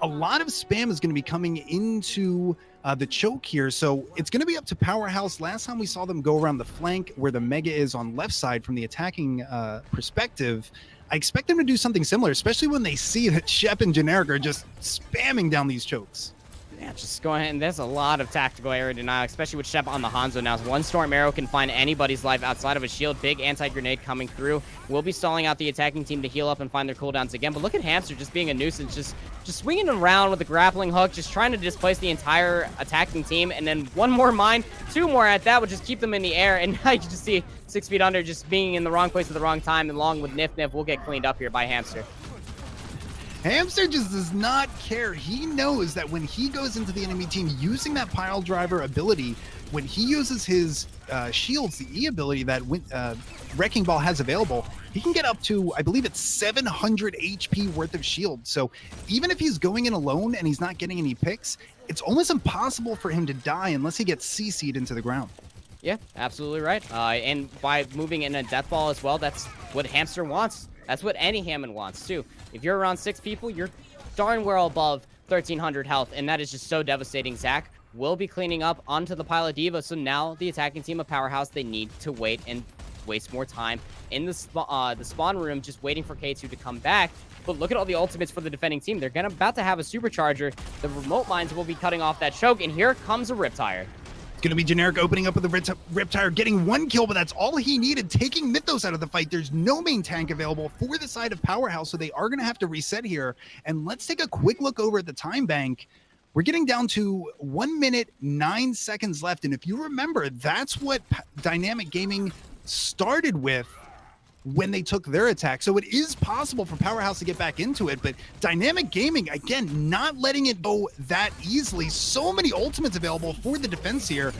a lot of spam is going to be coming into the choke here, so it's going to be up to Powerhouse. Last time we saw them go around the flank where the Mega is on left side from the attacking perspective. I expect them to do something similar, especially when they see that Shep and Generic are just spamming down these chokes. Yeah, just go ahead, and there's a lot of tactical area denial, especially with Shep on the Hanzo now. So one Storm Arrow can find anybody's life outside of a shield. Big anti-grenade coming through. We'll be stalling out the attacking team to heal up and find their cooldowns again. But look at Hamster just being a nuisance, just swinging around with the grappling hook, just trying to displace the entire attacking team. And then one more mine, two more at that would just keep them in the air. And now you just see 6 feet under just being in the wrong place at the wrong time. And along with Nif, we'll get cleaned up here by Hamster. Hamster just does not care. He knows that when he goes into the enemy team using that pile driver ability, when he uses his shields, the E ability that Wrecking Ball has available, he can get up to, I believe it's 700 HP worth of shield. So even if he's going in alone and he's not getting any picks, it's almost impossible for him to die unless he gets CC'd into the ground. Yeah, absolutely right. And by moving in a death ball as well, that's what Hamster wants. That's what any Hammond wants too. If you're around 6 people, you're darn well above 1,300 health, and that is just so devastating. Zach will be cleaning up onto the pile of Diva, so now the attacking team of Powerhaus, they need to wait and waste more time in the spawn room, just waiting for K2 to come back. But look at all the ultimates for the defending team. They're about to have a supercharger. The remote mines will be cutting off that choke, and here comes a Riptire. It's going to be Generic opening up with the Riptire, getting 1 kill, but that's all he needed, taking Mythos out of the fight. There's no main tank available for the side of Powerhaus, so they are going to have to reset here. And let's take a quick look over at the time bank. We're getting down to 1 minute, 9 seconds left. And if you remember, that's what Dynamic Gaming started with when they took their attack. So it is possible for Powerhaus to get back into it, but Dynamic Gaming, again, not letting it go that easily. So many ultimates available for the defense here.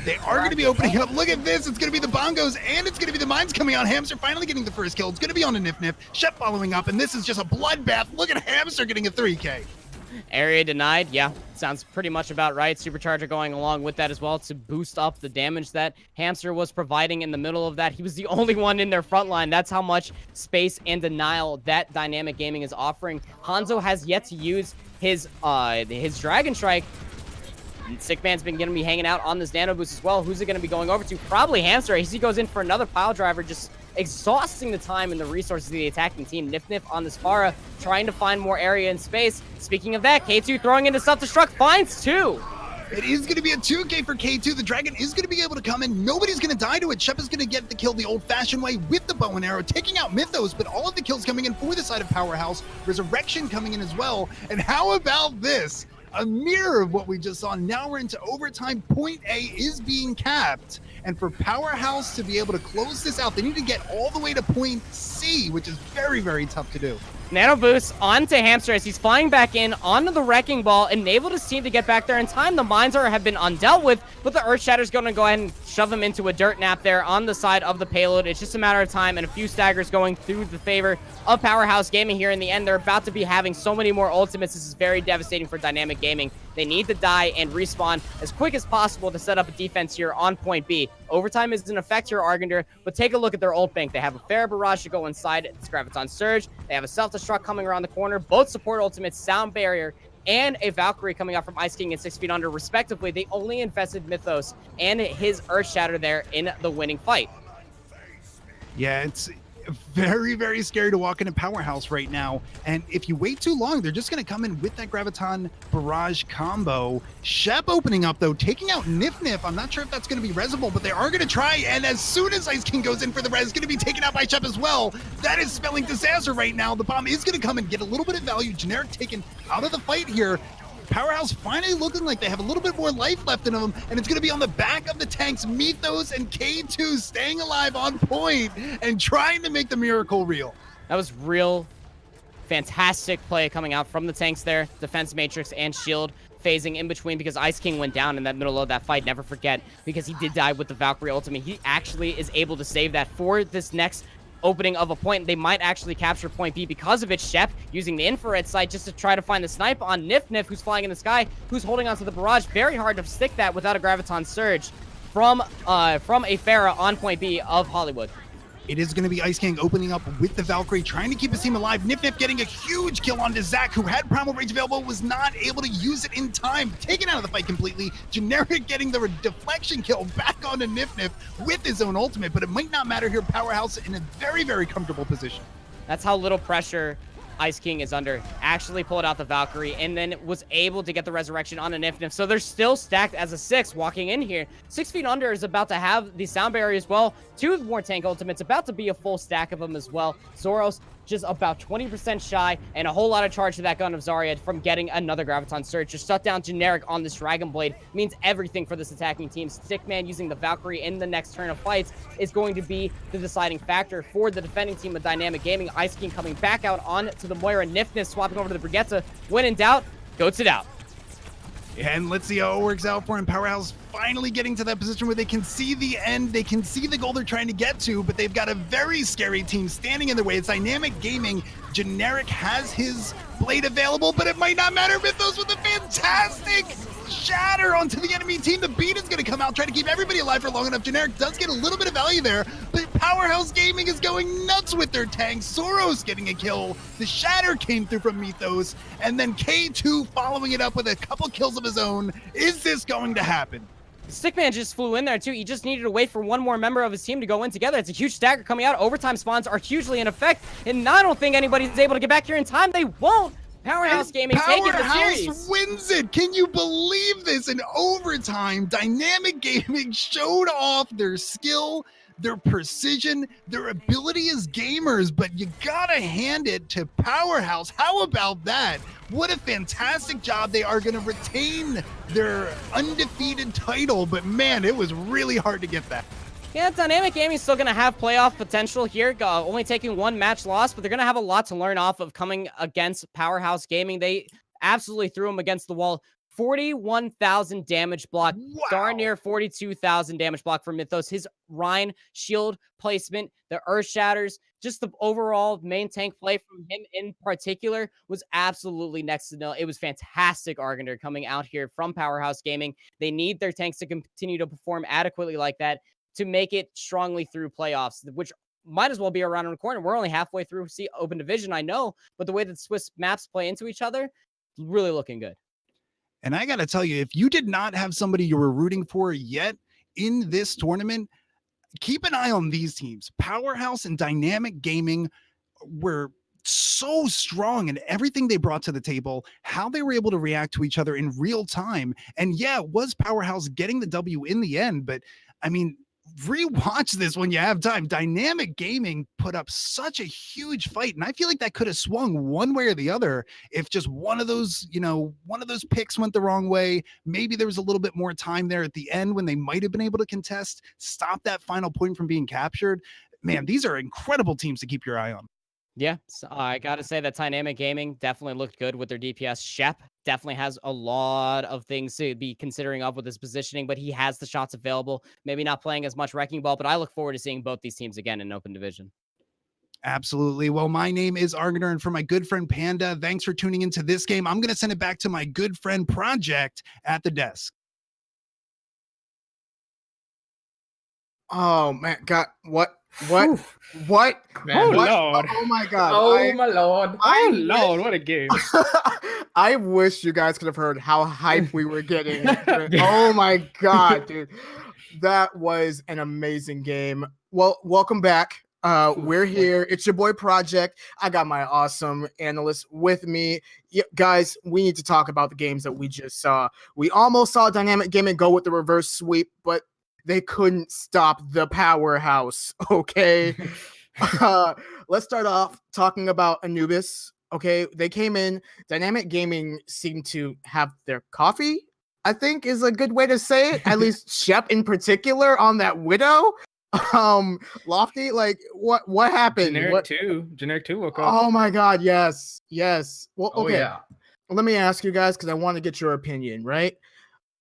They are going to be opening up. Look at this. It's going to be the bongos, and it's going to be the mines coming on. Hamster finally getting the first kill. It's going to be on a Nif. Sept following up, and this is just a bloodbath. Look at Hamster getting a 3K. Area denied. Yeah, sounds pretty much about right. Supercharger going along with that as well to boost up the damage that Hamster was providing in the middle of that. He was the only one in their front line. That's how much space and denial that Dynamic Gaming is offering. Hanzo has yet to use his Dragon Strike. Sickman's been going to be hanging out on this Nano Boost as well. Who's it going to be going over to? Probably Hamster. As he goes in for another pile driver, just exhausting the time and the resources of the attacking team. Nif on this Pharah, trying to find more area and space. Speaking of that, K2 throwing into self-destruct, finds 2. It is going to be a 2K for K2. The Dragon is going to be able to come in. Nobody's going to die to it. Shep is going to get the kill the old-fashioned way with the bow and arrow, taking out Mythos, but all of the kills coming in for the side of Powerhaus. Resurrection coming in as well. And how about this? A mirror of what we just saw. Now we're into overtime. Point A is being capped. And for Powerhaus to be able to close this out, they need to get all the way to point C, which is very, very tough to do. Nano Boost onto Hamster as he's flying back in onto the Wrecking Ball, enabled his team to get back there in time. The mines have been undealt with, but the Earth Shatter's going to go ahead and shove him into a dirt nap there on the side of the payload. It's just a matter of time and a few staggers going through the favor of Powerhaus Gaming here in the end. They're about to be having so many more ultimates. This is very devastating for Dynamic Gaming. They need to die and respawn as quick as possible to set up a defense here on point B. Overtime is in effect here, Argender, but take a look at their ult bank. They have a Pharah Barrage to go inside. It's Graviton Surge. They have a Self-Destruct coming around the corner. Both support ultimates, Sound Barrier, and a Valkyrie coming out from Ice King and 6 Feet Under, respectively. They only invested Mythos and his Earth Shatter there in the winning fight. Yeah, it's very, very scary to walk into Powerhaus right now. And if you wait too long, they're just going to come in with that Graviton Barrage combo. Shep opening up, though, taking out Nif. I'm not sure if that's going to be resable, but they are going to try. And as soon as Ice King goes in for the res, it's going to be taken out by Shep as well. That is spelling disaster right now. The bomb is going to come and get a little bit of value. Generic taken out of the fight here. Powerhaus finally looking like they have a little bit more life left in them, and it's going to be on the back of the tanks. Mythos and K2 staying alive on point and trying to make the miracle real. That was real fantastic play coming out from the tanks there. Defense Matrix and Shield phasing in between because Ice King went down in that middle of that fight. Never forget, because he did die with the Valkyrie ultimate. He actually is able to save that for this next opening of a point. They might actually capture point B because of it. Shep using the infrared sight just to try to find the snipe on Nif, who's flying in the sky, who's holding onto the barrage. Very hard to stick that without a Graviton Surge from a Pharah on point B of Hollywood. It is going to be Ice King opening up with the Valkyrie, trying to keep his team alive. Nif getting a huge kill onto Zach, who had Primal Rage available, was not able to use it in time. Taken out of the fight completely. Generic getting the deflection kill back onto Nif with his own ultimate, but it might not matter here. Powerhaus in a very, very comfortable position. That's how little pressure Ice King is under. Actually pulled out the Valkyrie and then was able to get the resurrection on a Nif. So they're still stacked as a 6 walking in here. 6 Feet Under is about to have the sound barrier as well. 2 more tank ultimates, about to be a full stack of them as well. Zoros just about 20% shy, and a whole lot of charge to that gun of Zarya from getting another Graviton Surge. Just shut down Generic on this Dragon Blade means everything for this attacking team. Stickman using the Valkyrie in the next turn of fights is going to be the deciding factor for the defending team of Dynamic Gaming. Ice King coming back out on to the Moira. Nifness swapping over to the Brigitte. When in doubt, goats it out. And let's see how it works out for him. Powerhaus finally getting to that position where they can see the end. They can see the goal they're trying to get to, but they've got a very scary team standing in their way. It's Dynamic Gaming. Generic has his blade available, but it might not matter. Mythos with a fantastic shatter onto the enemy team. The beat is going to come out, try to keep everybody alive for long enough. Generic does get a little bit of value there, but Powerhaus Gaming is going nuts with their tanks. Soros getting a kill. The shatter came through from Mythos, and then K2 following it up with a couple kills of his own. Is this going to happen? Stickman just flew in there too. He just needed to wait for one more member of his team to go in together. It's a huge stagger coming out. Overtime spawns are hugely in effect, and I don't think anybody's able to get back here in time. They won't. Powerhaus Gaming taking the series. Powerhaus wins it. Can you believe this? In overtime, Dynamic Gaming showed off their skill, their precision, their ability as gamers, but you gotta hand it to Powerhaus. How about that? What a fantastic job. They are gonna retain their undefeated title, but man, it was really hard to get that. Yeah, Dynamic Gaming is still going to have playoff potential here, only taking one match loss, but they're going to have a lot to learn off of coming against Powerhaus Gaming. They absolutely threw them against the wall. 41,000 damage block, darn near 42,000 damage block for Mythos. His Rhine shield placement, the Earth Shatters, just the overall main tank play from him in particular was absolutely next to nil. It was fantastic Argenter coming out here from Powerhaus Gaming. They need their tanks to continue to perform adequately like that to make it strongly through playoffs, which might as well be around the corner. We're only halfway through Open Division, I know, but the way that Swiss maps play into each other, really looking good. And I got to tell you, if you did not have somebody you were rooting for yet in this tournament, keep an eye on these teams. Powerhaus and Dynamic Gaming were so strong in everything they brought to the table, how they were able to react to each other in real time. And yeah, it was Powerhaus getting the W in the end, but I mean, rewatch this when you have time. Dynamic Gaming put up such a huge fight, and I feel like that could have swung one way or the other if just one of those picks went the wrong way. Maybe there was a little bit more time there at the end when they might have been able to contest, stop that final point from being captured. Man, these are incredible teams to keep your eye on. Yeah, so I got to say that Dynamic Gaming definitely looked good with their DPS. Shep definitely has a lot of things to be considering up with his positioning, but he has the shots available. Maybe not playing as much Wrecking Ball, but I look forward to seeing both these teams again in Open Division. Absolutely. Well, my name is Argenter, and for my good friend Panda, thanks for tuning into this game. I'm going to send it back to my good friend Project at the desk. Oh man, God, what? Man, oh what? Lord! Oh my God! My Lord! Oh Lord! What a game! I wish you guys could have heard how hype we were getting. Oh my God, dude, that was an amazing game. Well, welcome back. We're here. It's your boy Project. I got my awesome analyst with me. Guys, we need to talk about the games that we just saw. We almost saw Dynamic Gaming go with the reverse sweep, but they couldn't stop the Powerhaus. Okay. Let's start off talking about Anubis. Okay. They came in. Dynamic Gaming seemed to have their coffee, I think is a good way to say it. At least Shep in particular on that Widow. Lofty, like what happened? Generic 2 woke up. Oh my God. Yes. Well, okay. Oh, yeah. Let me ask you guys, because I want to get your opinion, right?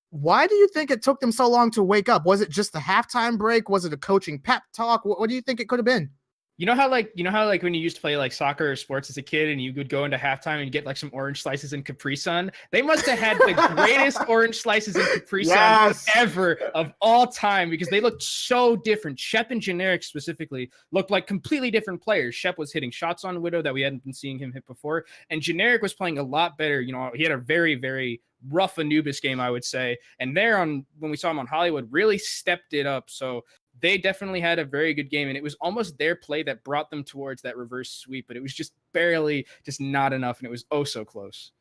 Why do you think it took them so long to wake up? Was it just the halftime break? Was it a coaching pep talk? What do you think it could have been? You know how when you used to play like soccer or sports as a kid and you would go into halftime and you get like some orange slices in Capri Sun? They must have had the greatest orange slices in Capri Sun ever of all time, because they looked so different. Shep and Generic specifically looked like completely different players. Shep was hitting shots on Widow that we hadn't been seeing him hit before, and Generic was playing a lot better. You know, he had a very, very rough Anubis game, I would say. And when we saw him on Hollywood, really stepped it up. So they definitely had a very good game, and it was almost their play that brought them towards that reverse sweep, but it was just barely, just not enough, and it was oh so close.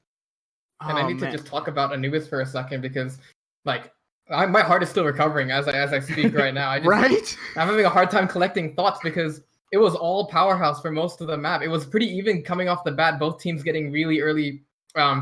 And I need to just talk about Anubis for a second, because like my heart is still recovering as I speak right now. Right? I'm having a hard time collecting thoughts, because it was all Powerhouse for most of the map. It was pretty even coming off the bat, both teams getting really early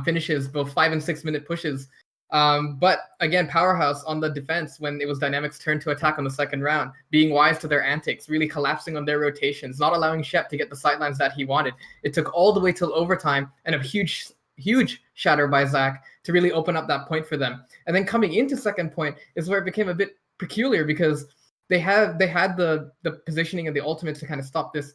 finishes, both 5 and 6 minute pushes. But again, Powerhouse on the defense when it was Dynamic's turn to attack on the second round, being wise to their antics, really collapsing on their rotations, not allowing Sept to get the sidelines that he wanted. It took all the way till overtime and a huge shatter by Zach to really open up that point for them. And then coming into second point is where it became a bit peculiar because they had the positioning and the ultimate to kind of stop this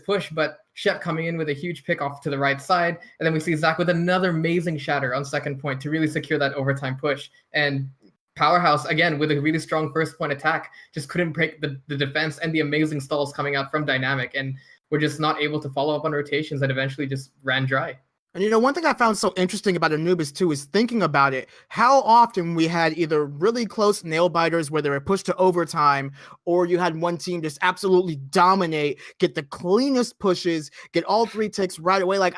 push, but Sept coming in with a huge pick off to the right side, and then we see Zach with another amazing shatter on second point to really secure that overtime push. And Powerhouse, again, with a really strong first point attack, just couldn't break the defense and the amazing stalls coming out from Dynamic, and were just not able to follow up on rotations that eventually just ran dry. And one thing I found so interesting about Anubis too is thinking about it, how often we had either really close nail biters where they were pushed to overtime, or you had one team just absolutely dominate, get the cleanest pushes, get all 3 ticks right away. Like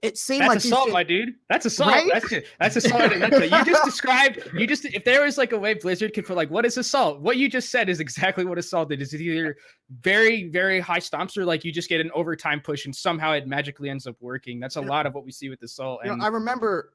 it seemed that's like assault, my dude. That's assault. Right? That's assault. You just if there was like a way Blizzard could put like what is assault? What you just said is exactly what assault is. It's either very, very high stomps or like you just get an overtime push and somehow it magically ends up working. That's a lot of what we see with assault. And I remember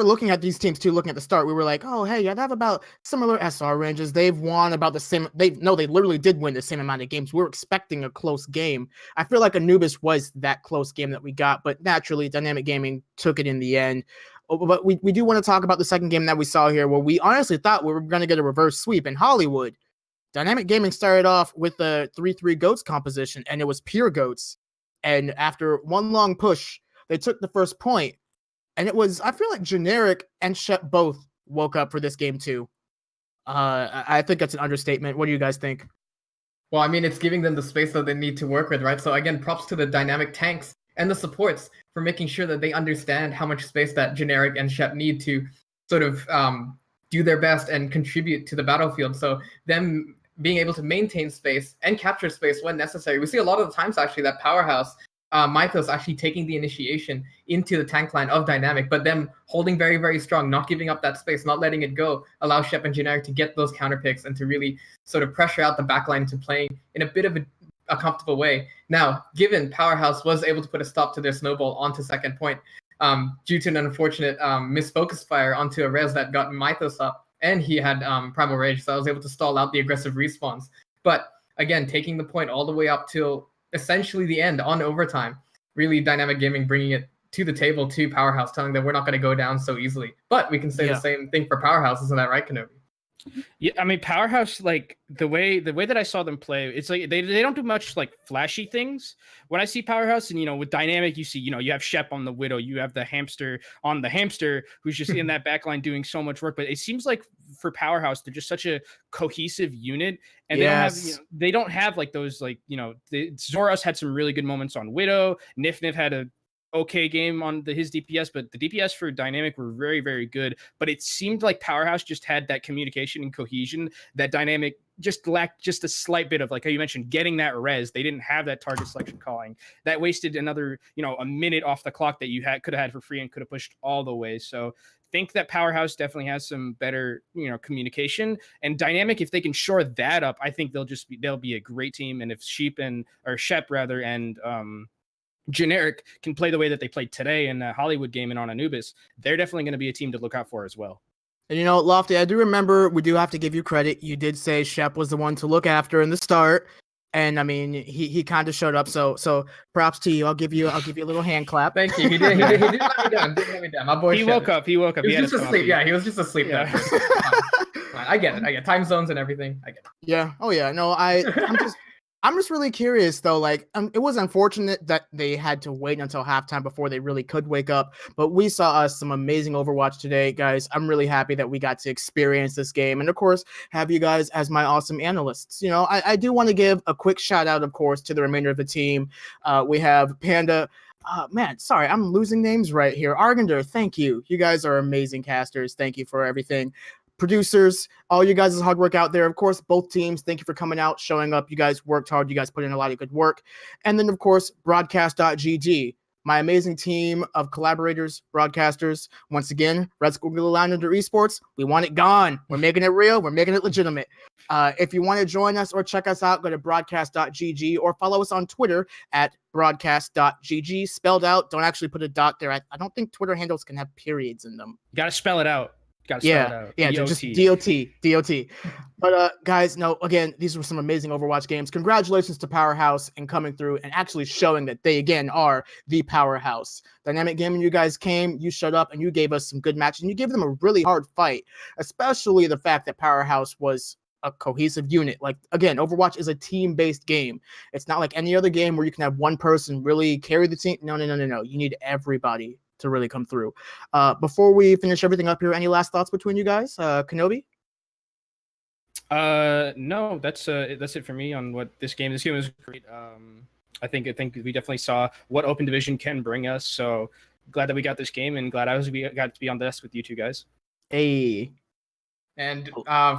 looking at these teams too, looking at the start, we were like, oh, hey, yeah, they have about similar SR ranges. They've won about the same. They literally did win the same amount of games. We were expecting a close game. I feel like Anubis was that close game that we got, but naturally Dynamic Gaming took it in the end. But we do want to talk about the second game that we saw here where we honestly thought we were going to get a reverse sweep in Hollywood. Dynamic Gaming started off with the 3-3 goats composition, and it was pure goats. And after one long push, they took the first point. And it was, I feel like Generic and Sept both woke up for this game too. I think that's an understatement. What do you guys think? Well, I mean, it's giving them the space that they need to work with, right? So again, props to the Dynamic tanks and the supports for making sure that they understand how much space that Generic and Sept need to sort of do their best and contribute to the battlefield. So them being able to maintain space and capture space when necessary. We see a lot of the times actually that Powerhouse Mythos actually taking the initiation into the tank line of Dynamic, but them holding very, very strong, not giving up that space, not letting it go, allow Sept and Generic to get those counter picks and to really sort of pressure out the backline to playing in a bit of a comfortable way. Now, given Powerhouse was able to put a stop to their snowball onto second point, due to an unfortunate misfocus fire onto a res that got Mythos up, and he had Primal Rage, so I was able to stall out the aggressive respawns. But again, taking the point all the way up till essentially the end on overtime, really Dynamic Gaming bringing it to the table to Powerhouse, telling them we're not going to go down so easily. But we can say the same thing for Powerhouse, isn't that right, Kenobi? Yeah, I mean Powerhouse, like the way that I saw them play, it's like they don't do much like flashy things. When I see Powerhouse, and with Dynamic, you see, you have Sept on the Widow, you have the hamster on the hamster who's just in that backline doing so much work. But it seems like for Powerhouse, they're just such a cohesive unit, and they don't have like those Zoros had some really good moments on Widow. Nif had a okay game on his DPS, but the DPS for Dynamic were very, very good. But it seemed like Powerhouse just had that communication and cohesion that Dynamic just lacked just a slight bit of, like how you mentioned, getting that res. They didn't have that target selection calling. That wasted another, a minute off the clock that you could have had for free and could have pushed all the way. So think that Powerhouse definitely has some better, communication, and Dynamic, if they can shore that up, I think they'll be a great team. And if Sept rather, and Generic can play the way that they played today in the Hollywood game and on Anubis, they're definitely going to be a team to look out for as well. And Lofty, I do remember, we do have to give you credit. You did say Sept was the one to look after in the start, and I mean he kind of showed up. So props to you. I'll give you a little hand clap. Thank you. He did let me down. My boy. He woke up. He woke up. He was just asleep. Yeah, he was just asleep. Yeah. I get it. Time zones and everything. I get it. Yeah. Oh yeah. No, I'm just really curious though. Like, it was unfortunate that they had to wait until halftime before they really could wake up. But we saw some amazing Overwatch today, guys. I'm really happy that we got to experience this game, and of course, have you guys as my awesome analysts. I do want to give a quick shout out, of course, to the remainder of the team. We have Panda. Sorry, I'm losing names right here. Argander, thank you. You guys are amazing casters. Thank you for everything. Producers, all you guys' hard work out there. Of course, both teams, thank you for coming out, showing up. You guys worked hard. You guys put in a lot of good work. And then, of course, Broadcast.gg. my amazing team of collaborators, broadcasters. Once again, Red Skull Line under esports. We want it gone. We're making it real. We're making it legitimate. If you want to join us or check us out, go to Broadcast.gg or follow us on Twitter at Broadcast.gg. Spelled out. Don't actually put a dot there. I don't think Twitter handles can have periods in them. You got to spell it out. Yeah, just DOT. But guys, no, again, these were some amazing Overwatch games. Congratulations to Powerhaus and coming through and actually showing that they again are the Powerhouse. Dynamic Gaming, you guys came, you showed up, and you gave us some good matches, and you gave them a really hard fight, especially the fact that Powerhaus was a cohesive unit. Like, again, Overwatch is a team-based game. It's not like any other game where you can have one person really carry the team. No. You need everybody to really come through. Before we finish everything up here, any last thoughts between you guys? Kenobi? No, that's it for me on what this game. This game was great. I think we definitely saw what Open Division can bring us. So glad that we got this game, and glad we got to be on this with you two guys. Hey. And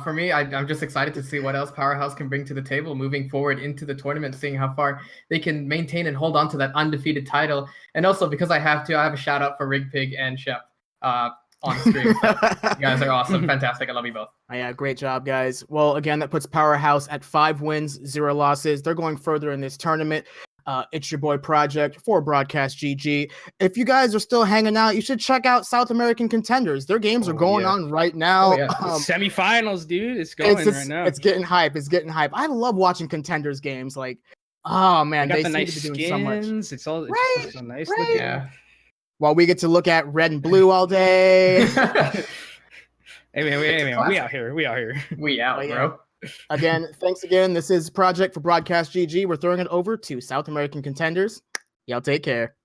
for me, I'm just excited to see what else Powerhaus can bring to the table moving forward into the tournament, seeing how far they can maintain and hold on to that undefeated title. And also, because I have a shout out for Rigpig and Shep on the stream. So you guys are awesome. Fantastic. I love you both. Yeah, great job, guys. Well, again, that puts Powerhaus at 5 wins, 0 losses. They're going further in this tournament. It's your boy Project for Broadcast.gg. If you guys are still hanging out, you should check out South American Contenders. Their games are going on right now. Semifinals, dude. It's going right now. It's getting hype. I love watching Contenders games. Like, oh man, they seem nice to be doing so much. It's all it's so nice looking. Yeah. While we get to look at red and blue all day. Hey man, we out here. We out, bro. Again, thanks again. This is Project for Broadcast.gg. We're throwing it over to South American Contenders. Y'all take care.